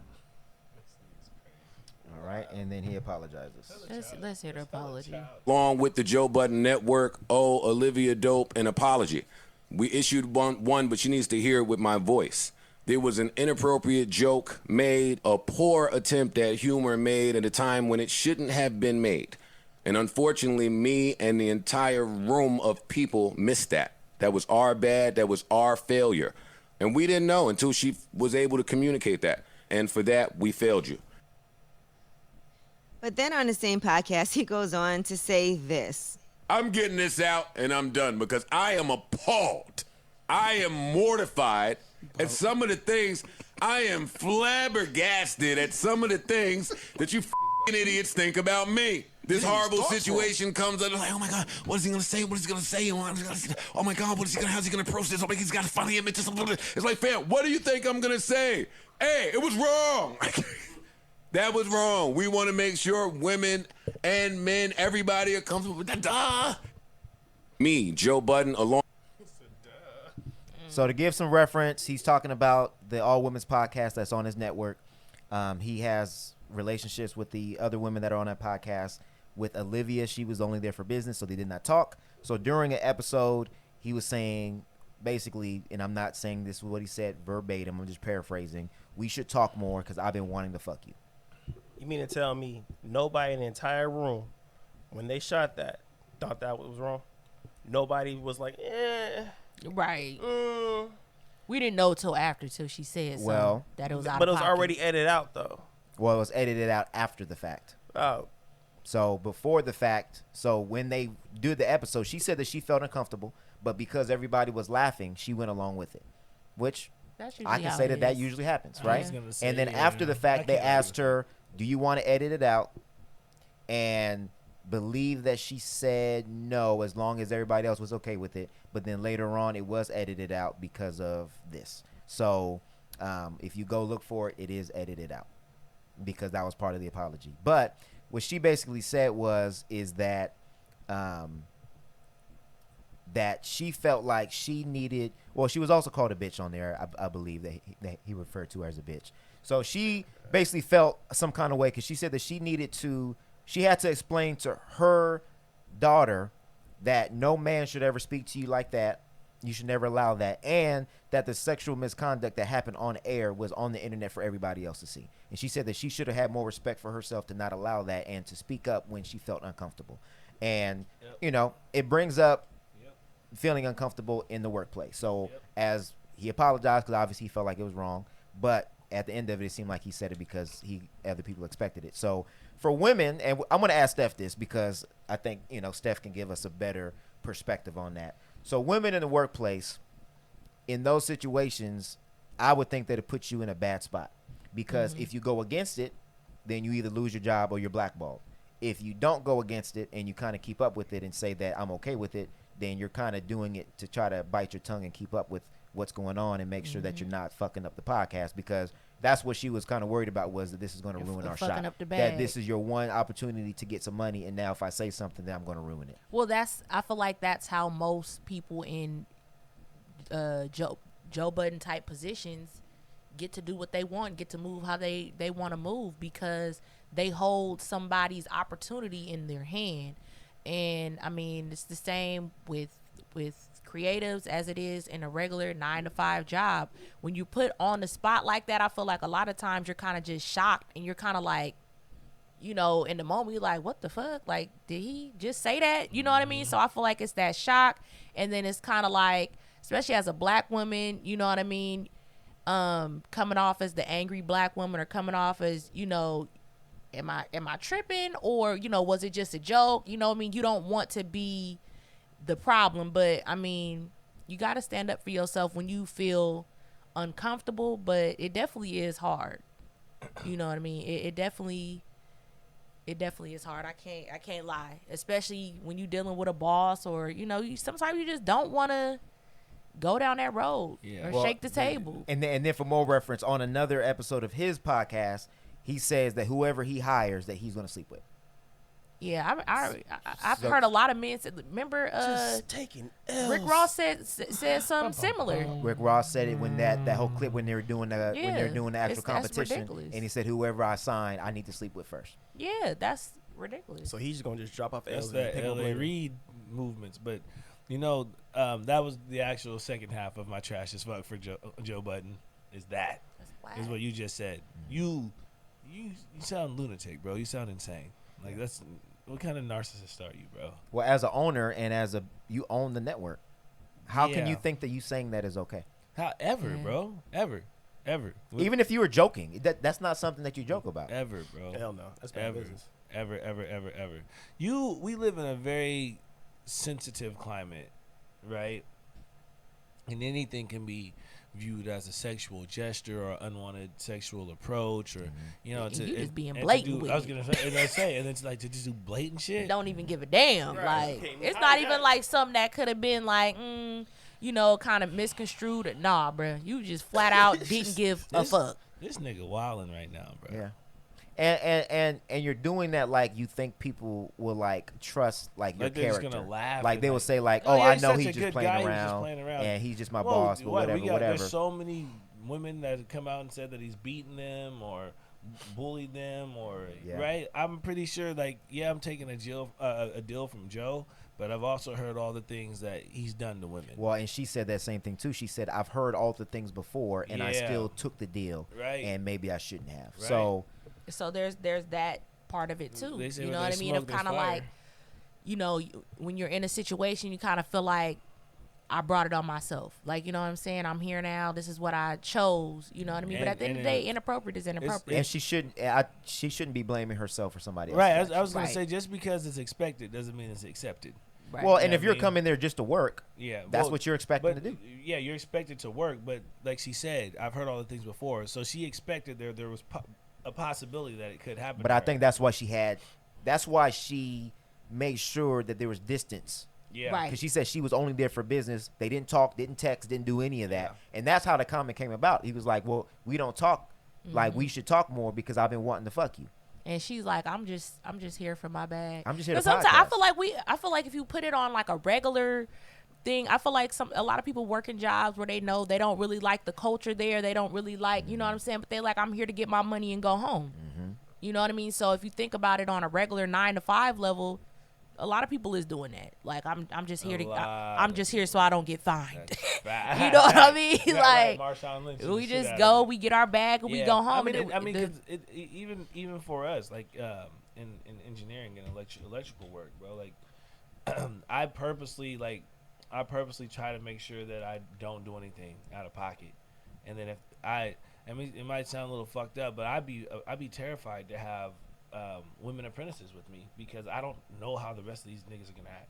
Speaker 1: All right, and then he apologizes.
Speaker 3: Let's hear the apology.
Speaker 7: Along with the Joe Budden Network, Olivia Dope an apology. We issued one, but she needs to hear it with my voice. There was an inappropriate joke made, a poor attempt at humor made at a time when it shouldn't have been made. And unfortunately, me and the entire room of people missed that. That was our bad. That was our failure. And we didn't know until she was able to communicate that. And for that, we failed you.
Speaker 10: But then on the same podcast, he goes on to say this.
Speaker 7: I'm getting this out and I'm done because I am appalled. I am mortified at some of the things. I am flabbergasted at some of the things that you idiots think about me. This horrible situation comes up like, oh my God, what is he gonna say? What is he gonna say? Oh my God, how's he gonna approach this? Oh my God, he's got a funny image. It's like, fam, what do you think I'm gonna say? Hey, it was wrong. That was wrong. We want to make sure women and men, everybody are comfortable with that. Duh. Me, Joe Budden, along.
Speaker 1: So to give some reference, he's talking about the all women's podcast that's on his network. He has relationships with the other women that are on that podcast. With Olivia, she was only there for business, so they did not talk. So during an episode, he was saying, basically, and I'm not saying this was what he said verbatim, I'm just paraphrasing, we should talk more because I've been wanting to fuck you.
Speaker 4: You mean to tell me nobody in the entire room, when they shot that, thought that was wrong? Nobody was like,
Speaker 3: Right. We didn't know till she said so that it was out
Speaker 4: but
Speaker 3: of
Speaker 4: it was
Speaker 3: pocket.
Speaker 4: already edited out, though.
Speaker 1: Well, it was edited out after the fact.
Speaker 4: Oh.
Speaker 1: So before the fact, so when they did the episode, she said that she felt uncomfortable, but because everybody was laughing, she went along with it, which I can say that usually happens, right? And then after the fact, they asked her, do you want to edit it out? And believe that she said no, as long as everybody else was okay with it. But then later on, it was edited out because of this. So if you go look for it, it is edited out because that was part of the apology. But what she basically said is that that she felt like she needed. Well, she was also called a bitch on there. I believe that he referred to her as a bitch. So she basically felt some kind of way because she said that she had to explain to her daughter that no man should ever speak to you like that. You should never allow that. And that the sexual misconduct that happened on air was on the internet for everybody else to see. And she said that she should have had more respect for herself to not allow that and to speak up when she felt uncomfortable. And, it brings up feeling uncomfortable in the workplace. So as he apologized, because obviously he felt like it was wrong, but at the end of it, it seemed like he said it because other people expected it. So for women, and I'm going to ask Steph this because I think, Steph can give us a better perspective on that. So women in the workplace, in those situations, I would think that it puts you in a bad spot because if you go against it, then you either lose your job or you're blackballed. If you don't go against it and you kind of keep up with it and say that I'm okay with it, then you're kind of doing it to try to bite your tongue and keep up with what's going on and make sure that you're not fucking up the podcast, because that's what she was kind of worried about, was that this is going to ruin our shot. That this is your one opportunity to get some money, and now if I say something, then I'm going to ruin it.
Speaker 3: Well, I feel like that's how most people in Joe Budden type positions get to do what they want, get to move how they want to move, because they hold somebody's opportunity in their hand. And I mean, it's the same with creatives as it is in a regular 9-to-5 job. When you put on the spot like that, I feel like a lot of times you're kind of just shocked, and you're kind of like, in the moment you're like, what the fuck? Like, did he just say that? You know what I mean? So I feel like it's that shock, and then it's kind of like, especially as a black woman, you know what I mean? Coming off as the angry black woman, or coming off as, am I tripping, or was it just a joke? You know what I mean? You don't want to be the problem, but I mean, you got to stand up for yourself when you feel uncomfortable, but it definitely is hard. You know what I mean? It definitely is hard. I can't lie, especially when you're dealing with a boss, or sometimes you just don't want to go down that road or shake the table.
Speaker 1: And then for more reference, on another episode of his podcast, he says that whoever he hires, that he's going to sleep with.
Speaker 3: Yeah, I've heard a lot of men say, remember
Speaker 4: Just taking L's.
Speaker 3: Rick Ross said something similar.
Speaker 1: Rick Ross said it when that whole clip when they were doing the actual
Speaker 3: that's
Speaker 1: competition,
Speaker 3: ridiculous.
Speaker 1: and he said whoever I sign, I need to sleep with first.
Speaker 3: Yeah, that's ridiculous.
Speaker 4: So he's just gonna just drop off
Speaker 2: That's
Speaker 4: L's.
Speaker 2: that
Speaker 4: and pick up
Speaker 2: LA
Speaker 4: later.
Speaker 2: Reid movements. But that was the actual second half of my trash as fuck for Joe Budden. Is
Speaker 3: That's whack.
Speaker 2: what you just said. You sound lunatic, bro. You sound insane. Like, that's what kind of narcissist are you, bro?
Speaker 1: Well, as an owner and you own the network, how can
Speaker 2: Yeah.
Speaker 1: you think that you saying that is okay?
Speaker 2: Ever, bro? Ever.
Speaker 1: Even if you were joking, that's not something that you joke about.
Speaker 2: Ever, bro.
Speaker 4: Hell no, that's bad
Speaker 2: Ever.
Speaker 4: business.
Speaker 2: Ever. We live in a very sensitive climate, right? And anything can be viewed as a sexual gesture or unwanted sexual approach, or
Speaker 3: You just being
Speaker 2: and to
Speaker 3: blatant
Speaker 2: do-
Speaker 3: with
Speaker 2: I was
Speaker 3: it.
Speaker 2: gonna say, and it's like to just do blatant shit.
Speaker 3: Don't even give a damn.
Speaker 4: Right.
Speaker 3: Like, it's not even like something that could have been like, kind of misconstrued. Nah, bruh. You just flat out didn't give a fuck.
Speaker 2: This nigga wilding right now, bro.
Speaker 1: Yeah. And you're doing that like you think people will like trust like your
Speaker 2: Like they're just
Speaker 1: character.
Speaker 2: gonna laugh
Speaker 1: Like
Speaker 2: and
Speaker 1: they will
Speaker 2: like,
Speaker 1: say like,
Speaker 2: "Oh,
Speaker 1: oh,
Speaker 2: yeah,
Speaker 1: I
Speaker 2: he's
Speaker 1: know
Speaker 2: such
Speaker 1: he's
Speaker 2: a
Speaker 1: just
Speaker 2: good
Speaker 1: playing
Speaker 2: guy, he's just
Speaker 1: around,
Speaker 2: playing around."
Speaker 1: and he's just my
Speaker 2: Whoa,
Speaker 1: boss, but
Speaker 2: what,
Speaker 1: whatever.
Speaker 2: There's so many women that have come out and said that he's beaten them or bullied them, or
Speaker 1: Yeah.
Speaker 2: right. I'm pretty sure, like, I'm taking a deal from Joe, but I've also heard all the things that he's done to women.
Speaker 1: Well, and she said that same thing too. She said, I've heard all the things before, and I
Speaker 2: Yeah.
Speaker 1: still took the deal,
Speaker 2: Right.
Speaker 1: and maybe I shouldn't have.
Speaker 2: Right.
Speaker 3: So there's that part of it too.
Speaker 2: They say
Speaker 3: You
Speaker 2: when
Speaker 3: know what I
Speaker 2: there's
Speaker 3: mean?
Speaker 2: smoke,
Speaker 3: Of
Speaker 2: there's
Speaker 3: kind of
Speaker 2: fire.
Speaker 3: like, when you're in a situation, you kind of feel like I brought it on myself. Like, you know what I'm saying? I'm here now. This is what I chose. You know what I mean? But at the end of the day, inappropriate is inappropriate.
Speaker 1: And she shouldn't be blaming herself for somebody else.
Speaker 2: Right. I was gonna
Speaker 3: Right.
Speaker 2: say, just because it's expected doesn't mean it's accepted.
Speaker 3: Right.
Speaker 1: Well, and
Speaker 2: Yeah,
Speaker 1: if you're
Speaker 2: I mean-
Speaker 1: coming there just to work,
Speaker 2: Yeah,
Speaker 1: that's
Speaker 2: well,
Speaker 1: what you're expecting
Speaker 2: but,
Speaker 1: to do.
Speaker 2: Yeah, you're expected to work, but like she said, I've heard all the things before, so she expected there was a possibility that it could happen.
Speaker 1: But
Speaker 2: to
Speaker 1: I
Speaker 2: her.
Speaker 1: think that's why she made sure that there was distance.
Speaker 2: yeah,
Speaker 3: Right.
Speaker 1: Because she said she was only there for business. They didn't talk, didn't text, didn't do any of that. And that's how the comment came about. He was like, well, we don't talk. Like, we should talk more because I've been wanting to fuck you.
Speaker 3: And she's like, I'm just here for my bag.
Speaker 1: I'm just here to
Speaker 3: 'Cause sometimes
Speaker 1: podcast.
Speaker 3: I feel like if you put it on like a regular thing, I feel like a lot of people work in jobs where they know they don't really like the culture there. They don't really like, you know what I'm saying? But they're like, I'm here to get my money and go home. You know what I mean? So if you think about it on a regular 9 to 5 level, a lot of people is doing that. Like, I'm just here I'm just here so I don't get fined. You know what I mean?
Speaker 2: Right,
Speaker 3: Like,
Speaker 2: Marshawn Lynch
Speaker 3: we
Speaker 2: the shit
Speaker 3: just
Speaker 2: out
Speaker 3: go,
Speaker 2: of it.
Speaker 3: we get our bag, and we
Speaker 2: Yeah.
Speaker 3: go home.
Speaker 2: I mean, 'cause even for us, like in engineering and electrical work, bro. Like, I purposely try to make sure that I don't do anything out of pocket, and then I mean, it might sound a little fucked up, but I'd be terrified to have women apprentices with me because I don't know how the rest of these niggas are gonna act.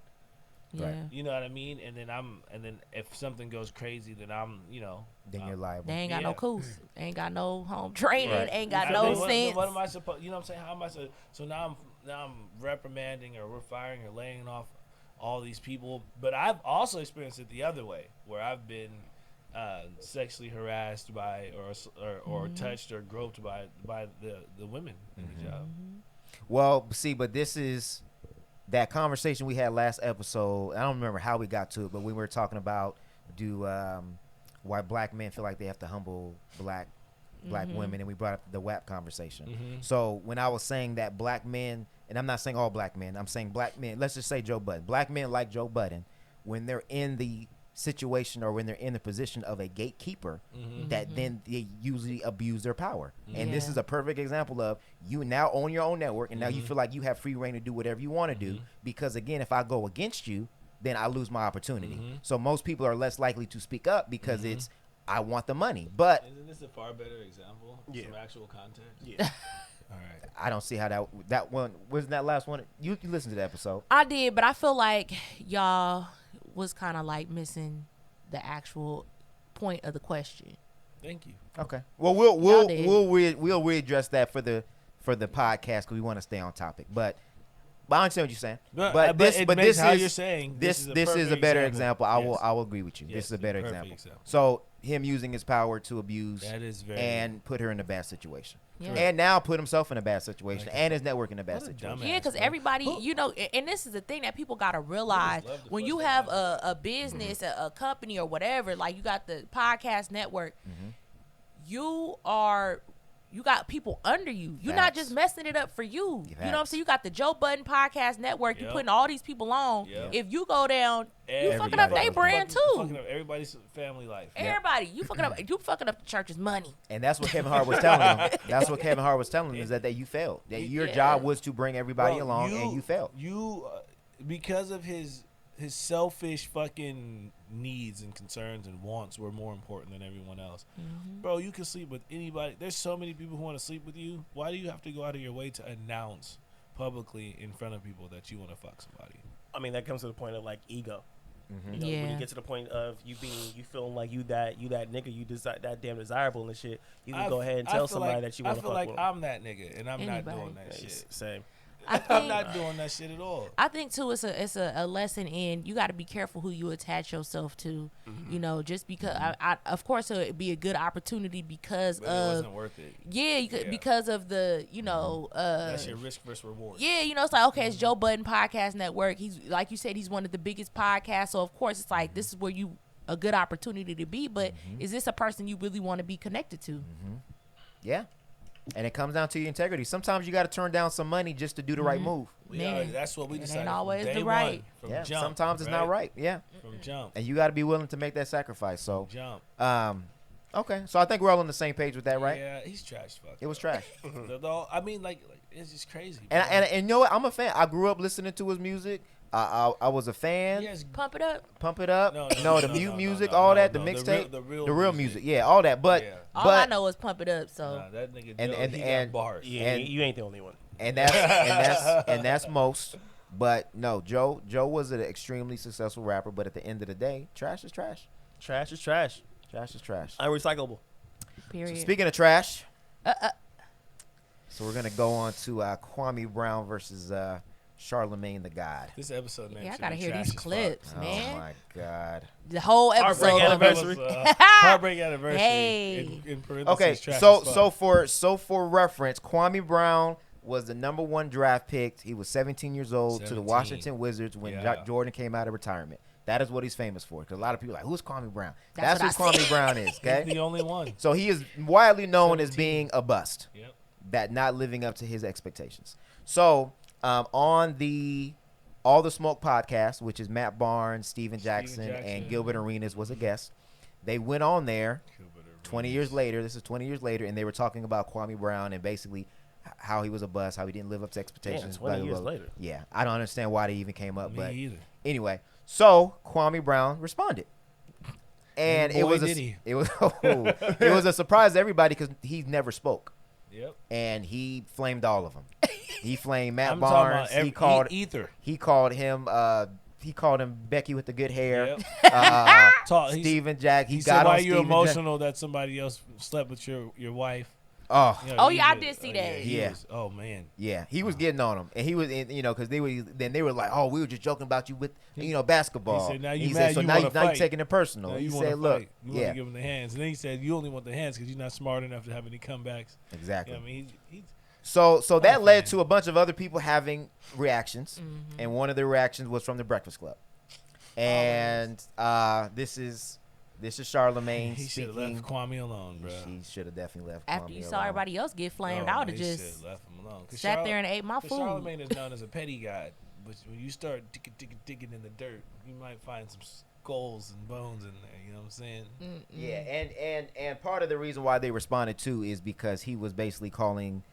Speaker 3: yeah.
Speaker 2: You know what I mean? And then if something goes crazy, then I'm,
Speaker 1: Then you're liable.
Speaker 3: They ain't got
Speaker 2: Yeah.
Speaker 3: no coos. Ain't got no home training.
Speaker 1: Right.
Speaker 3: Ain't got
Speaker 2: I
Speaker 3: no
Speaker 2: mean,
Speaker 3: sense.
Speaker 2: what am I supposed? You know what I'm saying? How am I supposed? So now I'm reprimanding or we're firing or laying off all these people. But I've also experienced it the other way, where I've been sexually harassed by or touched or groped by the women in the job.
Speaker 1: Well, see, but this is that conversation we had last episode. I don't remember how we got to it, but we were talking about why black men feel like they have to humble black women, and we brought up the WAP conversation. So when I was saying that black men, and I'm not saying all black men, I'm saying black men, let's just say Joe Budden. Black men like Joe Budden, when they're in the situation or when they're in the position of a gatekeeper, that then they usually abuse their power. And this
Speaker 3: Yeah.
Speaker 1: is a perfect example of you now own your own network, and now you feel like you have free reign to do whatever you want to do, because again, if I go against you, then I lose my opportunity. So most people are less likely to speak up because it's, I want the money. But
Speaker 2: Isn't this a far better example?
Speaker 4: Yeah.
Speaker 2: Some actual context.
Speaker 4: Yeah.
Speaker 2: All right.
Speaker 1: I don't see how that one wasn't that last one. You listen to the episode.
Speaker 3: I did, but I feel like y'all was kind of like missing the actual point of the question.
Speaker 2: Thank you.
Speaker 1: Okay. Well, we'll readdress that for the podcast because we want to stay on topic. But I understand what you're saying. But this
Speaker 2: you're saying
Speaker 1: this is a better example. I will agree with you. This is a better example. So him using his power to abuse and put her in a bad situation. Yeah. And now put himself in a bad situation and his network in a bad situation.
Speaker 3: Yeah, because everybody, and this is the thing that people got to realize. When you have a business, a company or whatever, like you got the podcast network, you got people under you. You're not just messing it up for you. You know what I'm saying? You got the Joe Budden Podcast Network. You're putting all these people on. If you go down, you fucking up their brand too.
Speaker 2: Fucking up everybody's family life.
Speaker 3: Everybody, you fucking up. You fucking up the church's money.
Speaker 1: And that's what Kevin Hart was telling him. That's what Kevin Hart was telling him is that you failed. That your job was to bring everybody along, and you failed.
Speaker 2: Because of his selfish fucking needs and concerns and wants were more important than everyone else. Bro, you can sleep with anybody. There's so many people who want to sleep with you. Why do you have to go out of your way to announce publicly in front of people that you want to fuck somebody?
Speaker 4: I mean, that comes to the point of like ego. You know, when you get to the point of you feeling like you that nigga, that damn desirable and shit, you can go ahead and tell somebody that you want to fuck with.
Speaker 2: I feel like I'm that nigga and I'm not doing that shit.
Speaker 4: Same.
Speaker 2: I'm not doing that shit at all.
Speaker 3: I think too, it's a lesson in you got to be careful who you attach yourself to. You know, just because I of course it would be a good opportunity because
Speaker 2: but it wasn't worth it.
Speaker 3: Yeah, because of the
Speaker 2: that's your risk versus reward.
Speaker 3: Yeah, it's like okay, it's Joe Budden Podcast Network. He's like you said, he's one of the biggest podcasts. So of course it's like this is where a good opportunity to be. But is this a person you really want to be connected to?
Speaker 1: Yeah. And it comes down to your integrity. Sometimes you got to turn down some money just to do the right move.
Speaker 2: That's what we decided.
Speaker 3: Ain't always
Speaker 2: the
Speaker 3: right.
Speaker 2: Jump,
Speaker 1: sometimes it's not right. Yeah.
Speaker 2: From jump.
Speaker 1: And you got to be willing to make that sacrifice. So
Speaker 2: jump.
Speaker 1: Okay. So I think we're all on the same page with that, right?
Speaker 2: Yeah, he's trash. Fuck.
Speaker 1: It was trash.
Speaker 2: I mean, like it's just crazy.
Speaker 1: And you know what? I'm a fan. I grew up listening to his music. I was a fan.
Speaker 3: Yes, Pump It Up.
Speaker 1: Pump It Up. No, the mute music, all that, the mixtape, the real music. Yeah, all that. But
Speaker 3: all I know is Pump It Up. So
Speaker 2: that nigga he got bars.
Speaker 4: Yeah, and you ain't the only one.
Speaker 1: And that's most. But no, Joe was an extremely successful rapper. But at the end of the day, trash is trash.
Speaker 4: Trash is trash.
Speaker 1: Trash is trash.
Speaker 4: Unrecyclable.
Speaker 3: Period.
Speaker 1: So speaking of trash, so we're gonna go on to Kwame Brown versus Charlamagne the God.
Speaker 2: This episode name.
Speaker 3: Yeah, I gotta hear these clips, man.
Speaker 1: Oh my God.
Speaker 3: The whole episode.
Speaker 2: Heartbreak anniversary.
Speaker 3: Hey.
Speaker 2: In parentheses,
Speaker 1: okay, so for reference, Kwame Brown was the #1 draft pick. He was 17 years old to the Washington Wizards when Jordan came out of retirement. That is what he's famous for. Because a lot of people are like, who's Kwame Brown? That's who Kwame Brown is. Okay,
Speaker 2: he's the only one.
Speaker 1: So he is widely known as being a bust. Yep. That not living up to his expectations. So. On the All the Smoke podcast, which is Matt Barnes, Steven Jackson, and Gilbert Arenas was a guest. They went on there 20 years later. This is 20 years later, and they were talking about Kwame Brown and basically how he was a bust, how he didn't live up to expectations.
Speaker 4: 20 years later.
Speaker 1: Yeah, I don't understand why they even came up.
Speaker 2: Me either.
Speaker 1: Anyway, so Kwame Brown responded. And it was a surprise to everybody because he never spoke.
Speaker 2: Yep.
Speaker 1: And he flamed all of them. He flamed Matt Barnes. He called him Becky with the good hair.
Speaker 2: Yep.
Speaker 1: Steven Jack.
Speaker 2: He said, "Why are you emotional that somebody else slept with your wife?"
Speaker 1: Oh,
Speaker 3: yeah, I did see that.
Speaker 1: Yeah.
Speaker 2: Oh man.
Speaker 1: Yeah, he was getting on him, and he was, because they were like, "Oh, we were just joking about you with, basketball."
Speaker 2: He said, "Now you
Speaker 1: he
Speaker 2: mad?
Speaker 1: Said, so now you're taking it personal."
Speaker 2: Now
Speaker 1: he said, "Look,
Speaker 2: you want to give him the hands," and then he said, "You only want the hands because you're not smart enough to have any comebacks."
Speaker 1: Exactly.
Speaker 2: I mean,
Speaker 1: so that led to a bunch of other people having reactions, and one of the reactions was from the Breakfast Club, and this is Charlamagne.
Speaker 2: He should have left Kwame alone, bro.
Speaker 1: He should have definitely left.
Speaker 3: After
Speaker 1: Kwame
Speaker 3: you
Speaker 1: alone.
Speaker 3: saw everybody else get flamed, I would have just
Speaker 2: left him alone.
Speaker 3: sat there and ate my food.
Speaker 2: Charlamagne is known as a petty guy, but when you start digging in the dirt, you might find some skulls and bones in there. You know what I'm saying?
Speaker 1: Yeah, and part of the reason why they responded too is because he was basically calling.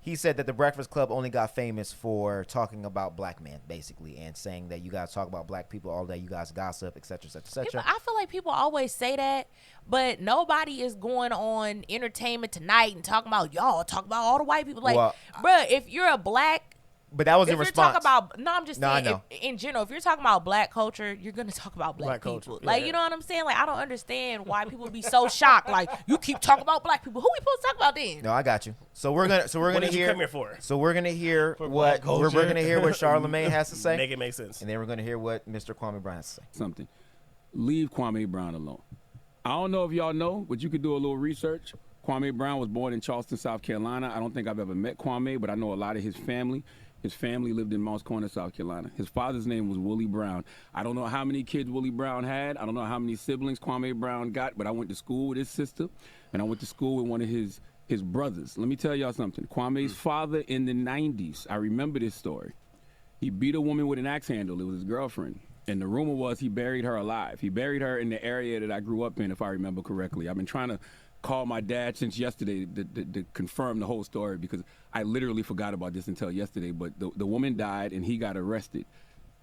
Speaker 1: He said that the Breakfast Club only got famous for talking about black men, basically, and saying that you guys talk about black people all day, you guys gossip, et cetera, et cetera, et cetera.
Speaker 3: I feel like people always say that, but nobody is going on Entertainment Tonight and talking about y'all talk about all the white people. Like, bruh, if you're a black
Speaker 1: But that was in
Speaker 3: if you're
Speaker 1: response.
Speaker 3: talking about, no, I'm just
Speaker 1: No, I
Speaker 3: saying,
Speaker 1: know.
Speaker 3: in general, if you're talking about black culture, you're gonna talk about black people.
Speaker 4: culture,
Speaker 3: Like,
Speaker 4: yeah.
Speaker 3: you know what I'm saying? Like, I don't understand why people be so shocked. Like, you keep talking about black people. Who we supposed to talk about then?
Speaker 1: No, I got you. So we're gonna
Speaker 4: What
Speaker 1: gonna
Speaker 4: did you
Speaker 1: hear.
Speaker 4: come here for?
Speaker 1: So we're gonna hear
Speaker 4: For
Speaker 1: what
Speaker 4: black
Speaker 1: we're
Speaker 4: culture?
Speaker 1: gonna hear what Charlamagne has to say,
Speaker 4: Make it make sense.
Speaker 1: and then we're gonna hear what Mr. Kwame Brown has to say.
Speaker 5: Something. Leave Kwame Brown alone. I don't know if y'all know, but you could do a little research. Kwame Brown was born in Charleston, South Carolina. I don't think I've ever met Kwame, but I know a lot of his family. His family lived in Mounts Corner, South Carolina. His father's name was Willie Brown. I don't know how many kids Willie Brown had. I don't know how many siblings Kwame Brown got, but I went to school with his sister, and I went to school with one of his brothers. Let me tell y'all something. Kwame's father in the 90s, I remember this story. He beat a woman with an axe handle. It was his girlfriend. And the rumor was he buried her alive. He buried her in the area that I grew up in, if I remember correctly. I've been trying to call my dad since yesterday to confirm the whole story because I literally forgot about this until yesterday. But the woman died and he got arrested.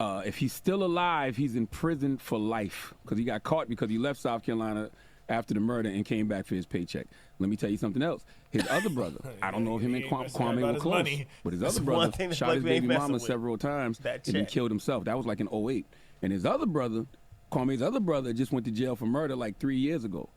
Speaker 5: If he's still alive, he's in prison for life because he got caught because he left South Carolina after the murder and came back for his paycheck. Let me tell you something else. His other brother, I don't know if him and Kwame were close, but his other brother shot his baby mama several times and then killed himself. That was like in 2008. And his other brother, Kwame's other brother, just went to jail for murder like 3 years ago.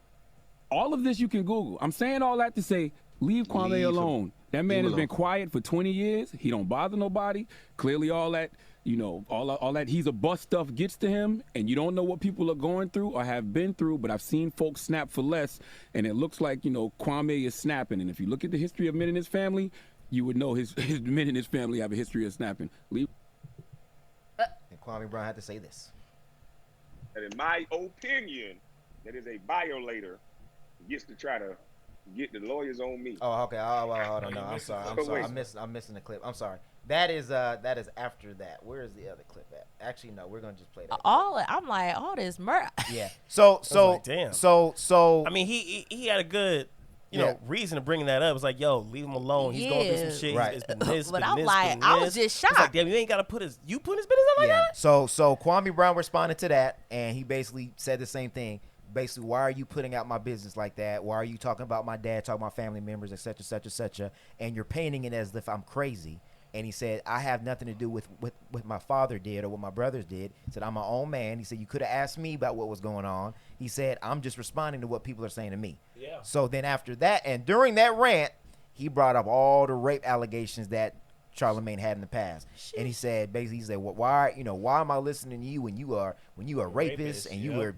Speaker 5: All of this you can Google. I'm saying all that to say, leave Kwame alone. That man has been quiet for 20 years. He don't bother nobody. Clearly all that, you know, all that he's a bust stuff gets to him, and you don't know what people are going through or have been through, but I've seen folks snap for less, and it looks like, you know, Kwame is snapping. And if you look at the history of men in his family, you would know his men in his family have a history of snapping. Leave.
Speaker 1: And Kwame Brown had to say this.
Speaker 11: And in my opinion, that is a violator gets to try to get the lawyers on me.
Speaker 1: Oh, okay. Oh, well, hold on. No, I'm sorry. I'm missing the clip. I'm sorry. That is after that. Where is the other clip at? Actually, no. We're gonna just play that.
Speaker 3: I'm like, all this murder.
Speaker 1: Yeah. So
Speaker 4: like, damn.
Speaker 1: So
Speaker 4: I mean, he had a good, you know, reason to bring that up. It's like, yo, leave him alone. He's going through some shit.
Speaker 1: Right.
Speaker 4: It's been this,
Speaker 3: But
Speaker 4: been
Speaker 3: I'm
Speaker 4: this,
Speaker 3: like,
Speaker 4: been
Speaker 3: I
Speaker 4: this.
Speaker 3: was just
Speaker 4: It's like,
Speaker 3: shocked.
Speaker 4: damn, you ain't gotta put his business up like that.
Speaker 1: So Kwame Brown responded to that, and he basically said the same thing. Basically, why are you putting out my business like that? Why are you talking about my dad, talking about family members, et cetera, et cetera, et cetera, and you're painting it as if I'm crazy. And he said, I have nothing to do with what my father did or what my brothers did. He said, I'm my own man. He said, you could have asked me about what was going on. He said, I'm just responding to what people are saying to me.
Speaker 2: Yeah.
Speaker 1: So then after that, and during that rant, he brought up all the rape allegations that Charlamagne had in the past. Shit. And he said, basically, he said, well, why am I listening to you when you are rapists and you were,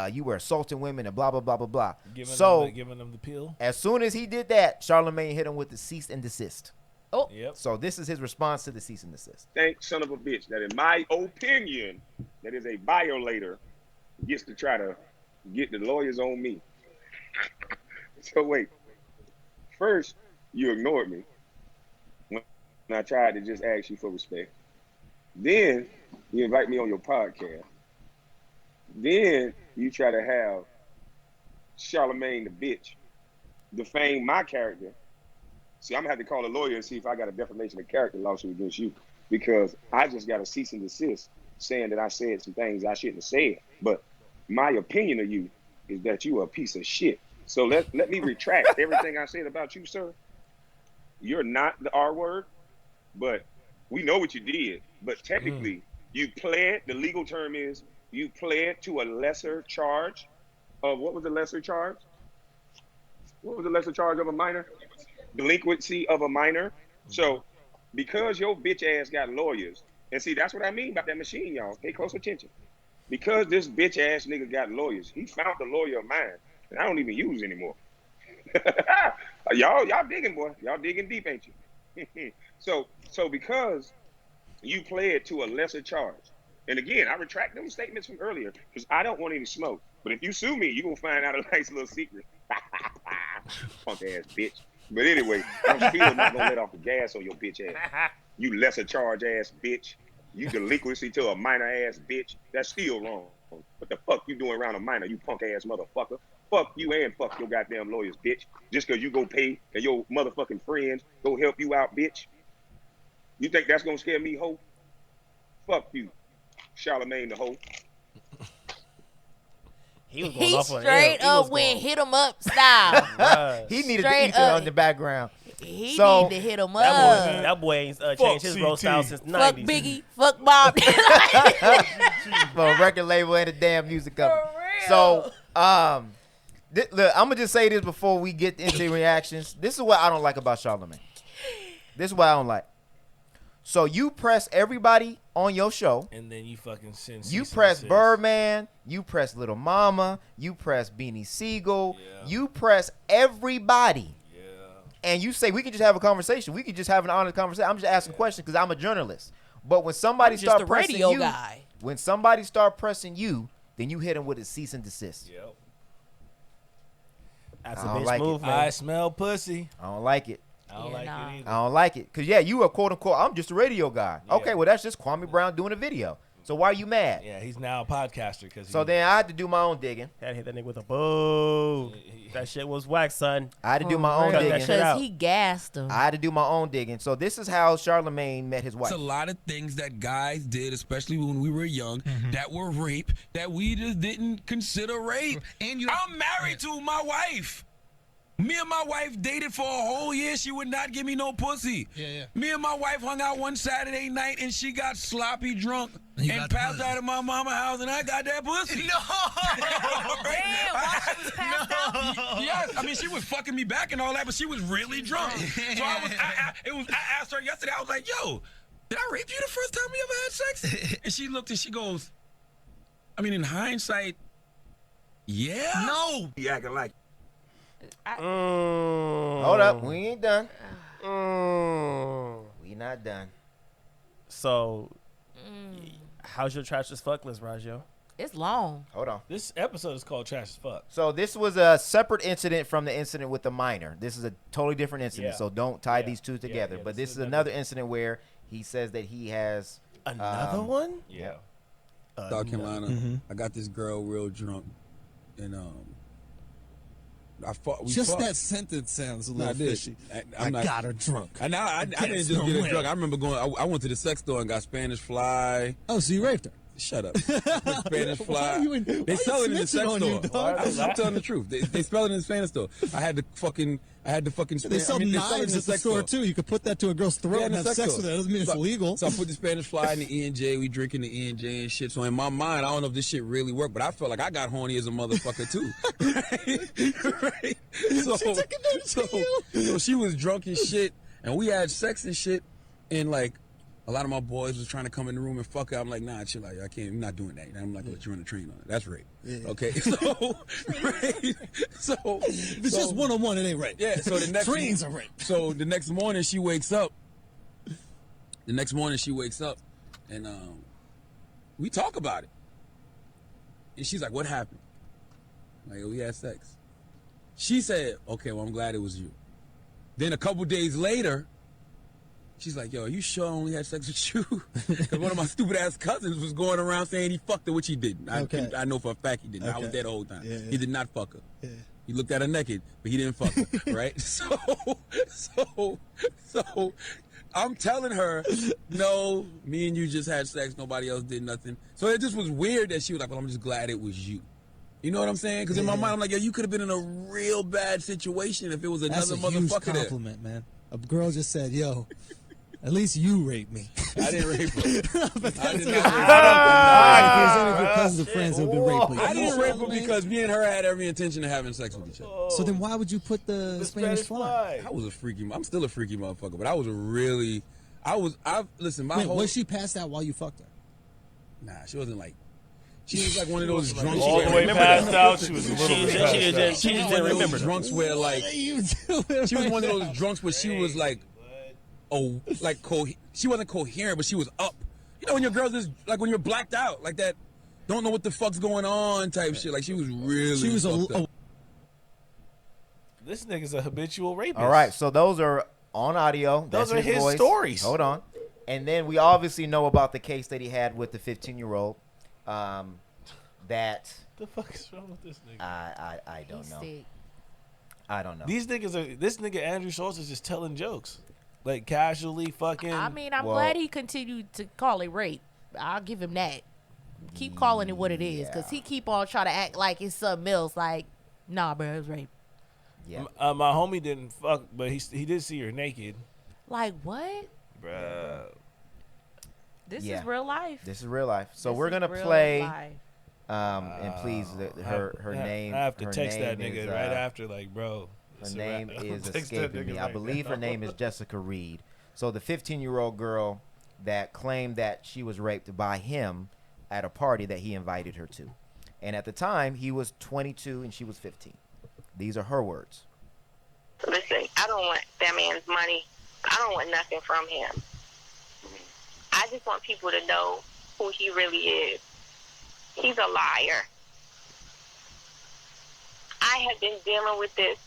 Speaker 1: you were assaulting women and blah, blah, blah, blah, blah.
Speaker 2: Giving them the pill.
Speaker 1: As soon as he did that, Charlamagne hit him with the cease and desist.
Speaker 3: Oh,
Speaker 2: yep.
Speaker 1: So this is his response to the cease and desist.
Speaker 11: Thank son of a bitch. That in my opinion, that is a violator gets to try to get the lawyers on me. So wait. First, you ignored me when I tried to just ask you for respect. Then you invite me on your podcast. Then you try to have Charlamagne the bitch defame my character. See, I'm gonna have to call a lawyer and see if I got a defamation of character lawsuit against you, because I just got a cease and desist saying that I said some things I shouldn't have said. But my opinion of you is that you are a piece of shit. So let me retract everything I said about you, sir. You're not the R word, but we know what you did. But technically, you pled, the legal term is, you pled to a lesser charge of, what was the lesser charge? What was the lesser charge of a minor? Delinquency of a minor. So because your bitch ass got lawyers, and see, that's what I mean about that machine, y'all. Pay close attention. Because this bitch ass nigga got lawyers, he found a lawyer of mine that I don't even use anymore. y'all digging, boy. Y'all digging deep, ain't you? So because you pled to a lesser charge, and again, I retract them statements from earlier because I don't want any smoke. But if you sue me, you're gonna find out a nice little secret. Punk ass bitch. But anyway, I'm still not gonna let off the gas on your bitch ass. You lesser charge ass bitch. You delinquency to a minor ass bitch. That's still wrong. What the fuck you doing around a minor, you punk ass motherfucker? Fuck you and fuck your goddamn lawyers, bitch. Just cause you go pay and your motherfucking friends go help you out, bitch. You think that's gonna scare me, ho? Fuck you, Charlamagne the ho.
Speaker 4: He was going off on
Speaker 3: straight
Speaker 4: him.
Speaker 3: up went hit him up style.
Speaker 1: He needed
Speaker 3: Straight
Speaker 1: the ether
Speaker 3: up.
Speaker 1: on the background.
Speaker 3: He
Speaker 1: So-
Speaker 3: need to hit him
Speaker 4: That
Speaker 3: up.
Speaker 4: boy ain't changed his road
Speaker 2: CT.
Speaker 4: style since the
Speaker 3: Fuck
Speaker 4: 90s.
Speaker 3: Biggie. Fuck Bob.
Speaker 1: For a record label and a damn music company.
Speaker 3: For real.
Speaker 1: So, look, I'm gonna just say this before we get into reactions. This is what I don't like about Charlamagne. This is what I don't like. So you press everybody on your show.
Speaker 2: And then you fucking send.
Speaker 1: You
Speaker 2: cease and
Speaker 1: press
Speaker 2: desist.
Speaker 1: Birdman. You press Little Mama. You press Beanie Siegel.
Speaker 2: Yeah.
Speaker 1: You press everybody.
Speaker 2: Yeah.
Speaker 1: And you say we can just have a conversation. We can just have an honest conversation. I'm just asking questions because I'm a journalist. But when somebody
Speaker 3: I'm just
Speaker 1: start
Speaker 3: a
Speaker 1: pressing
Speaker 3: radio
Speaker 1: you,
Speaker 3: guy.
Speaker 1: when somebody start pressing you, then you hit them with a cease and desist.
Speaker 2: Yep.
Speaker 4: That's
Speaker 1: I
Speaker 4: a
Speaker 1: don't
Speaker 4: bitch
Speaker 1: like it.
Speaker 4: move, man.
Speaker 2: I smell pussy.
Speaker 1: I don't like it.
Speaker 2: I don't
Speaker 3: Yeah,
Speaker 2: like
Speaker 3: nah.
Speaker 2: it either.
Speaker 1: I don't like it. Because, yeah, you are quote unquote, I'm just a radio guy.
Speaker 2: Yeah.
Speaker 1: Okay, well, that's just Kwame Brown doing a video. So why are you mad?
Speaker 2: Yeah, he's now a podcaster because.
Speaker 1: So then I had to do my own digging.
Speaker 4: Had to hit that nigga with a boo. That shit was whack, son.
Speaker 1: I had to do my own
Speaker 4: Cut that
Speaker 1: digging.
Speaker 4: shit out.
Speaker 3: Because he gassed him.
Speaker 1: I had to do my own digging. So this is how Charlamagne met his wife.
Speaker 12: It's a lot of things that guys did, especially when we were young, that were rape, that we just didn't consider rape. And I'm married to my wife. Me and my wife dated for a whole year. She would not give me no pussy.
Speaker 6: Yeah.
Speaker 12: Me and my wife hung out one Saturday night, and she got sloppy drunk and passed out at my mama's house, and I got that pussy.
Speaker 3: Damn, while she was passed out?
Speaker 12: Yes, I mean she was fucking me back and all that, but she was really drunk. So I asked her yesterday. I was like, "Yo, did I rape you the first time we ever had sex?" And she looked and she goes, "I mean, in hindsight, yeah."
Speaker 6: No.
Speaker 12: You acting like.
Speaker 1: Hold up. We ain't done. We not done.
Speaker 4: So, how's your trash as fuck list, Rajeo?
Speaker 3: It's long.
Speaker 1: Hold on.
Speaker 2: this episode is called Trash as Fuck.
Speaker 1: So this was a separate incident from the incident with the minor. This is a totally different incident.
Speaker 2: Yeah.
Speaker 1: So don't tie
Speaker 2: Yeah.
Speaker 1: these two together.
Speaker 2: Yeah,
Speaker 1: But
Speaker 2: this
Speaker 1: this
Speaker 2: is
Speaker 1: is another incident where he says that he has
Speaker 4: Another one?
Speaker 2: Yeah.
Speaker 13: South Carolina. I got this girl real drunk, and
Speaker 6: Just that sentence sounds a little fishy. I got her drunk.
Speaker 13: I didn't just get her drunk. I remember going. I went to the sex store and got Spanish Fly.
Speaker 6: Oh, so you raped her?
Speaker 13: Shut up. Spanish Fly.
Speaker 6: Why
Speaker 13: They sell it in the sex
Speaker 6: snitching on you,
Speaker 13: store.
Speaker 6: dog?
Speaker 13: I'm telling the truth. They sell it in the Spanish store. I had to fucking.
Speaker 6: They sell knives at the store too. You could put that to a girl's throat and have sex with her. That doesn't mean it's illegal.
Speaker 13: So I put the Spanish Fly in the E&J. We drinking the E&J and shit. So in my mind, I don't know if this shit really worked, but I felt like I got horny as a motherfucker too. Right? So she was drunk as shit, and we had sex and shit, and like a lot of my boys was trying to come in the room and fuck her. I'm like, nah, chill out. I can't. I'm not doing that. And I'm like, let you run a train on it. That's rape.
Speaker 6: Yeah.
Speaker 13: Okay. So, right. So
Speaker 6: If it's just one-on-one, it ain't rape.
Speaker 13: yeah. So the next
Speaker 6: Trains are rape.
Speaker 13: So the next morning she wakes up. And we talk about it. And she's like, "What happened?" I'm like, "We had sex." She said, "Okay, well, I'm glad it was you." Then a couple days later, she's like, "Yo, are you sure I only had sex with you?" Because one of my stupid ass cousins was going around saying he fucked her, which he didn't. I know for a fact he didn't. I was there the whole time.
Speaker 6: Yeah.
Speaker 13: He did not fuck her.
Speaker 6: Yeah.
Speaker 13: He looked at her naked, but he didn't fuck her, right? So I'm telling her, no, me and you just had sex. Nobody else did nothing. So it just was weird that she was like, well, I'm just glad it was you. You know what I'm saying? Because in my mind, I'm like, yo, you could have been in a real bad situation if it was
Speaker 6: That's
Speaker 13: another
Speaker 6: a huge
Speaker 13: motherfucker there.
Speaker 6: compliment, man. A girl just said, "Yo, at least you raped me."
Speaker 13: I didn't rape her. I did not
Speaker 6: Because any of your cousins and friends have been raped.
Speaker 13: I didn't rape her because me and her had every intention of having sex with each other.
Speaker 6: So then why would you put the Spanish Fly?
Speaker 13: I was a freaky. I'm still a freaky motherfucker, but I was a really. Listen. My
Speaker 6: Wait,
Speaker 13: whole.
Speaker 6: was she passed out while you fucked her?
Speaker 13: She wasn't like. She was like one of those drunks.
Speaker 2: All the way passed out. She was a little bit passed out.
Speaker 4: She just didn't remember.
Speaker 13: Drunks where like. She was one of those drunks where she was like, she wasn't coherent, but she was up. You know when your girls is like when you're blacked out like that, don't know what the fuck's going on type shit. Like she was really.
Speaker 6: She was
Speaker 2: This nigga's a habitual rapist.
Speaker 1: All right, so those are on audio. That's
Speaker 2: Those are his
Speaker 1: voice.
Speaker 2: stories.
Speaker 1: Hold on. And then we obviously know about the case that he had with the 15-year-old. That
Speaker 2: The fuck is wrong with this nigga?
Speaker 1: I don't
Speaker 3: He's
Speaker 1: know.
Speaker 3: sick.
Speaker 1: I don't know.
Speaker 2: These niggas are. This nigga Andrew Schultz is just telling jokes, like casually fucking.
Speaker 3: I mean, I'm
Speaker 1: Well-
Speaker 3: glad he continued to call it rape. I'll give him that. Keep calling it what it is, because he keep on trying to act like it's something else. Like, nah, bro, it's rape.
Speaker 1: Yeah.
Speaker 2: My homie didn't fuck, but he did see her naked.
Speaker 3: Like what?
Speaker 2: Bruh.
Speaker 3: This is real life.
Speaker 1: This is real life. So
Speaker 3: This
Speaker 1: we're
Speaker 3: is
Speaker 1: gonna
Speaker 3: real
Speaker 1: play.
Speaker 3: life.
Speaker 1: And please, her name.
Speaker 2: I have to
Speaker 1: her
Speaker 2: text that
Speaker 1: name
Speaker 2: nigga
Speaker 1: is,
Speaker 2: right after, like, bro.
Speaker 1: Her
Speaker 2: it's a
Speaker 1: name
Speaker 2: wrap.
Speaker 1: is
Speaker 2: Text that
Speaker 1: escaping
Speaker 2: nigga
Speaker 1: me. I
Speaker 2: right
Speaker 1: believe
Speaker 2: now.
Speaker 1: her name is Jessica Reed. So the 15-year-old girl that claimed that she was raped by him at a party that he invited her to, and at the time he was 22 and she was 15. These are her words.
Speaker 14: Listen, I don't want that man's money. I don't want nothing from him. I just want people to know who he really is. He's a liar. I have been dealing with this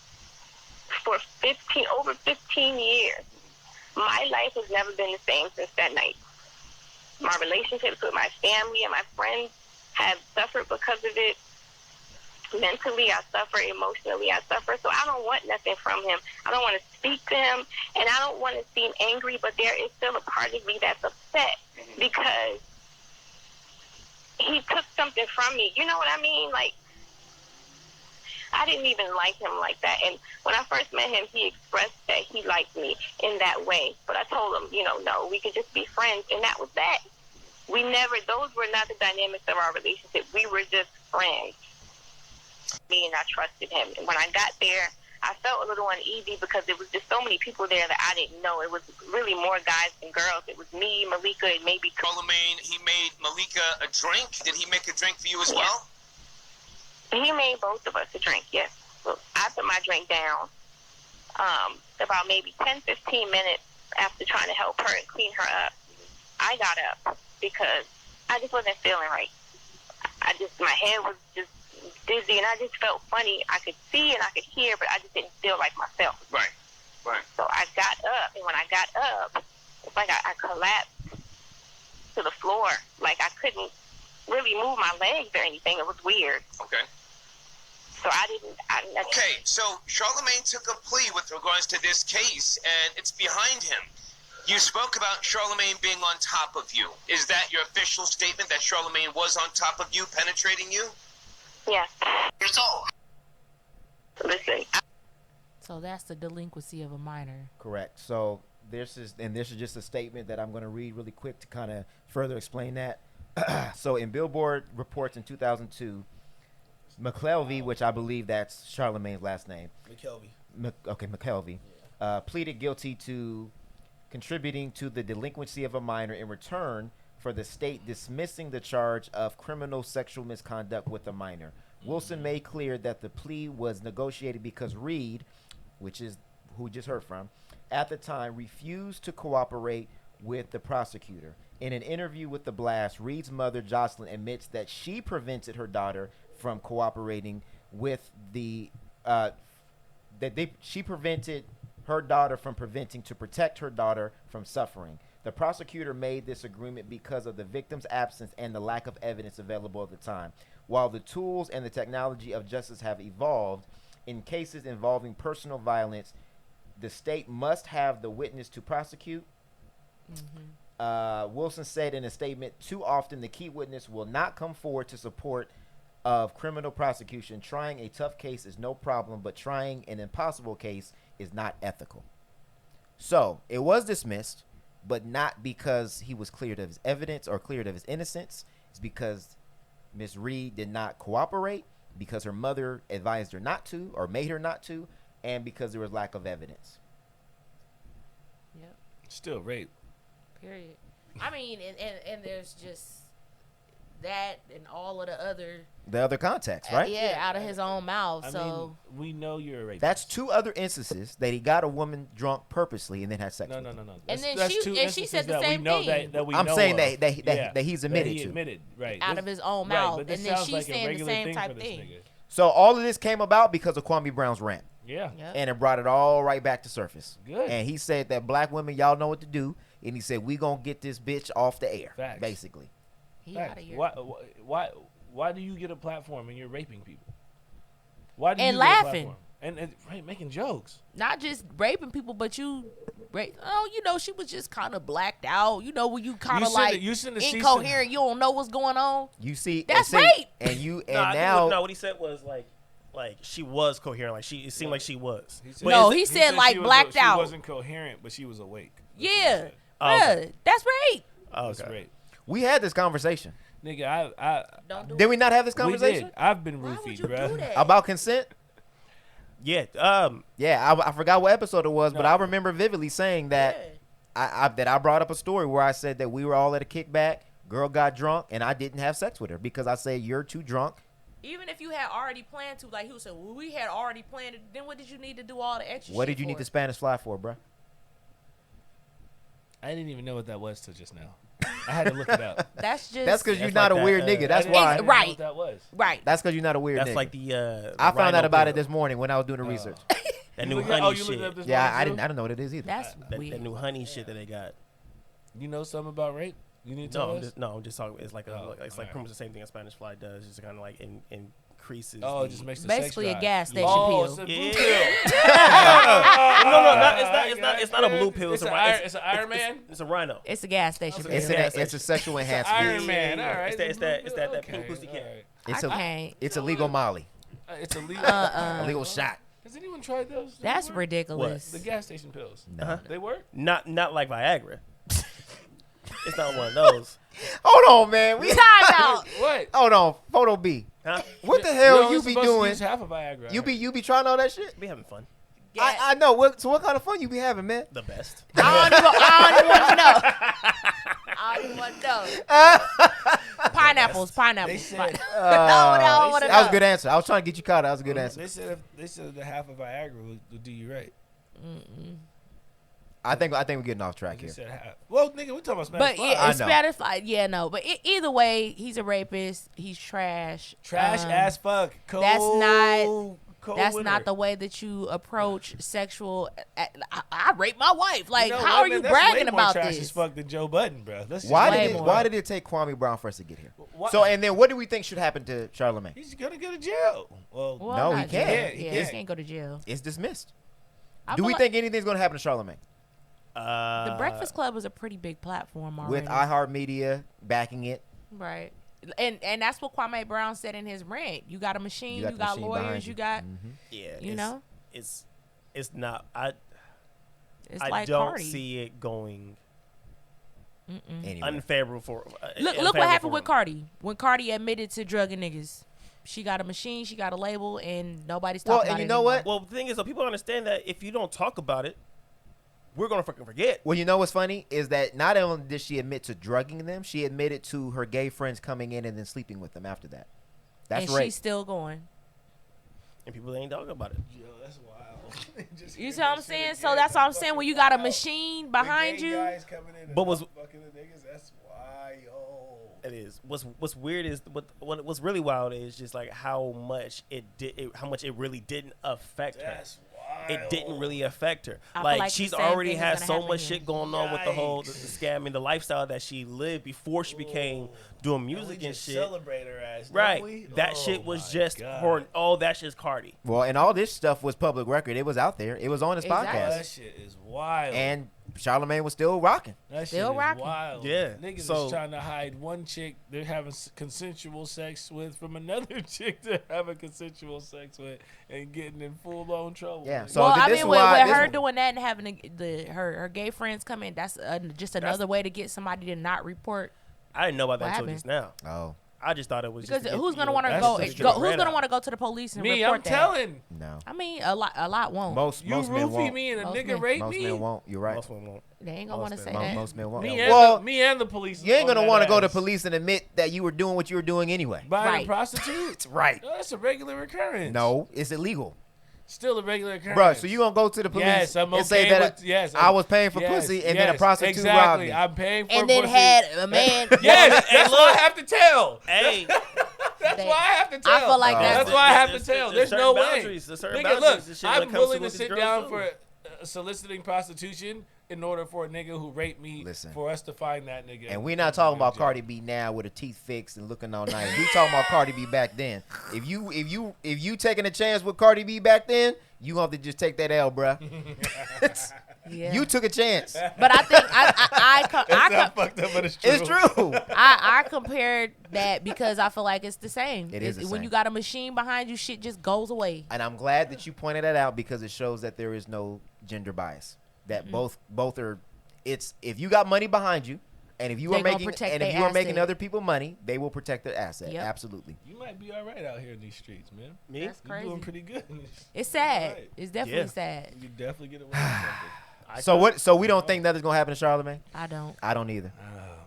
Speaker 14: for over 15 years. My life has never been the same since that night. My relationships with my family and my friends have suffered because of it. Mentally, I suffer. Emotionally, I suffer. So I don't want nothing from him. I don't want to speak to him, and I don't want to seem angry, but there is still a part of me that's upset because he took something from me. You know what I mean? Like, I didn't even like him like that. And when I first met him, he expressed that he liked me in that way. But I told him, no, we could just be friends. And that was that. Those were not the dynamics of our relationship. We were just friends. Me and I trusted him. And when I got there, I felt a little uneasy because there was just so many people there that I didn't know. It was really more guys than girls. It was me, Malika, and maybe
Speaker 7: Charlamagne, he made Malika a drink. Did he make a drink for you as well?
Speaker 14: He made both of us a drink, yes. So I put my drink down about maybe 10, 15 minutes after trying to help her and clean her up. I got up because I just wasn't feeling right. My head was just dizzy, and I just felt funny. I could see and I could hear, but I just didn't feel like myself.
Speaker 7: Right.
Speaker 14: So I got up, and when I got up, it's like I collapsed to the floor. Like I couldn't really move my legs or anything. It was weird.
Speaker 7: Okay.
Speaker 14: So I didn't.
Speaker 7: Okay, so Charlamagne took a plea with regards to this case, and it's behind him. You spoke about Charlamagne being on top of you. Is that your official statement, that Charlamagne was on top of you, penetrating you?
Speaker 14: Yes.
Speaker 7: Result.
Speaker 14: Listen.
Speaker 3: So that's the delinquency of a minor.
Speaker 1: Correct. So this is just a statement that I'm going to read really quick to kind of further explain that. So in Billboard reports in 2002, McKelvey, which I believe that's Charlamagne's last name. McKelvey, pleaded guilty to contributing to the delinquency of a minor in return for the state dismissing the charge of criminal sexual misconduct with a minor. Wilson made clear that the plea was negotiated because Reed, which is who we just heard from, at the time refused to cooperate with the prosecutor. In an interview with The Blast, Reed's mother, Jocelyn, admits that she prevented her daughter from cooperating with she prevented her daughter from to protect her daughter from suffering. The prosecutor made this agreement because of the victim's absence and the lack of evidence available at the time. While the tools and the technology of justice have evolved, in cases involving personal violence, the state must have the witness to prosecute. Wilson said in a statement, too often the key witness will not come forward to support of criminal prosecution. Trying a tough case is no problem, but trying an impossible case is not ethical. So it was dismissed, but not because he was cleared of his evidence or cleared of his innocence. It's because Miss Reed did not cooperate, because her mother advised her not to or made her not to, and because there was lack of evidence.
Speaker 3: Yep.
Speaker 2: Still rape.
Speaker 3: Period. I mean, and there's just that and all of the other
Speaker 1: context, right?
Speaker 3: Out of his own mouth.
Speaker 2: I mean, we know you're a rapist.
Speaker 1: That's two other instances that he got a woman drunk purposely and then had sex with her.
Speaker 2: No.
Speaker 3: And then she said the same thing.
Speaker 1: I'm saying that he's admitted
Speaker 2: he
Speaker 1: to.
Speaker 2: Admitted, right.
Speaker 3: Out of his own mouth.
Speaker 2: Right,
Speaker 3: and then she's saying the same type thing.
Speaker 1: So all of this came about because of Kwame Brown's rant.
Speaker 2: Yeah.
Speaker 1: And it brought it all right back to surface.
Speaker 2: Good.
Speaker 1: And he said that black women, y'all know what to do. And he said, we going to get this bitch off the air, basically.
Speaker 3: He out of here.
Speaker 2: Why do you get a platform and you're raping people? Why do
Speaker 3: and
Speaker 2: you
Speaker 3: laughing
Speaker 2: get a platform? And making jokes?
Speaker 3: Not just raping people, but you she was just kind of blacked out. You know, when you kind of like incoherent, you don't know what's going on.
Speaker 1: You see,
Speaker 3: that's rape.
Speaker 1: And
Speaker 4: now what he said was like, like she was coherent. Like it seemed like she was.
Speaker 3: He said like blacked out.
Speaker 2: She wasn't coherent, but she was awake.
Speaker 3: Yeah,
Speaker 4: okay.
Speaker 3: That's rape.
Speaker 2: That's rape.
Speaker 1: We had this conversation.
Speaker 2: Nigga, I
Speaker 1: did we not have this conversation?
Speaker 2: We did. I've been roofied, bro.
Speaker 1: About consent?
Speaker 4: Yeah.
Speaker 1: I forgot what episode it was, but I remember vividly saying that I brought up a story where I said that we were all at a kickback, girl got drunk, and I didn't have sex with her because I said you're too drunk.
Speaker 3: Even if you had already planned to, like he said, well, we had already planned it, then what did you need to do all the extra
Speaker 1: What
Speaker 3: shit
Speaker 1: did you
Speaker 3: for?
Speaker 1: need the Spanish fly for, bro?
Speaker 2: I didn't even know what that was till just now. I had to look it up.
Speaker 3: That's
Speaker 1: because you're not a weird nigga. That's why.
Speaker 3: Right.
Speaker 2: What that was.
Speaker 3: Right.
Speaker 1: That's because you're not a weird nigga.
Speaker 4: That's like the
Speaker 1: I found out about it this morning when I was doing the research.
Speaker 4: That new honey shit.
Speaker 1: I didn't know what it is either.
Speaker 3: That's weird.
Speaker 4: That new honey shit that they got.
Speaker 2: You know something about rape? You need to tell us?
Speaker 4: I'm just talking. It's like pretty much the same thing a Spanish fly does. Just kind of like increases.
Speaker 2: Oh, it just makes the
Speaker 3: basically
Speaker 2: sex
Speaker 3: a
Speaker 2: drive.
Speaker 3: gas station
Speaker 2: Oh,
Speaker 3: pill.
Speaker 2: it's a blue
Speaker 4: Yeah.
Speaker 2: pill.
Speaker 4: It's not a blue pill.
Speaker 2: It's an Iron Man.
Speaker 4: It's a rhino.
Speaker 3: It's a gas station pill.
Speaker 1: It's a sexual enhancement.
Speaker 2: Iron Man. All right.
Speaker 4: It's that pink pussy cat.
Speaker 1: It's a legal Molly.
Speaker 2: It's a legal.
Speaker 1: A legal shot.
Speaker 2: Has anyone tried those?
Speaker 3: That's ridiculous.
Speaker 2: The gas station pills.
Speaker 1: No.
Speaker 2: They work?
Speaker 4: Not like Viagra. It's not one of those.
Speaker 1: Hold on, man.
Speaker 3: Time out.
Speaker 2: What?
Speaker 1: Hold on, Photo B.
Speaker 4: Huh?
Speaker 1: What the hell
Speaker 2: You're
Speaker 1: you
Speaker 2: only
Speaker 1: be
Speaker 2: supposed to
Speaker 1: doing?
Speaker 2: use half of Viagra.
Speaker 1: You be trying all that shit?
Speaker 4: Be having fun.
Speaker 1: I know. So what kind of fun you be having, man?
Speaker 4: The best.
Speaker 3: I don't even want to know. Pineapples.
Speaker 2: They said,
Speaker 1: that was a good answer. I was trying to get you caught. That was a good answer.
Speaker 2: They said the half of Viagra would do you right.
Speaker 1: I think we're getting off track
Speaker 2: They
Speaker 1: here.
Speaker 2: said half. Well, nigga, we talking about Spanish
Speaker 3: But
Speaker 2: fly.
Speaker 3: yeah, Spanish fly. Yeah, no. But either way, he's a rapist. He's trash.
Speaker 2: Trash ass fuck. Cold,
Speaker 3: That's not the way that you approach sexual. I raped my wife. Like,
Speaker 2: You know
Speaker 3: how
Speaker 2: what,
Speaker 3: are
Speaker 2: man?
Speaker 3: you
Speaker 2: That's
Speaker 3: bragging
Speaker 2: way more
Speaker 3: about
Speaker 2: trash
Speaker 3: this?
Speaker 2: as fuck than Joe Budden, bro.
Speaker 1: Why did it take Kwame Brown for us to get here? So, and then what do we think should happen to Charlamagne?
Speaker 2: He's gonna go to jail. Well,
Speaker 1: no, he
Speaker 3: not
Speaker 1: can't.
Speaker 3: jail. Yeah, he can't go to jail.
Speaker 1: It's dismissed.
Speaker 3: I
Speaker 1: Do
Speaker 3: feel
Speaker 1: we
Speaker 3: like
Speaker 1: think anything's going to happen to Charlamagne?
Speaker 3: The Breakfast Club is a pretty big platform already.
Speaker 1: With iHeartMedia backing it.
Speaker 3: Right. And that's what Kwame Brown said in his rant. You got a machine, you got lawyers, you got you know.
Speaker 4: It's not I
Speaker 3: like
Speaker 4: don't
Speaker 3: Cardi.
Speaker 4: see it going
Speaker 1: anyway.
Speaker 4: unfavorable for
Speaker 3: Look what happened with Cardi. When Cardi admitted to drugging niggas. She got a machine, she got a label, and nobody's talking about it.
Speaker 4: Well, and you know what? Well, the thing is, though, people understand that if you don't talk about it, we're gonna fucking forget.
Speaker 1: Well, you know what's funny is that not only did she admit to drugging them, she admitted to her gay friends coming in and then sleeping with them after that. That's
Speaker 3: and
Speaker 1: rape.
Speaker 3: she's still going.
Speaker 4: And people ain't talking about it.
Speaker 2: Yo, that's wild.
Speaker 3: You see what I'm saying? So that's what I'm saying. When you got a machine behind you.
Speaker 4: But was
Speaker 2: fucking the niggas, that's wild.
Speaker 4: It is. What's weird is what's really wild is just like how much it really didn't affect her. It didn't really affect her. Like she's already had so much shit going on with the whole the scam and the lifestyle that she lived before she became doing music and shit.
Speaker 2: Celebrate her ass,
Speaker 4: right? That shit was just her. Oh, that's just Cardi.
Speaker 1: Well, and all this stuff was public record. It was out there. It was on his podcast.
Speaker 2: That shit is wild.
Speaker 1: And Charlamagne was still rocking.
Speaker 2: That
Speaker 3: Still
Speaker 2: shit
Speaker 3: rocking.
Speaker 2: is wild.
Speaker 4: Yeah.
Speaker 2: Niggas
Speaker 4: So-
Speaker 2: is trying to hide one chick they're having consensual sex with from another chick they're having consensual sex with and getting in full-blown trouble.
Speaker 1: Yeah. So
Speaker 3: Well, I
Speaker 1: this
Speaker 3: mean,
Speaker 1: is
Speaker 3: with
Speaker 1: why
Speaker 3: her doing that and having her gay friends come in, that's just another way to get somebody to not report.
Speaker 4: I didn't know about that
Speaker 3: What
Speaker 4: until just now.
Speaker 1: Oh.
Speaker 4: I just thought it was
Speaker 3: Because
Speaker 4: just to
Speaker 3: who's
Speaker 4: get,
Speaker 3: gonna want to
Speaker 2: that's
Speaker 3: go?
Speaker 2: just
Speaker 3: Who's gonna want to go to the police and
Speaker 2: Me,
Speaker 3: report
Speaker 2: I'm
Speaker 3: that?
Speaker 2: telling.
Speaker 1: No.
Speaker 3: I mean, a lot won't.
Speaker 1: Most
Speaker 2: You
Speaker 1: men
Speaker 2: roofie
Speaker 1: won't.
Speaker 2: me and a
Speaker 3: Most
Speaker 2: nigga
Speaker 3: men-
Speaker 2: rape
Speaker 1: Most
Speaker 2: me?
Speaker 1: men won't. You're right.
Speaker 4: Most women won't.
Speaker 3: They ain't gonna want to say
Speaker 1: Most,
Speaker 3: that.
Speaker 1: most men won't.
Speaker 2: Me and the police.
Speaker 1: You ain't
Speaker 2: on
Speaker 1: gonna
Speaker 2: that
Speaker 1: want to go to
Speaker 2: ass.
Speaker 1: police and admit that you were doing what you were doing anyway.
Speaker 2: Buying
Speaker 3: Right.
Speaker 2: a prostitute?
Speaker 1: Right.
Speaker 2: No, that's a regular occurrence.
Speaker 1: No, it's illegal.
Speaker 2: Still a regular occurrence.
Speaker 1: Bro, so you gonna go to the police
Speaker 2: Yes, I'm
Speaker 1: and say
Speaker 2: okay
Speaker 1: that
Speaker 2: with- yes,
Speaker 1: I was paying for pussy and then a prostitute robbed me.
Speaker 2: I'm paying for
Speaker 3: And then
Speaker 2: pussy.
Speaker 3: had a man.
Speaker 2: Yes, that's what I have to tell.
Speaker 4: Hey,
Speaker 2: That's why I have to tell.
Speaker 3: I feel like
Speaker 2: that's
Speaker 3: that's-
Speaker 2: why I have to
Speaker 4: there's
Speaker 2: tell.
Speaker 4: certain
Speaker 2: There's no way.
Speaker 4: boundaries. There's certain
Speaker 2: Nigga,
Speaker 4: boundaries
Speaker 2: look,
Speaker 4: and shit when it
Speaker 2: I'm
Speaker 4: comes to
Speaker 2: willing to
Speaker 4: with these
Speaker 2: sit
Speaker 4: girls,
Speaker 2: down
Speaker 4: too.
Speaker 2: for soliciting prostitution in order for a nigga who raped me for us to find that nigga.
Speaker 1: And we're not talking about Cardi B now with her teeth fixed and looking all nice. We talking about Cardi B back then. If you taking a chance with Cardi B back then, you gonna have to just take that L, bruh.
Speaker 3: Yeah.
Speaker 1: You took a chance.
Speaker 3: But I think I
Speaker 2: fucked up, but it's true.
Speaker 1: It's true.
Speaker 3: I compared that because I feel like it's the same.
Speaker 1: It is the
Speaker 3: when
Speaker 1: same.
Speaker 3: you got a machine behind you, shit just goes away.
Speaker 1: And I'm glad that you pointed that out because it shows that there is no gender bias. That both are. It's if you got money behind you, and if you are making other people money, they will protect their asset.
Speaker 3: Yep.
Speaker 1: Absolutely.
Speaker 2: You might be all right out here in these streets, man.
Speaker 4: Me?
Speaker 3: That's
Speaker 2: You're
Speaker 3: crazy.
Speaker 2: doing pretty good.
Speaker 3: It's sad.
Speaker 2: Right.
Speaker 3: It's definitely sad.
Speaker 2: You definitely get away with something.
Speaker 1: So what? So we don't think nothing's gonna happen to Charlamagne?
Speaker 3: I don't.
Speaker 1: I don't either.
Speaker 2: Oh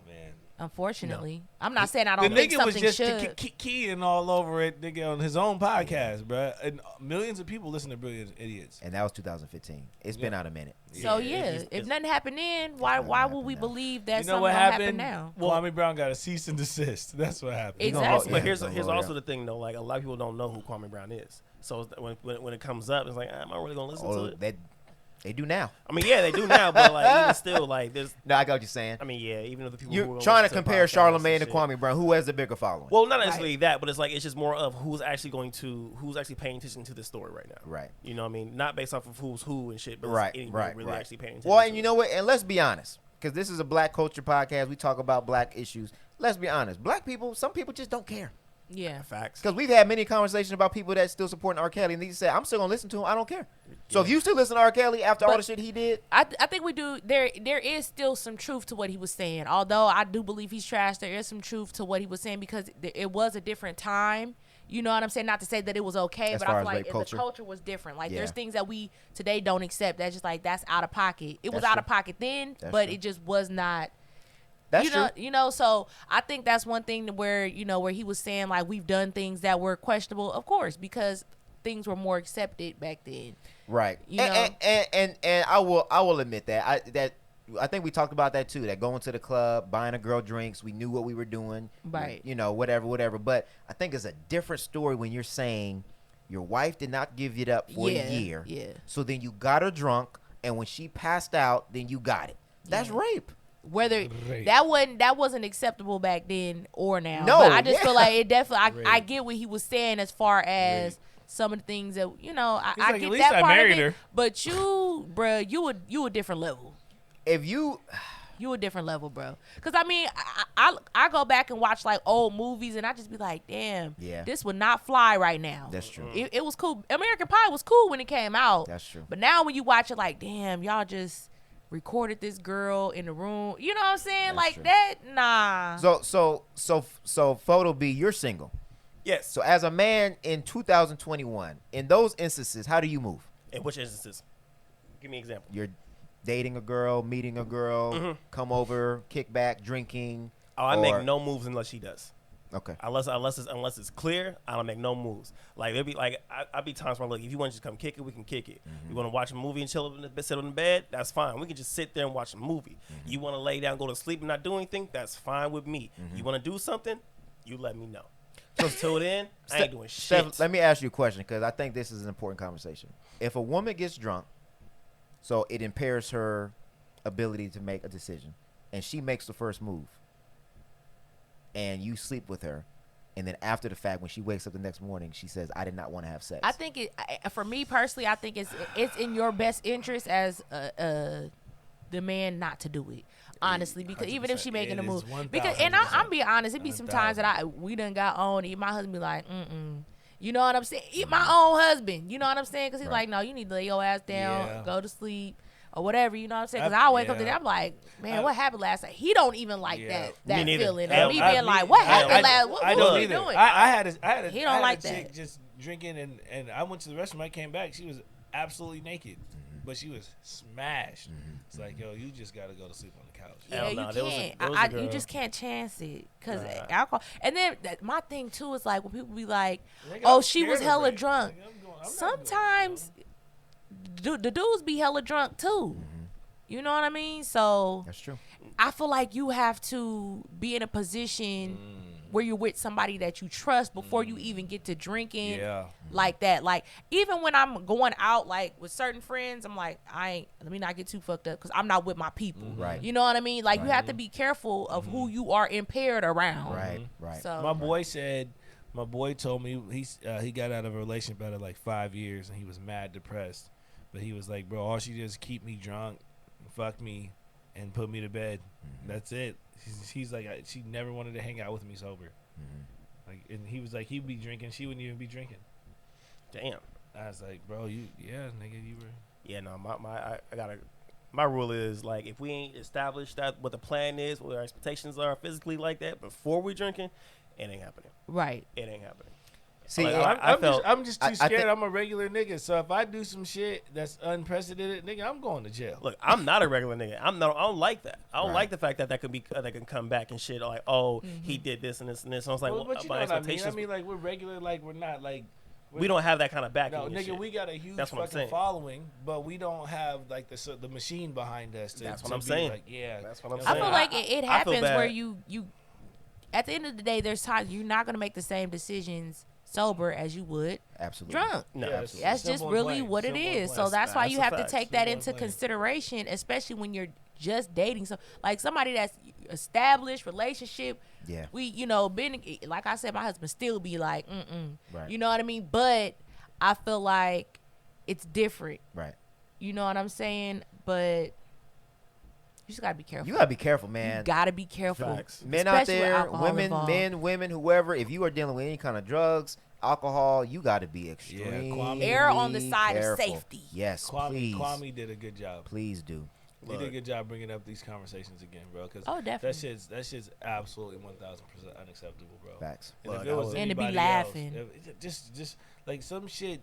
Speaker 2: man.
Speaker 3: Unfortunately, I'm not saying I don't
Speaker 2: The
Speaker 3: think
Speaker 2: nigga was
Speaker 3: something
Speaker 2: just
Speaker 3: should.
Speaker 2: keying all over it, nigga, on his own podcast, bruh. And millions of people listen to Brilliant Idiots.
Speaker 1: And that was 2015. It's been out a minute.
Speaker 3: So if nothing happened then, why would we believe that
Speaker 2: You know
Speaker 3: something
Speaker 2: what
Speaker 3: gonna happen
Speaker 2: happened?
Speaker 3: now?
Speaker 2: Kwame Brown got a cease and desist. That's what happened.
Speaker 3: Exactly.
Speaker 4: But here's also the thing though. Like a lot of people don't know who Kwame Brown is. So when it comes up, it's like, am I really gonna listen to it?
Speaker 1: They do now.
Speaker 4: I mean, yeah, they do now, but like even still, like there's.
Speaker 1: No, I got what you're saying.
Speaker 4: I mean, yeah, even if the people who
Speaker 1: You're
Speaker 4: are
Speaker 1: trying to
Speaker 4: listen
Speaker 1: compare
Speaker 4: the podcast
Speaker 1: Charlamagne
Speaker 4: and
Speaker 1: to
Speaker 4: shit.
Speaker 1: Kwame Brown. Who has the bigger following?
Speaker 4: Well, not necessarily that, but it's like it's just more of who's actually paying attention to this story right now.
Speaker 1: Right.
Speaker 4: You know what I mean? Not based off of who's who and shit, but
Speaker 1: Right.
Speaker 4: anybody really actually paying attention.
Speaker 1: Well, and you know what? And let's be honest, because this is a black culture podcast. We talk about black issues. Let's be honest. Black people, some people just don't care.
Speaker 3: Yeah.
Speaker 4: Facts.
Speaker 1: Because we've had many conversations about people that still supporting R. Kelly, and they say, I'm still gonna listen to him. I don't care. So if you still listen to R. Kelly after all the shit he did,
Speaker 3: I think we do. There is still some truth to what he was saying. Although I do believe he's trash, there is some truth to what he was saying because it was a different time. You know what I'm saying? Not to say that it was okay,
Speaker 1: As
Speaker 3: but
Speaker 1: far
Speaker 3: I
Speaker 1: as
Speaker 3: feel like
Speaker 1: rape
Speaker 3: the culture was different. Like there's
Speaker 1: Yeah.
Speaker 3: things that we today don't accept. That's just like that's out of pocket. It was
Speaker 1: That's
Speaker 3: out
Speaker 1: true.
Speaker 3: of pocket then,
Speaker 1: That's
Speaker 3: but
Speaker 1: true.
Speaker 3: it just was not.
Speaker 1: That's
Speaker 3: You know, so I think that's one thing where he was saying like we've done things that were questionable, of course, because things were more accepted back then.
Speaker 1: right?
Speaker 3: You know?
Speaker 1: And I will admit that I think we talked about that too. That going to the club, buying a girl drinks, we knew what we were doing,
Speaker 3: Right.
Speaker 1: You know, whatever. But I think it's a different story when you're saying your wife did not give it up for a year.
Speaker 3: Yeah.
Speaker 1: So then you got her drunk, and when she passed out, then you got it. That's rape.
Speaker 3: Whether
Speaker 2: Rape.
Speaker 3: that wasn't acceptable back then or now.
Speaker 1: No,
Speaker 3: but I just
Speaker 1: yeah.
Speaker 3: feel like it definitely. I
Speaker 2: Rape.
Speaker 3: get what he was saying as far as some of the things that
Speaker 2: He's
Speaker 3: I
Speaker 2: like,
Speaker 3: get
Speaker 2: at least
Speaker 3: that
Speaker 2: I
Speaker 3: part
Speaker 2: married
Speaker 3: of it.
Speaker 2: her.
Speaker 3: But bruh, you a different level.
Speaker 1: If you
Speaker 3: You a different level, bro. Because I mean, I go back and watch like old movies, and I just be like, damn,
Speaker 1: Yeah.
Speaker 3: this would not fly right now.
Speaker 1: That's true.
Speaker 3: It was cool. American Pie was cool when it came out.
Speaker 1: That's true.
Speaker 3: But now when you watch it, like, damn, y'all just recorded this girl in the room. You know what I'm saying?
Speaker 1: That's
Speaker 3: Like
Speaker 1: true.
Speaker 3: that, nah.
Speaker 1: So Photo B, you're single.
Speaker 4: Yes.
Speaker 1: So as a man in 2021, in those instances, how do you move?
Speaker 4: In which instances? Give me an example.
Speaker 1: You're dating a girl, meeting a girl,
Speaker 4: Mm-hmm.
Speaker 1: come over, kick back, drinking.
Speaker 4: Oh, I
Speaker 1: or-
Speaker 4: make no moves unless she does.
Speaker 1: Okay.
Speaker 4: Unless it's clear, I don't make no moves. Like there'll be like I be times where look, if you want to just come kick it, we can kick it.
Speaker 1: Mm-hmm.
Speaker 4: You want to watch a movie and chill sit on the bed, that's fine. We can just sit there and watch a movie.
Speaker 1: Mm-hmm.
Speaker 4: You want to lay down, go to sleep, and not do anything, that's fine with me.
Speaker 1: Mm-hmm.
Speaker 4: You want to do something, you let me know. So till then, I ain't doing shit.
Speaker 1: Steph, let me ask you a question because I think this is an important conversation. If a woman gets drunk, so it impairs her ability to make a decision, and she makes the first move, and you sleep with her, and then after the fact, when she wakes up the next morning, she says, "I did not want to have sex."
Speaker 3: I think for me personally, I think it's in your best interest as the man not to do it. Honestly, because even if she making a move, because I'm being honest, it be some times that we done got on. And my husband be like, you know what I'm saying? Eat my own husband. You know what I'm saying? Because he's like, no, you need to lay your ass down, go to sleep. Or whatever, you know what I'm saying? Because I wake up today, I'm like, man, what happened last night? He don't even like that feeling. Of me being like, what happened last? What was he doing?
Speaker 2: I had a
Speaker 3: he don't like
Speaker 2: chick
Speaker 3: that.
Speaker 2: just drinking, and I went to the restroom. I came back. She was absolutely naked, but she was smashed. It's like, yo, you just got to go to sleep on the couch.
Speaker 3: Yeah, you can't. You just can't chance it because alcohol. And then my thing too is like when people be like, "Oh, she was hella drunk." Sometimes the dudes be hella drunk too. You know what I mean? So
Speaker 1: that's true.
Speaker 3: I feel like you have to be in a position where you're with somebody that you trust before you even get to drinking like that. Like even when I'm going out like with certain friends, I'm like, let me not get too fucked up because I'm not with my people.
Speaker 1: Right.
Speaker 3: You know what I mean? Like you have to be careful of who you are impaired around.
Speaker 1: Right.
Speaker 3: So
Speaker 2: My boy told me he got out of a relationship after like 5 years and he was mad depressed. But he was like, bro, all she did is keep me drunk fuck me, and put me to bed. That's it. He's like, she never wanted to hang out with me sober. Like, and he was like, he'd be drinking, she wouldn't even be drinking.
Speaker 4: Damn.
Speaker 2: I was like, bro, nigga, you were.
Speaker 4: Yeah, no, my rule is, like, if we ain't established that what the plan is, what our expectations are physically like that before we drinking, it ain't happening.
Speaker 3: Right.
Speaker 4: It ain't happening.
Speaker 1: See,
Speaker 4: like,
Speaker 2: I'm just too scared. I'm a regular nigga, so if I do some shit that's unprecedented, nigga, I'm going to jail.
Speaker 4: Look, I'm not a regular nigga. I don't like that. I don't like the fact that can come back and shit like, oh, he did this and this and this. So I was like,
Speaker 2: but you know what I mean? I mean, like, we're regular, like, we're not like.
Speaker 4: We don't have that kind of backing.
Speaker 2: No, nigga,
Speaker 4: shit.
Speaker 2: we got a huge fucking following, but we don't have like the machine behind us.
Speaker 4: That's what I'm saying.
Speaker 2: Like, yeah,
Speaker 4: that's what I'm saying.
Speaker 3: I feel like it happens where you at the end of the day, there's times you're not gonna make the same decisions sober as you would drunk.
Speaker 4: No, absolutely.
Speaker 3: That's just really what it is. So that's why you have to take that into consideration, especially when you're just dating. So like somebody that's established relationship. Yeah. We, been, like I said, my husband still be like, right. You know what I mean? But I feel like it's different.
Speaker 1: Right.
Speaker 3: You know what I'm saying? But you just gotta be careful.
Speaker 1: You gotta be careful, man.
Speaker 3: You gotta be careful.
Speaker 1: Facts. Men out there, women, whoever, if you are dealing with any kind of drugs, alcohol, you gotta be extremely
Speaker 3: err on the side
Speaker 1: careful.
Speaker 3: Of safety.
Speaker 1: Yes, please.
Speaker 2: Kwame did a good job.
Speaker 1: Please do.
Speaker 2: He did a good job bringing up these conversations again, bro. Because
Speaker 3: definitely.
Speaker 2: That shit's absolutely 1,000% unacceptable, bro.
Speaker 1: Facts.
Speaker 2: And if it was
Speaker 3: and to be
Speaker 2: anybody
Speaker 3: laughing,
Speaker 2: else, just like some shit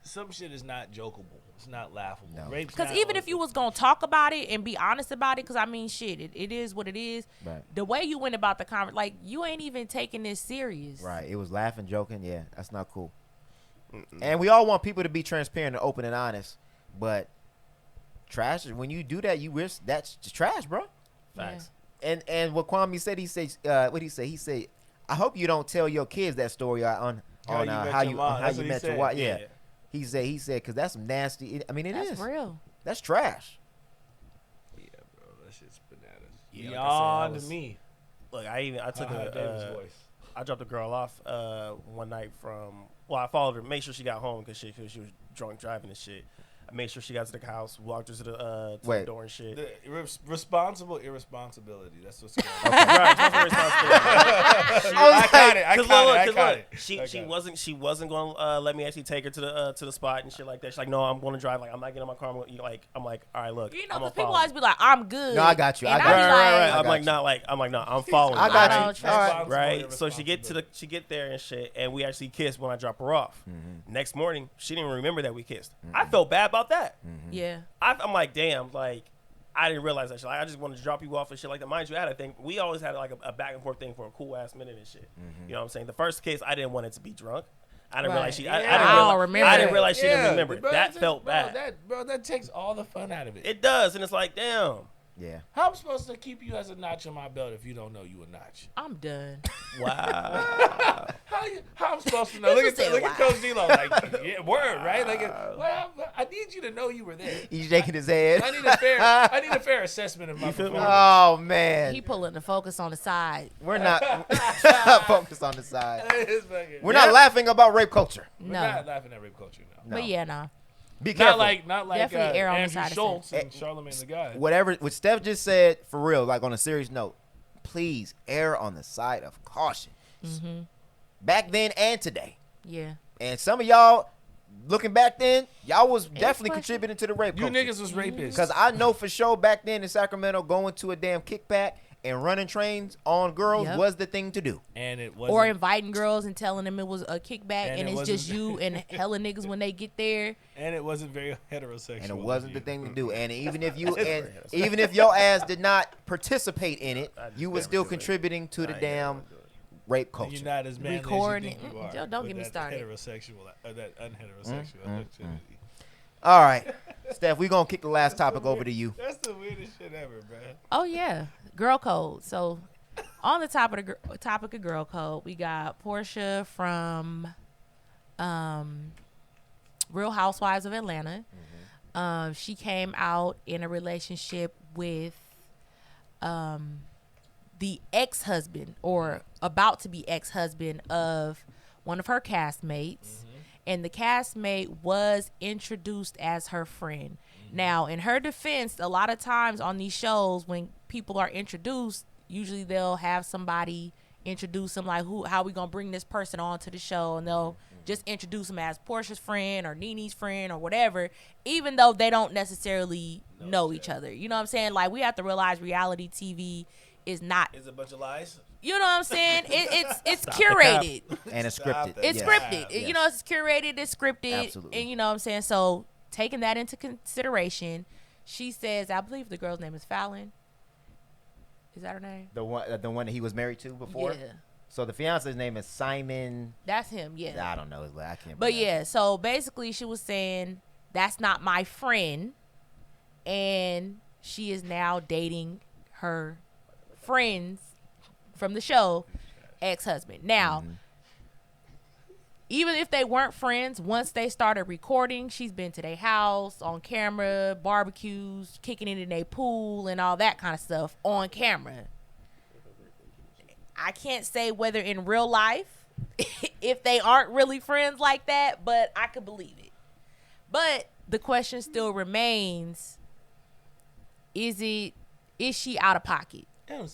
Speaker 2: is not jokeable. It's not laughable. No.
Speaker 3: Because even if you was gonna talk about it and be honest about it, because I mean, shit, it is what it is.
Speaker 1: Right.
Speaker 3: The way you went about the conversation, like you ain't even taking this serious.
Speaker 1: Right. It was laughing, joking. Yeah, that's not cool. And we all want people to be transparent and open and honest, but. Trash. When you do that, you risk that's trash, bro.
Speaker 4: Facts.
Speaker 1: And what Kwame said, he said, what did he say? He said, I hope you don't tell your kids that story on how you met your wife. Yeah. He said, because that's some nasty. I mean,
Speaker 3: that's real.
Speaker 1: That's trash.
Speaker 2: Yeah, bro, that shit's bananas.
Speaker 4: Yeah,
Speaker 2: beyond me.
Speaker 4: Look, I took I dropped a girl off one night I followed her, made sure she got home because she was drunk driving and shit. I made sure she got to the house, walked her to the door and shit.
Speaker 2: Responsible irresponsibility. That's what's going on.
Speaker 4: Right, I caught it. She wasn't going to let me actually take her to the spot and shit like that. She's like, no, I'm going to drive. Like, I'm not getting in my car. I'm like, all right, look.
Speaker 3: Because people always be like, I'm good.
Speaker 1: No, I got you.
Speaker 3: And
Speaker 4: I'm like, no, I'm following.
Speaker 1: I got you.
Speaker 4: All right. Right. So she get there and shit, and we actually kissed when I drop her off. Next morning, she didn't even remember that we kissed. I felt bad about that.
Speaker 3: Yeah.
Speaker 4: I'm like, damn, like I didn't realize that shit. Like, I just wanted to drop you off and shit like that. Mind you, I had a thing. We always had like a back and forth thing for a cool ass minute and shit. You know what I'm saying? The first kiss, I didn't want it to be drunk. I didn't realize she. I didn't realize she didn't remember it. That felt bad.
Speaker 2: That takes all the fun out of it.
Speaker 4: It does, and it's like, damn.
Speaker 1: Yeah.
Speaker 2: How I'm supposed to keep you as a notch on my belt if you don't know you a notch?
Speaker 3: I'm done.
Speaker 4: Wow.
Speaker 2: How I'm supposed to know? Look at Coach D-Lo. Like, yeah, word, right? Like, I need you to know you were there.
Speaker 1: He's shaking his head.
Speaker 2: I need a fair assessment of my performance.
Speaker 1: Oh man.
Speaker 3: He pulling the focus on the side.
Speaker 1: We're not focused on the side. We're not laughing about rape culture.
Speaker 2: We're not laughing at rape culture. No.
Speaker 3: But yeah, no.
Speaker 1: Be careful.
Speaker 3: Not like definitely err on
Speaker 2: Andrew
Speaker 3: the side
Speaker 2: Schultz and Charlamagne the Guy.
Speaker 1: What Steph just said, for real, like on a serious note, please err on the side of caution. Back then and today.
Speaker 3: Yeah.
Speaker 1: And some of y'all, looking back then, y'all was definitely contributing to the rape culture.
Speaker 2: You niggas was rapists.
Speaker 1: Because I know for sure back then in Sacramento, going to a damn kickback and running trains on girls was the thing to do.
Speaker 2: And it was
Speaker 3: or inviting girls and telling them it was a kickback and it's just you and hella niggas when they get there.
Speaker 2: And it wasn't very heterosexual.
Speaker 1: And it wasn't the thing to do. And even if even if your ass did not participate in it, you were still contributing to the damn rape culture.
Speaker 2: You're not as manly
Speaker 3: recording
Speaker 2: as you think you are.
Speaker 3: Don't get me started.
Speaker 2: That unheterosexual activity.
Speaker 1: All right, Steph, we're going to kick the last topic over to you.
Speaker 2: That's the weirdest shit ever, bro.
Speaker 3: Oh, yeah. Girl code. So, on the topic of girl code, we got Porsha from Real Housewives of Atlanta. She came out in a relationship with the ex-husband or about to be ex-husband of one of her castmates. And the castmate was introduced as her friend. Now, in her defense, a lot of times on these shows, when people are introduced, usually they'll have somebody introduce them, like, how we gonna bring this person on to the show, and they'll just introduce them as Porsha's friend or Nene's friend or whatever, even though they don't necessarily know each other. You know what I'm saying? Like, we have to realize reality TV is not.
Speaker 2: It's a bunch of lies.
Speaker 3: You know what I'm saying? It's curated.
Speaker 1: And it's scripted.
Speaker 3: It's scripted.
Speaker 1: Yes.
Speaker 3: You know, it's curated, it's scripted.
Speaker 1: Absolutely.
Speaker 3: And you know what I'm saying? So, taking that into consideration, she says, I believe the girl's name is Fallon. Is that her name?
Speaker 1: The one that he was married to before?
Speaker 3: Yeah.
Speaker 1: So the fiance's name is Simon.
Speaker 3: That's him, yeah.
Speaker 1: I don't know. I can't.
Speaker 3: But yeah, so basically she was saying, that's not my friend. And she is now dating her friends from the show ex-husband. Now, even if they weren't friends, once they started recording, she's been to their house on camera, barbecues, kicking it in their pool, and all that kind of stuff on camera. I can't say whether in real life, if they aren't really friends like that, but I could believe it. But the question still remains, is she out of pocket?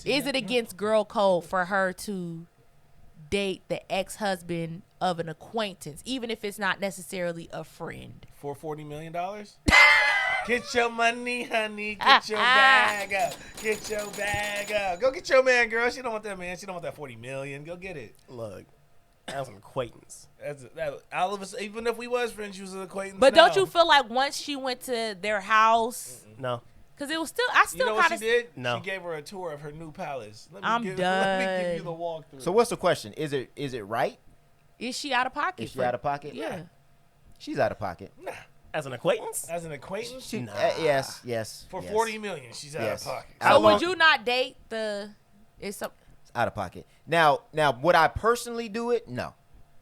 Speaker 3: Is it against girl code for her to date the ex-husband of an acquaintance, even if it's not necessarily a friend?
Speaker 2: For $40 million? Get your money, honey. Get your bag up. Get your bag up. Go get your man, girl. She don't want that man. She don't want that $40 million. Go get it.
Speaker 4: Look, that was an acquaintance.
Speaker 2: All of us, even if we was friends, she was an acquaintance.
Speaker 3: But
Speaker 2: now.
Speaker 3: don't you feel like once she went to their house?
Speaker 4: No.
Speaker 3: Because it was still, I still
Speaker 2: you know
Speaker 3: kind
Speaker 2: what
Speaker 3: of.
Speaker 2: she did?
Speaker 4: No.
Speaker 2: She gave her a tour of her new palace.
Speaker 3: I'm
Speaker 2: Let
Speaker 3: done.
Speaker 2: me give you the walkthrough.
Speaker 1: So what's the question? Is it right?
Speaker 3: Is she out of pocket?
Speaker 1: Is she out of pocket?
Speaker 3: Yeah.
Speaker 1: She's out of pocket.
Speaker 2: Nah.
Speaker 4: As an acquaintance?
Speaker 2: As an acquaintance?
Speaker 1: Yes.
Speaker 2: For
Speaker 1: yes.
Speaker 2: $40 million, she's out of pocket.
Speaker 3: So would you not date the? It's
Speaker 1: out of pocket. Now, would I personally do it? No.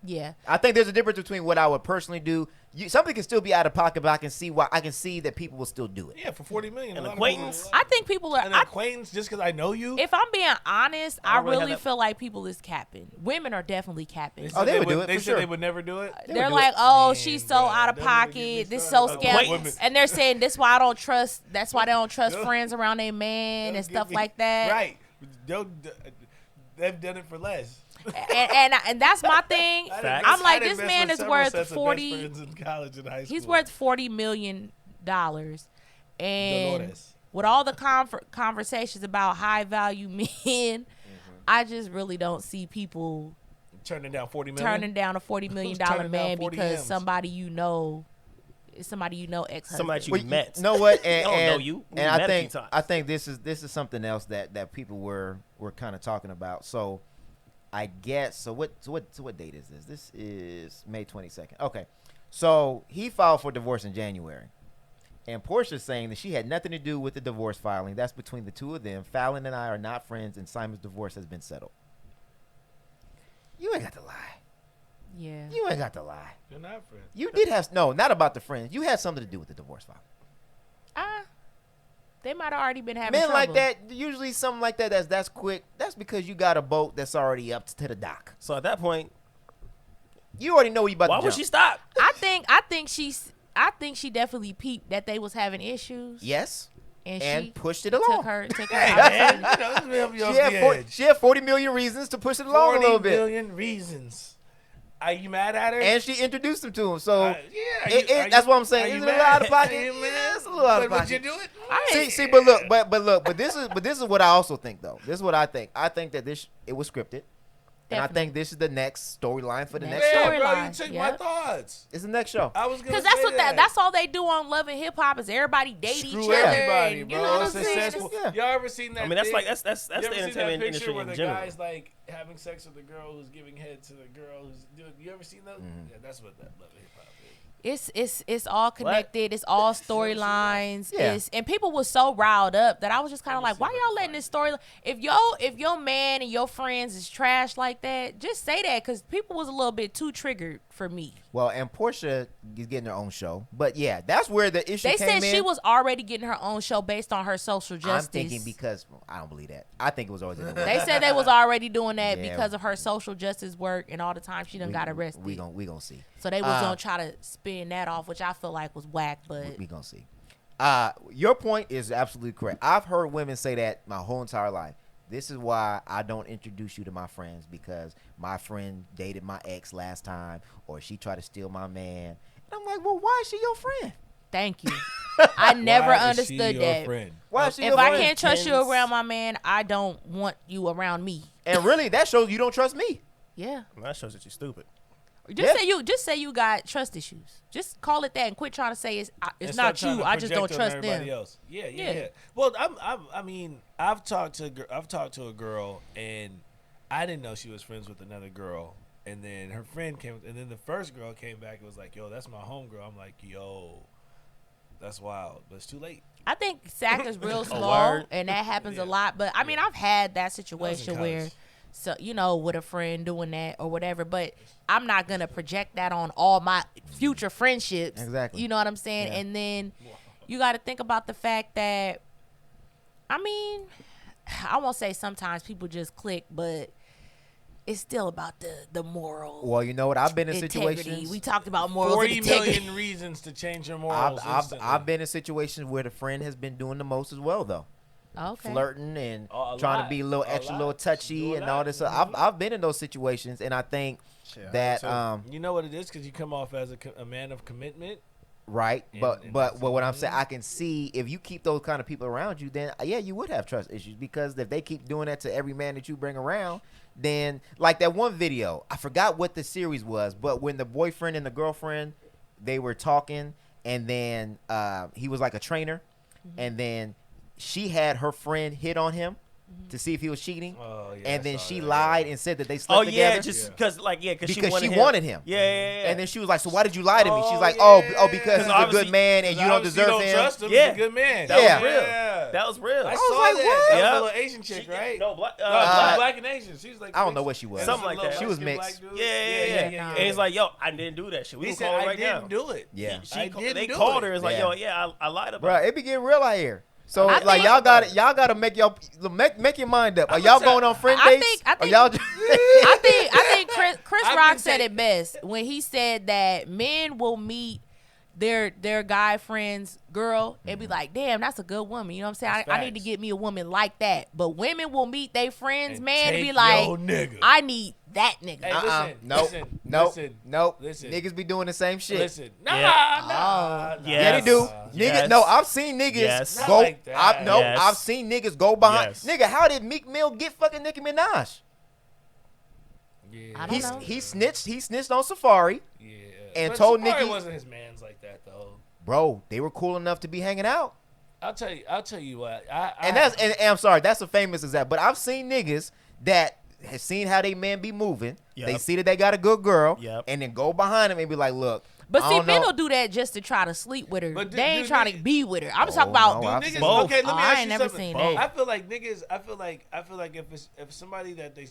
Speaker 3: Yeah.
Speaker 1: I think there's a difference between what I would personally do. Something can still be out of pocket, but I can see that people will still do it.
Speaker 2: Yeah, for $40 million.
Speaker 4: An acquaintance?
Speaker 3: I think people are.
Speaker 2: An acquaintance just because I know you?
Speaker 3: If I'm being honest, I
Speaker 4: I don't really
Speaker 3: really
Speaker 4: have that-
Speaker 3: feel like people is capping. Women are definitely capping.
Speaker 1: Oh, they would do it.
Speaker 2: They
Speaker 1: for
Speaker 2: said
Speaker 1: sure.
Speaker 2: they would never do it?
Speaker 3: They're like, oh, she's so out of pocket. This so scary. And they're saying this why I don't trust. That's why they don't trust friends around their man and stuff like that.
Speaker 2: Right. They've done it for less.
Speaker 3: And that's my thing. I'm like, this man is worth 40.
Speaker 2: In college and high school.
Speaker 3: He's worth $40 million, and with all the conversations about high value men, I just really don't see people
Speaker 2: turning down $40 million.
Speaker 3: Turning down a $40 million man because
Speaker 2: M's?
Speaker 3: somebody you know, ex-husband.
Speaker 4: Somebody you met.
Speaker 1: You know what?
Speaker 4: I don't know you. We
Speaker 1: And
Speaker 4: met
Speaker 1: I
Speaker 4: a few
Speaker 1: think
Speaker 4: times.
Speaker 1: I think this is something else that people were kind of talking about. So I guess what date is this? This is May 22nd. Okay. So he filed for divorce in January. And Porsha's saying that she had nothing to do with the divorce filing. That's between the two of them. Fallon and I are not friends, and Simon's divorce has been settled. You ain't got to lie.
Speaker 3: Yeah.
Speaker 1: You ain't got to lie.
Speaker 2: You're not friends.
Speaker 1: You did have not about the friends. You had something to do with the divorce filing.
Speaker 3: They might have already been having
Speaker 1: Men
Speaker 3: trouble.
Speaker 1: like that, usually something like that that's quick. That's because you got a boat that's already up to the dock.
Speaker 4: So at that point,
Speaker 1: you already know you about
Speaker 4: why
Speaker 1: to
Speaker 4: would
Speaker 1: jump.
Speaker 4: she stop?
Speaker 3: I think she definitely peeped that they was having issues.
Speaker 1: Yes.
Speaker 3: And
Speaker 1: she pushed it
Speaker 3: took
Speaker 1: along.
Speaker 3: her
Speaker 2: man, let me help you off the edge.
Speaker 1: She had 40 million reasons to push it along a little bit.
Speaker 2: 40 million reasons. Are you mad at her?
Speaker 1: And she introduced him to him. So
Speaker 2: yeah,
Speaker 1: that's what I'm saying. It's a little out of pocket.
Speaker 2: It's
Speaker 1: a little out of
Speaker 2: Would
Speaker 1: pocket.
Speaker 2: you do it?
Speaker 1: See, but look, but this is what I also think though. This is what I think. I think that it was scripted. And I think this is the next storyline for the next show.
Speaker 2: Bro, you took my thoughts.
Speaker 1: It's the next show.
Speaker 2: I was gonna
Speaker 3: Because that's
Speaker 2: say
Speaker 3: what that's all they do on Love and Hip Hop is everybody date each other.
Speaker 2: Everybody,
Speaker 3: and,
Speaker 2: bro.
Speaker 3: you know what I'm
Speaker 2: It's
Speaker 3: saying?
Speaker 2: successful. Y'all ever seen that?
Speaker 4: I mean, that's
Speaker 2: thing?
Speaker 4: like that's
Speaker 2: You
Speaker 4: the
Speaker 2: ever seen that
Speaker 4: entertainment
Speaker 2: picture
Speaker 4: industry
Speaker 2: where
Speaker 4: in
Speaker 2: the
Speaker 4: general.
Speaker 2: guy's like having sex with the girl who's giving head to the girl who's doing? You ever seen that? Yeah, that's what that Love and Hip Hop is.
Speaker 3: It's all connected. It's all storylines.
Speaker 1: Yeah.
Speaker 3: And people were so riled up that I was just kind of like, why y'all letting this story? If your man and your friends is trash like that, just say that because people was a little bit too triggered for me.
Speaker 1: Well, and Porsha is getting her own show. But yeah, that's where the issue
Speaker 3: They
Speaker 1: came
Speaker 3: said
Speaker 1: in.
Speaker 3: she was already getting her own show based on her social justice.
Speaker 1: I'm thinking because I don't believe that. I think it was always in the
Speaker 3: They said they was already doing that
Speaker 1: Yeah.
Speaker 3: because of her social justice work and all the time she done got arrested.
Speaker 1: We gonna see.
Speaker 3: So they was gonna try to spin that off, which I feel like was whack, but
Speaker 1: we gonna see. Your point is absolutely correct. I've heard women say that my whole entire life. This is why I don't introduce you to my friends, because my friend dated my ex last time, or she tried to steal my man. And I'm like, well, why is she your friend?
Speaker 3: Thank you. I never understood that.
Speaker 2: Friend?
Speaker 1: Why is she
Speaker 3: if
Speaker 1: your
Speaker 3: I
Speaker 1: friend?
Speaker 3: can't trust you around my man, I don't want you around me.
Speaker 1: And really, that shows you don't trust me.
Speaker 3: Yeah.
Speaker 4: That shows that you're stupid.
Speaker 3: Just say you got trust issues. Just call it that and quit trying to say it's not you. I just don't trust them.
Speaker 2: Else. Yeah. Well, I mean, I've talked to a girl, and I didn't know she was friends with another girl, and then her friend came, and then the first girl came back and was like, "Yo, that's my homegirl." I'm like, "Yo, that's wild," but it's too late.
Speaker 3: I think SAC is real slow, and that happens a lot. But I mean, I've had that situation where. So, with a friend doing that or whatever, but I'm not going to project that on all my future friendships.
Speaker 1: Exactly.
Speaker 3: You know what I'm saying? Yeah. And then you got to think about the fact that, I mean, I won't say sometimes people just click, but it's still about the moral.
Speaker 1: Well, you know what? I've been in
Speaker 3: integrity.
Speaker 1: situations.
Speaker 3: We talked about morals.
Speaker 2: 40 million reasons to change your morals.
Speaker 1: I've been in situations where the friend has been doing the most as well, though.
Speaker 3: Okay.
Speaker 1: Flirting and trying to be a little extra, little touchy and all this. I've been in those situations, and I think that
Speaker 2: you know what it is, because you come off as a man of commitment,
Speaker 1: right? But what I'm saying, I can see if you keep those kind of people around you, then you would have trust issues, because if they keep doing that to every man that you bring around, then like that one video, I forgot what the series was, but when the boyfriend and the girlfriend, they were talking, and then he was like a trainer, and then she had her friend hit on him to see if he was cheating, and then she lied and said that they slept together.
Speaker 4: Because
Speaker 1: she wanted him.
Speaker 4: Yeah.
Speaker 1: And then she was like, "So why did you lie to me?" She's like, "Oh, because he's a good man and you don't deserve him."
Speaker 2: Trust him. He's a good man.
Speaker 4: That was real. That was real.
Speaker 2: I saw
Speaker 1: like,
Speaker 2: that.
Speaker 1: what?
Speaker 2: That was a little Asian chick, right?
Speaker 4: No,
Speaker 2: black and Asian. She was like,
Speaker 1: I don't know what she was.
Speaker 4: Something like that.
Speaker 1: She was mixed.
Speaker 4: Yeah. And he's like, "Yo, I didn't do that shit. We
Speaker 2: said,
Speaker 4: call her right now."
Speaker 2: I didn't do it.
Speaker 1: Yeah.
Speaker 4: They called her. It's like, "Yo, I lied about it."
Speaker 1: Bro, it be getting real out here. So like y'all gotta make your mind up. Are y'all going on friend dates? I
Speaker 3: think Chris Rock said it best when he said that men will meet their guy friend's girl and be like, "Damn, that's a good woman." You know what I'm saying? I need to get me a woman like that. But women will meet their friends, man, and be like, "I need that nigga."
Speaker 2: Hey,
Speaker 1: Nope.
Speaker 2: Listen.
Speaker 1: Niggas be doing the same shit.
Speaker 2: Listen.
Speaker 1: Yeah, they do. Niggas, no, I've seen niggas go.
Speaker 2: Like that.
Speaker 1: I've seen niggas go behind.
Speaker 4: Yes.
Speaker 1: Nigga, how did Meek Mill get fucking Nicki Minaj?
Speaker 3: I don't know.
Speaker 1: He snitched on Safari.
Speaker 2: Yeah.
Speaker 1: And
Speaker 2: but
Speaker 1: told
Speaker 2: Safari
Speaker 1: Nicki,
Speaker 2: wasn't his man's like that though.
Speaker 1: Bro, they were cool enough to be hanging out.
Speaker 2: I'll tell you what.
Speaker 1: And I'm sorry, that's a famous example. But I've seen niggas that have seen how they men be moving.
Speaker 4: Yep.
Speaker 1: They see that they got a good girl,
Speaker 4: Yep.
Speaker 1: and then go behind them and be like, "Look."
Speaker 3: But see, men will do that just to try to sleep with her.
Speaker 2: But
Speaker 3: they ain't trying to be with her. I'm talking about
Speaker 2: niggas.
Speaker 4: both.
Speaker 2: Okay, let me ask
Speaker 3: I
Speaker 2: you
Speaker 3: ain't never
Speaker 2: something.
Speaker 3: seen that.
Speaker 2: I feel like niggas. I feel like if somebody that they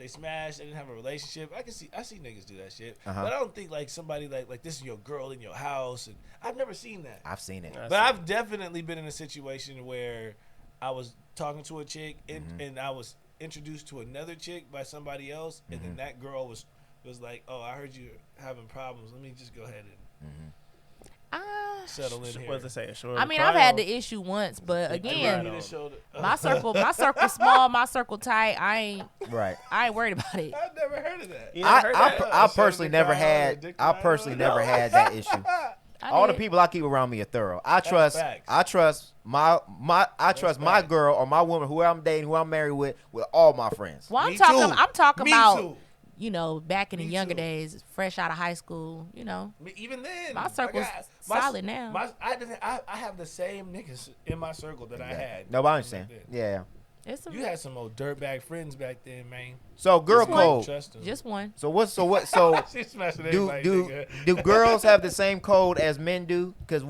Speaker 2: smashed, they didn't have a relationship. I see niggas do that shit. But I don't think like somebody like this is your girl in your house, and I've never seen that.
Speaker 1: I've seen it.
Speaker 2: But I've definitely been in a situation where I was talking to a chick and I was introduced to another chick by somebody else, and then that girl was like, "Oh, I heard you having problems. Let me just go ahead and settle in here."
Speaker 4: What does it say?
Speaker 3: I mean, I've had the issue once, but again, my circle small, my circle tight. I ain't worried about it.
Speaker 2: I've never heard of that.
Speaker 1: I personally never had that issue. All the people I keep around me are thorough. I trust my girl or my woman, who I'm dating, who I'm married with all my friends.
Speaker 3: Well, I'm talking about back in the younger days, fresh out of high school.
Speaker 2: Even then,
Speaker 3: my circle's solid now.
Speaker 2: I have the same niggas in my circle that I had.
Speaker 1: No, but I understand. Yeah.
Speaker 2: You had some old dirtbag friends back then, man.
Speaker 1: So girl code,
Speaker 3: just one.
Speaker 1: So what? Do girls have the same code as men do? Because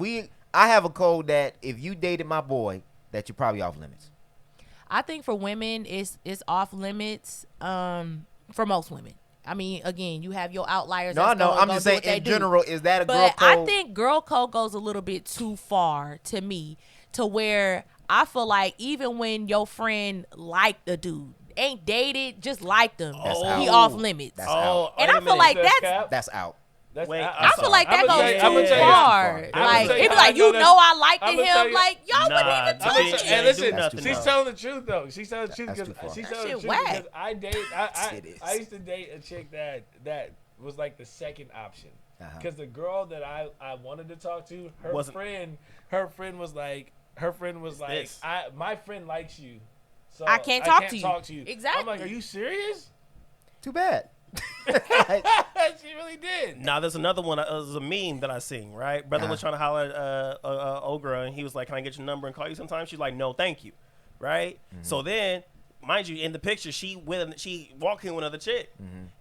Speaker 1: I have a code that if you dated my boy, that you're probably off limits.
Speaker 3: I think for women, it's off limits. For most women. I mean, again, you have your outliers.
Speaker 1: No, I'm just saying in general, is that a girl code?
Speaker 3: But I think girl code goes a little bit too far to me, to where I feel like even when your friend liked a dude, ain't dated, just liked him, he off limits.
Speaker 1: That's out.
Speaker 3: And I feel like
Speaker 1: that's out.
Speaker 3: I feel like that goes too far. Like it be like I liked him. Like y'all wouldn't even touch it.
Speaker 2: And listen, she's telling the truth though. She's telling the truth because I used to date a chick that was like the second option. Because the girl that I wanted to talk to, her friend was like, my friend likes you, so
Speaker 3: I can't talk to you.
Speaker 2: Exactly. I'm like, are you serious?
Speaker 1: Too bad.
Speaker 2: She really did.
Speaker 4: Now there's another one. There's a meme that I seen. Right, brother was trying to holler at Ogra, and he was like, "Can I get your number and call you sometime?" She's like, "No, thank you." Right. So then, mind you, in the picture, she walking with another chick,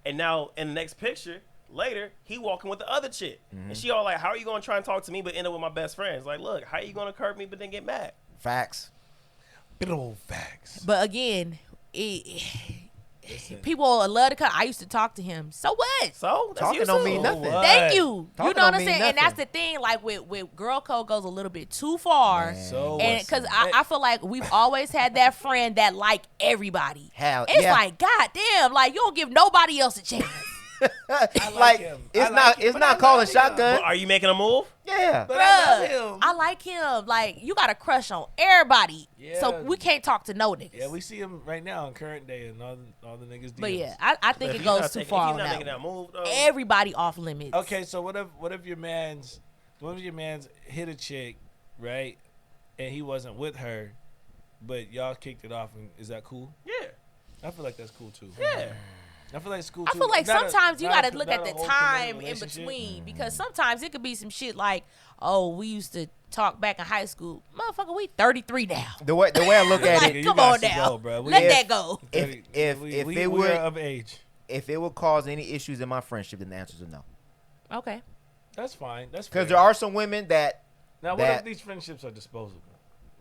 Speaker 4: and now in the next picture. Later, he walking with the other chick. And she all like, how are you going to try and talk to me but end up with my best friends? Like, look, how are you going to curb me but then get mad?
Speaker 1: Facts.
Speaker 2: Good old facts.
Speaker 3: But again, people love to come. I used to talk to him. So what?
Speaker 4: So?
Speaker 1: Talking don't mean nothing.
Speaker 3: Thank you.
Speaker 1: Talking
Speaker 3: you know what I'm saying?
Speaker 1: nothing.
Speaker 3: And that's the thing. Like with girl code goes a little bit too far. And because I feel like we've always had that friend that like everybody. It's like, God damn, like you don't give nobody else a chance.
Speaker 1: It's not calling shotgun.
Speaker 4: Well, are you making a move?
Speaker 1: Yeah.
Speaker 2: But I love him.
Speaker 3: I like him. Like you got a crush on everybody. Yeah. So we can't talk to no niggas.
Speaker 2: Yeah, we see him right now in current day and all the niggas. DMs.
Speaker 3: But yeah, I think it goes too far on that.
Speaker 4: Move,
Speaker 3: everybody off limits.
Speaker 2: Okay, so what if your man's hit a chick, right? And he wasn't with her, but y'all kicked it off, and is that cool?
Speaker 4: Yeah.
Speaker 2: I feel like that's cool too.
Speaker 4: Yeah.
Speaker 2: I feel like it's cool
Speaker 3: I
Speaker 2: too.
Speaker 3: feel like sometimes you got to look at the
Speaker 2: whole
Speaker 3: time
Speaker 2: committed
Speaker 3: in between because sometimes it could be some shit like, oh, we used to talk back in high school. Motherfucker, we 33 now.
Speaker 1: The way I look at
Speaker 3: like,
Speaker 1: it,
Speaker 3: come on now. Let that go.
Speaker 1: If
Speaker 2: we were of age.
Speaker 1: If it would cause any issues in my friendship, then the answer is no.
Speaker 3: Okay.
Speaker 2: That's fine. That's
Speaker 1: because there are some women that.
Speaker 2: Now, what if these friendships are disposable?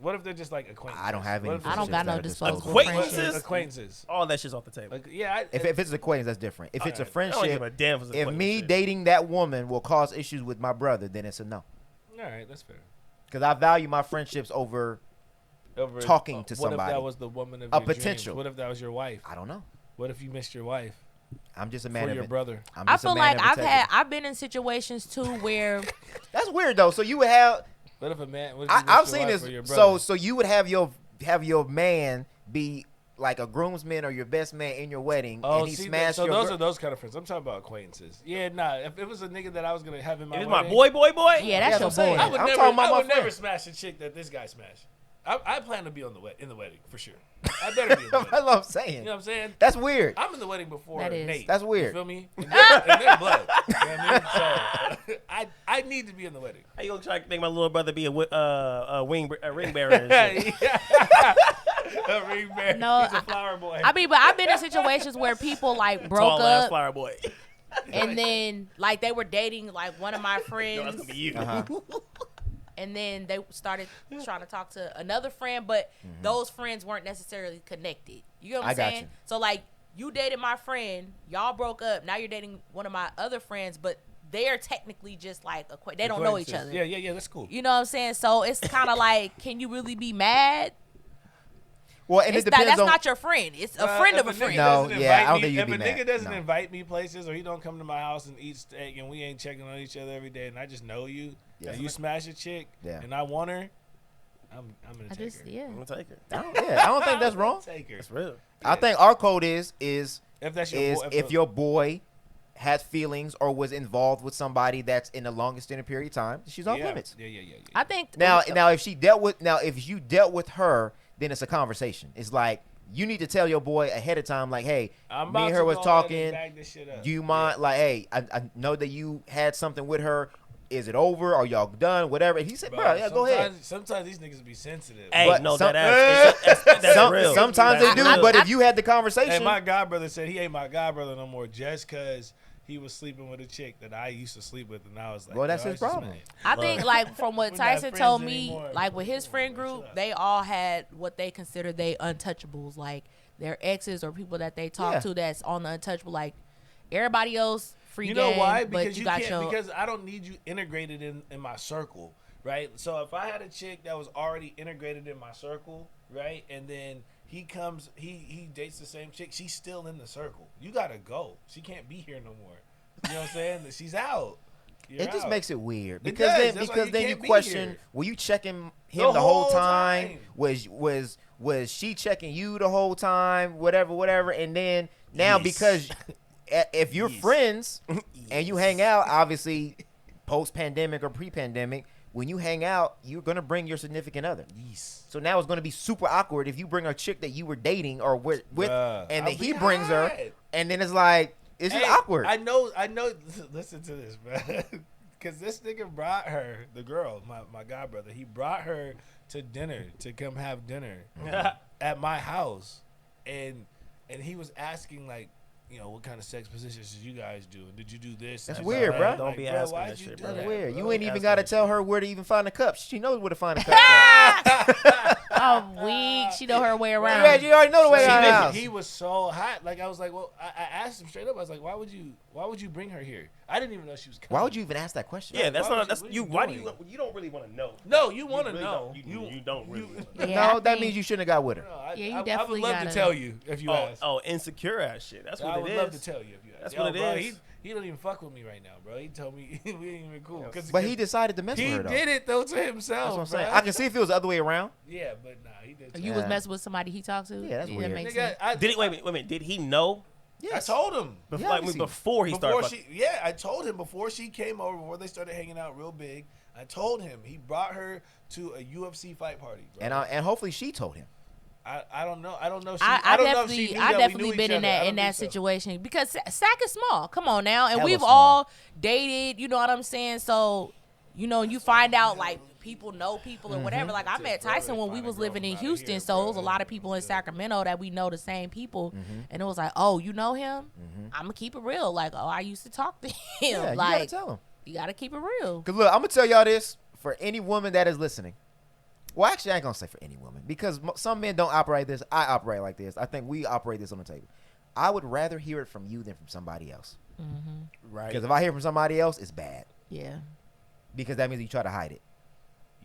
Speaker 2: What if they're just like acquaintances?
Speaker 1: I don't have any.
Speaker 3: I don't got no disposable
Speaker 2: acquaintances.
Speaker 4: All that shit's off the table.
Speaker 2: Like, yeah.
Speaker 1: If it's an acquaintance, that's different. If it's a friendship,
Speaker 4: if
Speaker 1: me dating that woman will cause issues with my brother, then it's a no.
Speaker 2: All right, that's fair.
Speaker 1: Because I value my friendships over talking to somebody.
Speaker 2: What if that was the woman of
Speaker 1: a
Speaker 2: your
Speaker 1: potential?
Speaker 2: Dreams? What if that was your wife?
Speaker 1: I don't know.
Speaker 2: What if you missed your wife?
Speaker 1: I'm just a man
Speaker 2: for
Speaker 1: of
Speaker 2: your brother.
Speaker 3: I feel like I've been in situations too where
Speaker 1: that's weird though. So you would have.
Speaker 2: What if a man?
Speaker 1: I've seen this. So you would have your man be like a groomsman or your best man in your wedding, and he smashed your.
Speaker 2: So those are those kind of friends. I'm talking about acquaintances. Yeah, nah. If it was a nigga that I was gonna have in my wedding,
Speaker 4: my boy.
Speaker 3: Yeah, that's your boy.
Speaker 2: I would never smash a chick that this guy smashed. I plan to be in the wedding for sure. I better be in the wedding.
Speaker 1: That's what I'm saying.
Speaker 2: You know what I'm saying?
Speaker 1: That's weird.
Speaker 2: I'm in the wedding before Nate.
Speaker 1: That's weird.
Speaker 2: You feel me? And they're blood. You know what I mean? So I need to be in the wedding.
Speaker 4: How you gonna try to make my little brother be a ring bearer? And shit?
Speaker 2: A ring bearer.
Speaker 3: No,
Speaker 2: he's a flower boy.
Speaker 3: I mean, but I've been in situations where people like broke
Speaker 4: Tall ass
Speaker 3: up,
Speaker 4: flower boy,
Speaker 3: and then like they were dating like one of my friends.
Speaker 4: No, that's gonna be you.
Speaker 3: And then they started trying to talk to another friend, but those friends weren't necessarily connected. You know what I'm saying? So like you dated my friend, y'all broke up. Now you're dating one of my other friends, but they're technically just like they don't know each other.
Speaker 2: Yeah, that's cool.
Speaker 3: You know what I'm saying? So it's kind of like, can you really be mad?
Speaker 1: Well, and it depends
Speaker 3: that's
Speaker 1: on.
Speaker 3: not your friend. It's a friend of a friend.
Speaker 1: No, yeah, I don't think you'd be
Speaker 2: mad. If a nigga doesn't
Speaker 1: No.
Speaker 2: invite me places, or he don't come to my house and eat steak, and we ain't checking on each other every day, and I just know you, and you smash a chick, and I want her, I'm gonna take her.
Speaker 3: Yeah.
Speaker 4: I'm gonna take her.
Speaker 1: I don't think that's wrong.
Speaker 2: Take her.
Speaker 4: That's real.
Speaker 1: I think our code is
Speaker 2: if that's your boy,
Speaker 1: if your boy has feelings or was involved with somebody that's in the longest extended period of time, she's off limits.
Speaker 2: Yeah.
Speaker 3: I think
Speaker 1: Now if you dealt with her, then it's a conversation. It's like you need to tell your boy ahead of time, like, hey, me and her was talking. Do you mind? Like, hey, I know that you had something with her. Is it over? Are y'all done? Whatever. And he said, bro, yeah, go ahead.
Speaker 2: Sometimes these niggas be sensitive.
Speaker 4: Hey,
Speaker 1: But
Speaker 4: no,
Speaker 1: some-
Speaker 4: that's real.
Speaker 1: Sometimes they do, but if you had the conversation,
Speaker 2: Hey, my godbrother said he ain't my godbrother no more just because he was sleeping with a chick that I used to sleep with, and I was like,
Speaker 1: well, that's his problem.
Speaker 3: I think, like, from what
Speaker 2: We're not
Speaker 3: Tyson
Speaker 2: friends
Speaker 3: told me,
Speaker 2: anymore.
Speaker 3: like, with his friend group, they all had what they consider they untouchables, like, their exes or people that they talk to that's on the untouchable. Like, everybody else, free
Speaker 2: You know
Speaker 3: game,
Speaker 2: why?
Speaker 3: but
Speaker 2: Because
Speaker 3: you got
Speaker 2: can't,
Speaker 3: your...
Speaker 2: because I don't need you integrated in my circle, right? So if I had a chick that was already integrated in my circle, right, and then he comes, he dates the same chick, she's still in the circle. You gotta go. She can't be here no more. You know what I'm saying? She's out. You're
Speaker 1: It just
Speaker 2: out.
Speaker 1: makes it weird
Speaker 2: It
Speaker 1: because
Speaker 2: does.
Speaker 1: then
Speaker 2: That's why
Speaker 1: because
Speaker 2: you
Speaker 1: then you
Speaker 2: can't be
Speaker 1: question,
Speaker 2: here.
Speaker 1: were you checking him the whole time? Was she checking you the whole time? Whatever. And then now because if you're friends and you hang out, obviously post pandemic or pre pandemic, when you hang out, you're gonna bring your significant other.
Speaker 2: Yes.
Speaker 1: So now it's gonna be super awkward if you bring a chick that you were dating or with and then
Speaker 2: I'll
Speaker 1: he
Speaker 2: be
Speaker 1: brings her,
Speaker 2: hot.
Speaker 1: and then it's like it's just awkward.
Speaker 2: I know. Listen to this, bro. Because this nigga brought her, the girl, my god brother. He brought her to dinner to come have dinner at my house, and he was asking like, you know, what kind of sex positions did you guys do? And did you do this?
Speaker 1: That's
Speaker 2: and
Speaker 1: weird, bro.
Speaker 4: Don't be asking
Speaker 2: why'd
Speaker 4: that
Speaker 2: you
Speaker 4: shit,
Speaker 2: do
Speaker 4: bro.
Speaker 1: That's
Speaker 2: that,
Speaker 1: weird.
Speaker 2: bro?
Speaker 1: You ain't even
Speaker 4: Ask
Speaker 1: got to
Speaker 4: that
Speaker 1: tell
Speaker 4: shit.
Speaker 1: her where to even find the cups. She knows where to find the cups.
Speaker 3: I'm weak. She know her way around.
Speaker 1: Yeah, you already know the way around the house.
Speaker 2: He was so hot. Like I was like, well, I asked him straight up. I was like, why would you bring her here? I didn't even know she was coming.
Speaker 1: Why would you even ask that question?
Speaker 4: Yeah, that's
Speaker 2: Why
Speaker 4: not.
Speaker 2: would
Speaker 4: That's
Speaker 2: you-
Speaker 4: you.
Speaker 2: what are
Speaker 4: Why
Speaker 2: you
Speaker 4: do you? You don't really want to know.
Speaker 2: No, you want to
Speaker 4: really
Speaker 2: know.
Speaker 4: don't. You don't really. wanna know.
Speaker 3: Yeah, I
Speaker 1: No, that
Speaker 3: think-
Speaker 1: means you shouldn't have got with her.
Speaker 3: Yeah, you
Speaker 2: I would
Speaker 3: definitely
Speaker 2: love
Speaker 3: gotta-
Speaker 2: to tell you if you ask.
Speaker 4: Oh, insecure ass shit. That's what
Speaker 2: I
Speaker 4: it
Speaker 2: would
Speaker 4: is.
Speaker 2: love to tell you if you ask.
Speaker 4: That's
Speaker 2: Yo,
Speaker 4: what it
Speaker 2: bro,
Speaker 4: is.
Speaker 2: He don't even fuck with me right now, bro. He told me we ain't even cool.
Speaker 1: But he decided to mess
Speaker 2: he
Speaker 1: with her, though.
Speaker 2: did it though to himself.
Speaker 1: That's what I'm saying.
Speaker 2: bro.
Speaker 1: I can see if it was the other way around.
Speaker 2: Yeah, but nah, he did.
Speaker 3: You was messing with somebody he talked to?
Speaker 1: Yeah, that's weird.
Speaker 3: That makes
Speaker 2: Nigga,
Speaker 3: sense.
Speaker 4: Did he? Wait a minute. Did he know?
Speaker 2: Yes. I told him.
Speaker 4: Before he started.
Speaker 2: I told him before she came over, before they started hanging out real big. I told him. He brought her to a UFC fight party, bro.
Speaker 1: And hopefully she told him.
Speaker 2: I don't know. I don't know.
Speaker 3: I
Speaker 2: don't know if she knew that we
Speaker 3: definitely
Speaker 2: knew
Speaker 3: been
Speaker 2: each
Speaker 3: in
Speaker 2: other. I
Speaker 3: that
Speaker 2: don't think so.
Speaker 3: situation because Sac is small. Come on now, and
Speaker 1: Hella
Speaker 3: we've
Speaker 1: small.
Speaker 3: all dated. You know what I'm saying? So, you know, you find out like people know people or whatever. Like I met Tyson when we was living in Houston, so it was a lot of people in Sacramento that we know the same people, and it was like, oh, you know him? I'm gonna keep it real. Like, oh, I used to talk to him.
Speaker 1: Yeah, you
Speaker 3: like,
Speaker 1: gotta tell him.
Speaker 3: you gotta keep it real.
Speaker 1: Cause look, I'm gonna tell y'all this for any woman that is listening. Well, actually, I ain't gonna say for any woman because some men don't operate this. I operate like this. I think we operate this on the table. I would rather hear it from you than from somebody else.
Speaker 4: Right.
Speaker 1: Because if I hear from somebody else, it's bad.
Speaker 3: Yeah.
Speaker 1: Because that means you try to hide it.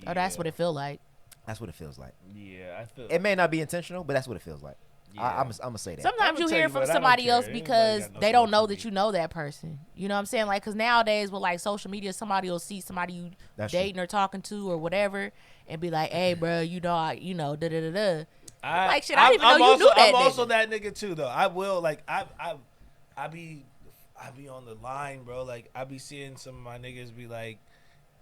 Speaker 3: Oh, that's what it feel like.
Speaker 1: That's what it feels like.
Speaker 2: Yeah, I feel.
Speaker 1: It may not be intentional, but that's what it feels like.
Speaker 2: Yeah.
Speaker 1: I'm gonna say that.
Speaker 3: Sometimes you
Speaker 2: tell
Speaker 3: hear
Speaker 2: you
Speaker 3: from
Speaker 2: what, I don't
Speaker 3: somebody
Speaker 2: care.
Speaker 3: else
Speaker 2: Anybody
Speaker 3: because
Speaker 2: got no
Speaker 3: they don't
Speaker 2: smoke
Speaker 3: know
Speaker 2: for
Speaker 3: that
Speaker 2: me.
Speaker 3: you know that person. You know what I'm saying? Like, because nowadays with like social media, somebody will see somebody you
Speaker 1: That's
Speaker 3: dating or talking to or whatever and be like, hey, bro, you know, da da da da. Like, shit, I didn't even know you knew that
Speaker 2: I'm also
Speaker 3: nigga.
Speaker 2: that nigga too, though. I will like I be on the line, bro. Like I be seeing some of my niggas be like,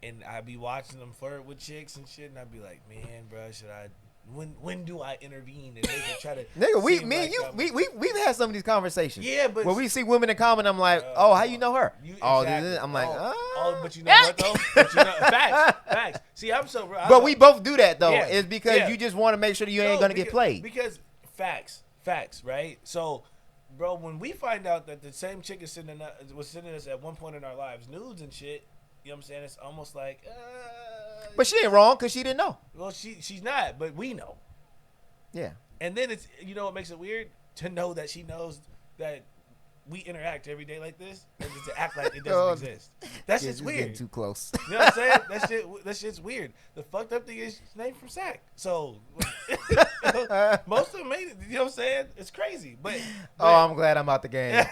Speaker 2: and I be watching them flirt with chicks and shit, and I be like, man, bro, should I? When do I intervene and nigga try to?
Speaker 1: Nigga,
Speaker 2: seem
Speaker 1: me
Speaker 2: like
Speaker 1: and you,
Speaker 2: I'm-
Speaker 1: we've had some of these conversations.
Speaker 2: Yeah, but
Speaker 1: when we see women in common, I'm like, oh, how you know her?
Speaker 2: Exactly.
Speaker 1: I'm like,
Speaker 2: oh, but you know what though? But you know, facts. See, I'm so.
Speaker 1: But we both do that though.
Speaker 2: Yeah,
Speaker 1: It's because
Speaker 2: yeah.
Speaker 1: you just want to make sure that you ain't gonna get played.
Speaker 2: Because facts, right? So, bro, when we find out that the same chick is was sending us at one point in our lives nudes and shit, you know what I'm saying? It's almost like,
Speaker 1: But she ain't wrong because she didn't know.
Speaker 2: well, she's not, but we know.
Speaker 1: Yeah.
Speaker 2: And then it's, you know what makes it weird? To know that she knows that we interact every day like this, and just to act like it doesn't exist. That shit's
Speaker 1: It's getting
Speaker 2: weird.
Speaker 1: too close.
Speaker 2: You know what I'm saying? That shit's weird. The fucked up thing is she's named from Sac. So most of them made it. You know what I'm saying? It's crazy. But
Speaker 1: Oh, I'm glad I'm out the game.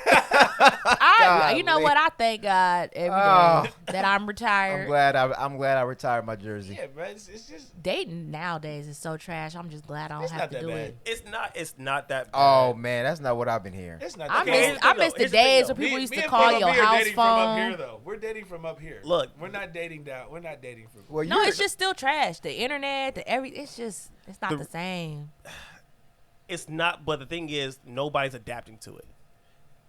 Speaker 3: You know what? I thank God every day
Speaker 1: Oh.
Speaker 3: that I'm retired.
Speaker 1: I'm glad I retired my jersey.
Speaker 2: yeah, bro, it's just
Speaker 3: Dating nowadays is so trash. I'm just glad I don't
Speaker 2: It's
Speaker 3: have
Speaker 2: not
Speaker 3: to
Speaker 2: that
Speaker 3: do
Speaker 2: bad.
Speaker 3: it.
Speaker 4: It's not that bad.
Speaker 1: Oh man, that's not what I've been hearing.
Speaker 2: it's not.
Speaker 3: I
Speaker 2: that bad.
Speaker 3: miss the
Speaker 4: Here's the thing,
Speaker 3: days
Speaker 4: though.
Speaker 3: when people used
Speaker 2: Me
Speaker 3: to
Speaker 2: and
Speaker 3: call
Speaker 2: Paul
Speaker 3: your
Speaker 2: Mooney are
Speaker 3: house
Speaker 2: dating from up here,
Speaker 3: phone.
Speaker 2: though. We're dating from up here.
Speaker 4: Look.
Speaker 2: we're not dating down. We're not dating from.
Speaker 1: Well,
Speaker 3: No, it's just still trash. The internet, it's not the same.
Speaker 4: It's not, but the thing is, nobody's adapting to it.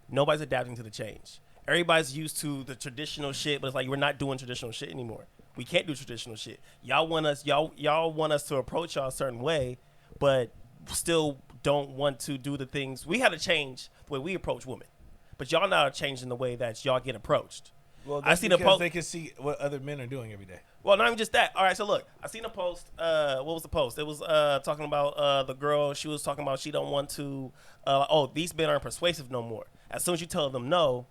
Speaker 4: Nobody's adapting to the change. Everybody's used to the traditional shit, but it's like we're not doing traditional shit anymore. We can't do traditional shit. Y'all want us to approach y'all a certain way, but still don't want to do the things. We had to change the way we approach women, but y'all now are changing the way that y'all get approached.
Speaker 2: Well,
Speaker 4: I
Speaker 2: that's
Speaker 4: seen a
Speaker 2: because
Speaker 4: post.
Speaker 2: they can see what other men are doing every day.
Speaker 4: Well, not even just that. All right, so look, I seen a post. What was the post? It was talking about the girl. She was talking about she don't want to. These men aren't persuasive no more. As soon as you tell them no,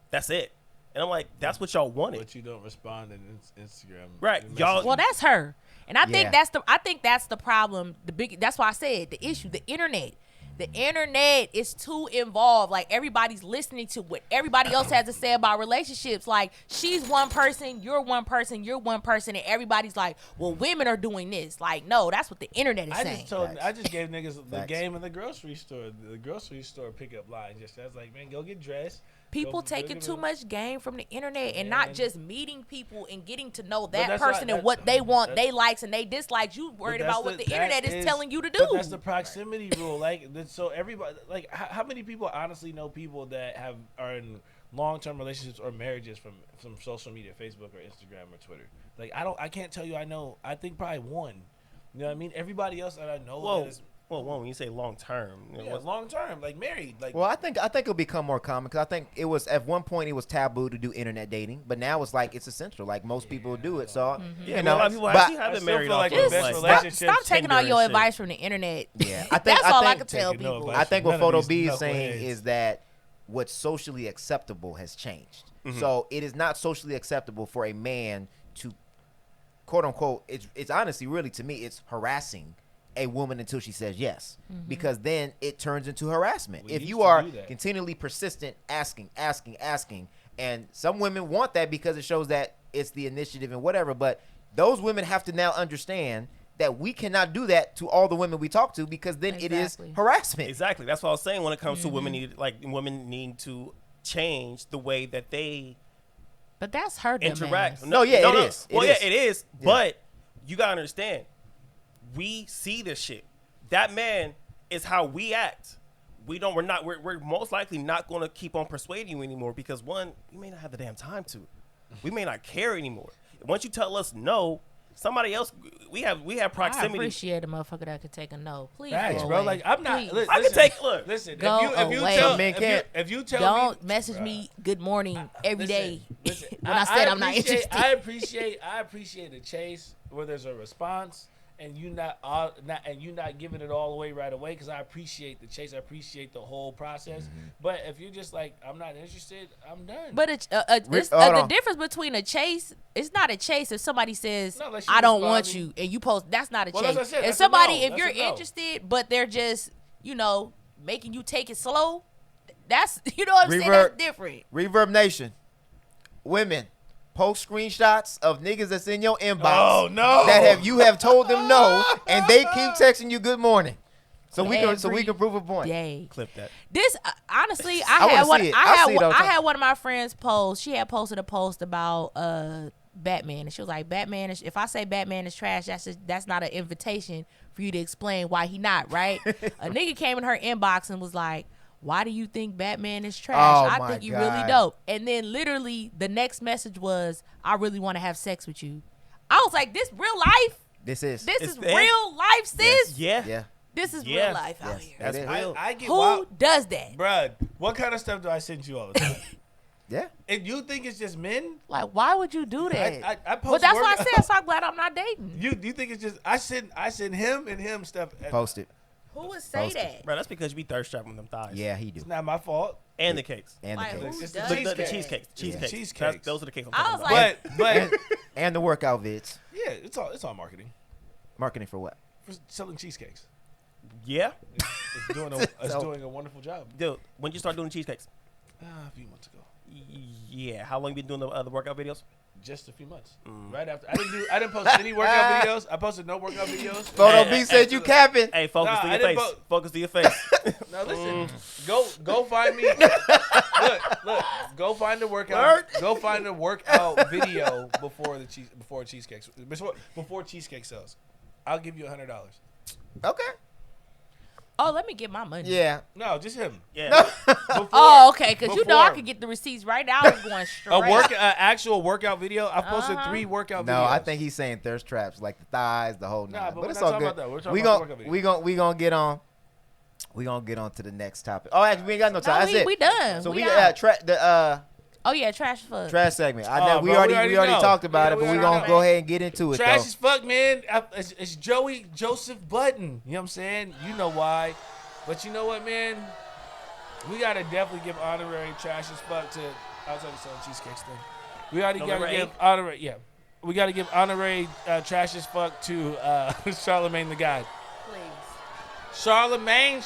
Speaker 4: that's it. And I'm like, that's what y'all wanted.
Speaker 2: But you don't respond in Instagram.
Speaker 4: Right,
Speaker 2: messages.
Speaker 4: y'all.
Speaker 3: Well, that's her, and I think
Speaker 1: Yeah.
Speaker 3: that's the problem. That's why I said the issue, the internet. The internet is too involved. Like, everybody's listening to what everybody else has to say about relationships. Like, she's one person, you're one person, and everybody's like, well, women are doing this. Like, no, that's what the internet is saying.
Speaker 2: I just gave niggas the game in the grocery store. The grocery store pickup line. Just I was like, man, go get dressed.
Speaker 3: People taking too much game from the internet and not just meeting people and getting to know that person and what they want, they likes and they dislikes. You worried about what the internet is telling you to do.
Speaker 2: But that's the proximity rule. Like, so everybody, like, how many people honestly know people that are in long-term relationships or marriages from social media, Facebook or Instagram or Twitter? Like, I can't tell you. I think probably one. You know what I mean? Everybody else that I know.
Speaker 4: Well, when you say long term,
Speaker 2: long term, like married. Like,
Speaker 1: well, I think it'll become more common because I think it was at one point it was taboo to do internet dating, but now it's like it's essential. Like most people do it, so you know.
Speaker 4: A lot of people actually have been married off of
Speaker 3: Stop taking all your advice from the internet.
Speaker 1: Yeah,
Speaker 3: that's all I can tell people.
Speaker 1: I think what Photo B is saying is that what's socially acceptable has changed. So it is not socially acceptable for a man to, quote unquote, it's honestly really to me it's harassing a woman until she says yes, because then it turns into harassment. If you are continually persistent, asking, and some women want that because it shows that it's the initiative and whatever, but those women have to now understand that we cannot do that to all the women we talk to because then it is harassment.
Speaker 4: Exactly. That's what I was saying when it comes to women need to change the way that they
Speaker 3: But that's her
Speaker 4: interact.
Speaker 3: No,
Speaker 1: it is.
Speaker 4: Well, it is. Yeah. But you gotta understand, we see this shit. That man is how we act. We're most likely not going to keep on persuading you anymore because one, we may not have the damn time to. We may not care anymore. Once you tell us no, somebody else, we have proximity.
Speaker 3: I appreciate a motherfucker that could take a no. Please,
Speaker 2: thanks, bro. Like I'm not.
Speaker 3: Please.
Speaker 4: I can take. Look,
Speaker 2: listen.
Speaker 3: Go
Speaker 2: If you tell
Speaker 3: don't
Speaker 2: me,
Speaker 3: message me good morning every day.
Speaker 2: Listen,
Speaker 3: when I said I'm not interested.
Speaker 2: I appreciate the chase where there's a response. And you not giving it all away right away because I appreciate the chase, I appreciate the whole process. But if you're just like I'm not interested, I'm done.
Speaker 3: But the difference between a chase, it's not a chase. If somebody says I don't want you and you post, that's not a chase. If somebody, if you're interested, but they're just making you take it slow, that's what I'm saying. That's different.
Speaker 1: Reverb Nation, women. Post screenshots of niggas that's in your inbox that you have told them no, and they keep texting you good morning. So we can prove a point.
Speaker 3: Day.
Speaker 4: Clip that.
Speaker 3: This honestly, I had one of my friends post. She had posted a post about Batman, and she was like, "Batman is. If I say Batman is trash, that's not an invitation for you to explain why he not right." A nigga came in her inbox and was like, "Why do you think Batman is trash? I think you're really dope." And then literally the next message was, "I really want to have sex with you." I was like, "This real life? This is real life, sis?
Speaker 1: Yeah.
Speaker 3: This is real life out here."
Speaker 4: That's real.
Speaker 3: Who does that?
Speaker 2: Bruh, what kind of stuff do I send you all the time?
Speaker 1: Yeah.
Speaker 2: And you think it's just men?
Speaker 3: Like, why would you do that?
Speaker 2: I post
Speaker 3: well, that's why I said, so I'm glad I'm not dating.
Speaker 2: You think it's just I send him and him stuff.
Speaker 1: Post it.
Speaker 3: Who would say that?
Speaker 4: Bro, that's because you be thirst trapping them thighs.
Speaker 1: Yeah, he do.
Speaker 2: It's not my fault.
Speaker 4: And the cakes.
Speaker 1: And
Speaker 3: like,
Speaker 1: the cakes.
Speaker 3: It's
Speaker 4: the cheesecakes. Cheesecakes. Those are the cakes I'm talking
Speaker 3: about.
Speaker 2: But
Speaker 1: and the workout vids.
Speaker 2: Yeah, it's all marketing.
Speaker 1: Marketing for what?
Speaker 2: For selling cheesecakes.
Speaker 4: Yeah.
Speaker 2: It's doing a wonderful job.
Speaker 4: Dude, when you start doing cheesecakes?
Speaker 2: A few months ago.
Speaker 4: Yeah. How long you been doing the workout videos?
Speaker 2: Just a few months. Right after I didn't post any workout videos. I posted no workout videos.
Speaker 1: Photo B said you capping.
Speaker 4: Hey, focus to your face. Focus to your face.
Speaker 2: Now listen, go find me. Look, go find the workout. Go find the workout video before cheesecake sales. I'll give you $100.
Speaker 1: Okay.
Speaker 3: Oh, let me get my money.
Speaker 1: Yeah.
Speaker 2: No, just him.
Speaker 4: Yeah.
Speaker 3: Okay, because I could get the receipts right now. I was going straight.
Speaker 2: Actual workout video. I've posted 3 workout videos.
Speaker 1: No, I think he's saying thirst traps, like the thighs, the whole nine. But it's all good.
Speaker 2: We're talking about workout videos.
Speaker 1: We gonna get on. We gonna get on to the next topic. Oh, actually, we ain't got no time. That's it.
Speaker 3: We done.
Speaker 1: So
Speaker 3: trash fuck.
Speaker 1: Trash segment. We already talked about it, but we're going to go ahead and get into it,
Speaker 2: Trash as fuck, man. It's Joey Joseph Budden. You know what I'm saying? You know why. But you know what, man? We got to definitely give honorary trash as fuck to... I was already selling cheesecakes thing. We already got to give honorary... Yeah. We got to give honorary trash as fuck to Charlamagne the God.
Speaker 3: Please.
Speaker 2: Charlamagne.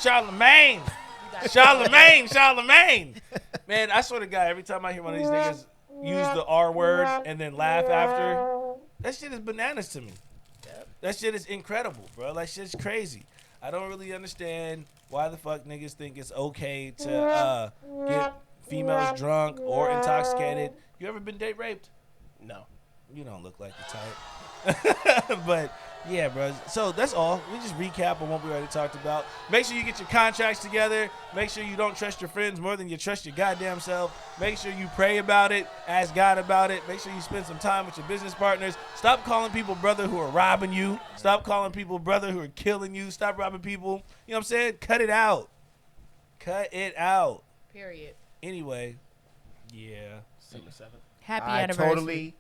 Speaker 2: Man, I swear to God, every time I hear one of these niggas use the R word and then laugh after, that shit is bananas to me. That shit is incredible, bro. That shit's crazy. I don't really understand why the fuck niggas think it's okay to get females drunk or intoxicated. You ever been date raped?
Speaker 4: No.
Speaker 2: You don't look like the type. But yeah, bro. So that's all. We just recap on what we already talked about. Make sure you get your contracts together. Make sure you don't trust your friends more than you trust your goddamn self. Make sure you pray about it. Ask God about it. Make sure you spend some time with your business partners. Stop calling people brother who are robbing you. Stop calling people brother who are killing you. Stop robbing people. You know what I'm saying? Cut it out. Cut it out.
Speaker 3: Period.
Speaker 2: Anyway, yeah.
Speaker 3: Happy
Speaker 1: I
Speaker 3: anniversary.
Speaker 1: totally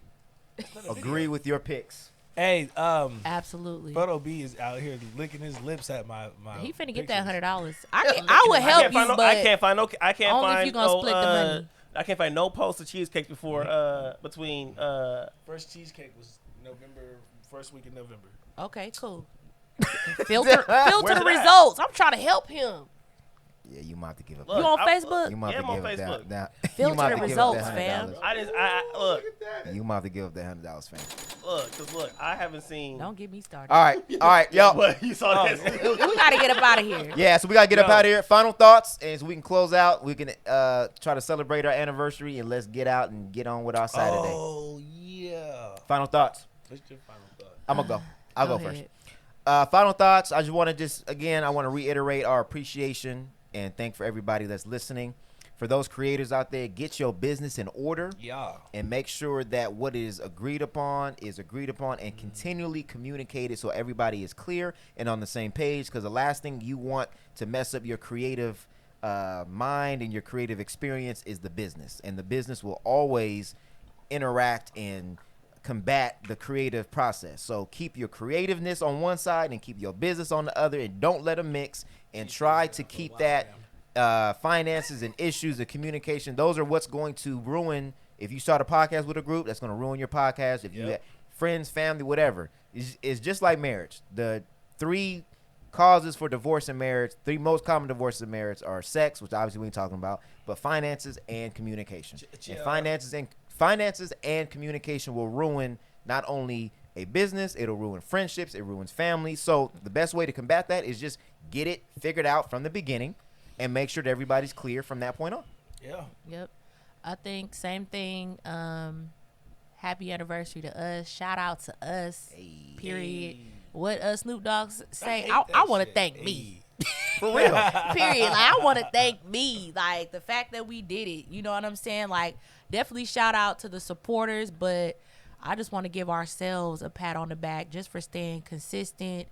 Speaker 1: agree with your picks.
Speaker 2: Hey,
Speaker 3: absolutely.
Speaker 2: Photo B is out here licking his lips at my.
Speaker 3: He finna get that $100. I would help you, but
Speaker 4: I can't find
Speaker 3: only if you gonna split the money.
Speaker 4: I can't find no post of cheesecake before between.
Speaker 2: First cheesecake was first week in November.
Speaker 3: Okay, cool. filter the results. I'm trying to help him.
Speaker 1: Yeah, you might have to give up.
Speaker 3: You on Facebook?
Speaker 1: You might have to give
Speaker 4: Facebook.
Speaker 1: up that.
Speaker 3: Filter the results, fam.
Speaker 4: Look.
Speaker 1: You might have to give up that $100, fam.
Speaker 4: Look, I haven't seen.
Speaker 3: Don't get me started.
Speaker 1: All right, yo.
Speaker 4: You saw this.
Speaker 3: We gotta get up out of here.
Speaker 1: Yeah, so we gotta get up out of here. Final thoughts, and so we can close out. We can try to celebrate our anniversary, and let's get out and get on with our Saturday.
Speaker 2: Oh yeah.
Speaker 1: Final thoughts.
Speaker 2: What's your final thought?
Speaker 1: I'm gonna go. I'll go first.
Speaker 3: ahead.
Speaker 1: Final thoughts. I just want to I want to reiterate our appreciation and thank for everybody that's listening. For those creators out there, get your business in order.
Speaker 2: Yeah.
Speaker 1: And make sure that what is agreed upon and continually communicate it so everybody is clear and on the same page. Because the last thing you want to mess up your creative mind and your creative experience is the business. And the business will always interact and combat the creative process. So keep your creativeness on one side and keep your business on the other, and don't let them mix, and try to keep that finances and issues of communication. Those are what's going to ruin. If you start a podcast with a group, that's going to ruin your podcast. If you have friends, family, whatever, it's just like marriage. The 3 causes for divorce in marriage, 3 most common divorces in marriage are sex, which obviously we ain't talking about, but finances and communication. And finances and communication will ruin not only a business, it'll ruin friendships, it ruins families. So the best way to combat that is just get it figured out from the beginning and make sure that everybody's clear from that point on.
Speaker 2: Yeah.
Speaker 3: Yep. I think same thing. Happy anniversary to us. Shout out to us. Period. What Snoop Dogg say? I want to thank me.
Speaker 1: For real.
Speaker 3: Period. Like, I want to thank me. Like, the fact that we did it. You know what I'm saying? Like, definitely shout out to the supporters, but I just want to give ourselves a pat on the back just for staying consistent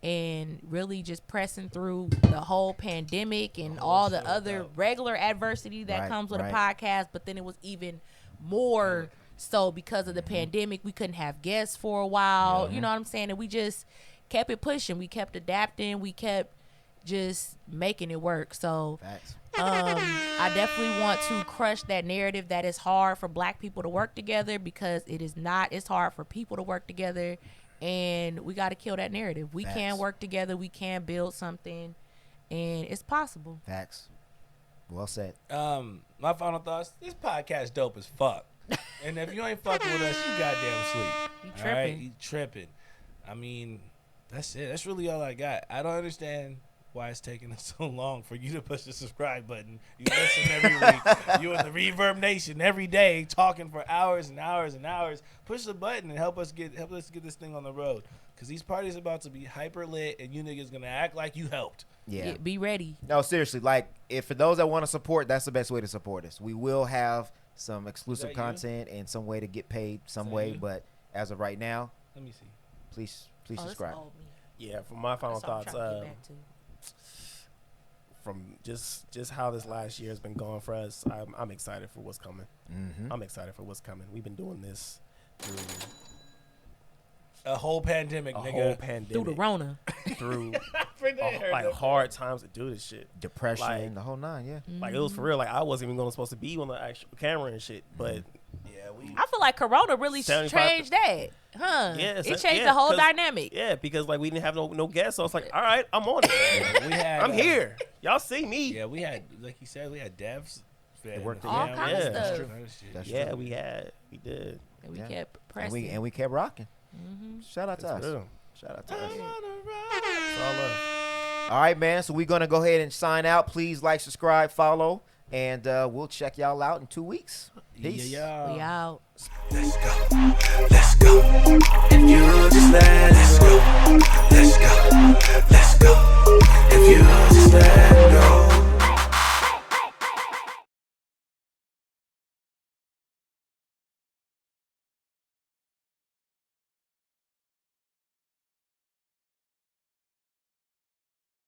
Speaker 3: and really just pressing through the whole pandemic and all the other regular adversity that comes with a podcast. But then it was even more so because of the pandemic. We couldn't have guests for a while. You know what I'm saying? And we just kept it pushing. We kept adapting. We kept just making it work. So I definitely want to crush that narrative that it's hard for Black people to work together, because it is not. It's hard for people to work together, and we got to kill that narrative. We can work together. We can build something, and it's possible.
Speaker 1: Facts. Well said.
Speaker 2: My final thoughts. This podcast dope as fuck. And if you ain't fucking with us, you goddamn sleep.
Speaker 3: You tripping.
Speaker 2: All right? You tripping. I mean, that's it. That's really all I got. I don't understand why it's taking us so long for you to push the subscribe button. You listen every week. You in the Reverb Nation every day, talking for hours and hours and hours. Push the button and help us get this thing on the road. Because these parties about to be hyper lit, and you niggas gonna act like you helped.
Speaker 1: Yeah.
Speaker 3: Be ready.
Speaker 1: No, seriously. Like, if for those that want to support, that's the best way to support us. We will have some exclusive content and some way to get paid some way. But as of right now,
Speaker 2: let me see.
Speaker 1: Please subscribe.
Speaker 4: Yeah, for my final thoughts, from just how this last year has been going for us, I'm excited for what's coming.
Speaker 1: Mm-hmm.
Speaker 4: I'm excited for what's coming. We've been doing this through
Speaker 2: a whole pandemic,
Speaker 3: through the Rona,
Speaker 4: through like hard times to do this shit,
Speaker 1: depression,
Speaker 4: like,
Speaker 1: the whole 9. Yeah,
Speaker 4: like it was for real. Like I wasn't even supposed to be on the actual camera and shit, but
Speaker 3: I feel like Corona really
Speaker 4: 75
Speaker 3: changed that, huh?
Speaker 4: Yeah,
Speaker 3: It changed the whole
Speaker 4: 'cause-
Speaker 3: dynamic.
Speaker 4: Yeah, because like we didn't have no guests, so it's like, all right, I'm on it. I'm here. Y'all see me.
Speaker 2: Yeah, we had, like you said, we had devs.
Speaker 1: It worked
Speaker 3: All kind of
Speaker 4: That's
Speaker 3: stuff.
Speaker 4: true.
Speaker 1: That's
Speaker 4: Yeah,
Speaker 1: true.
Speaker 4: we did.
Speaker 3: And we
Speaker 1: Yeah.
Speaker 3: kept
Speaker 1: And
Speaker 3: pressing.
Speaker 1: we kept rocking.
Speaker 3: Mm-hmm.
Speaker 1: Shout out to
Speaker 4: That's
Speaker 1: us.
Speaker 4: real.
Speaker 1: Shout out to us.
Speaker 4: It's all love.
Speaker 1: All right, man. So we're gonna go ahead and sign out. Please like, subscribe, follow, and we'll check y'all out in 2 weeks. Peace.
Speaker 3: We out.
Speaker 7: Let's go.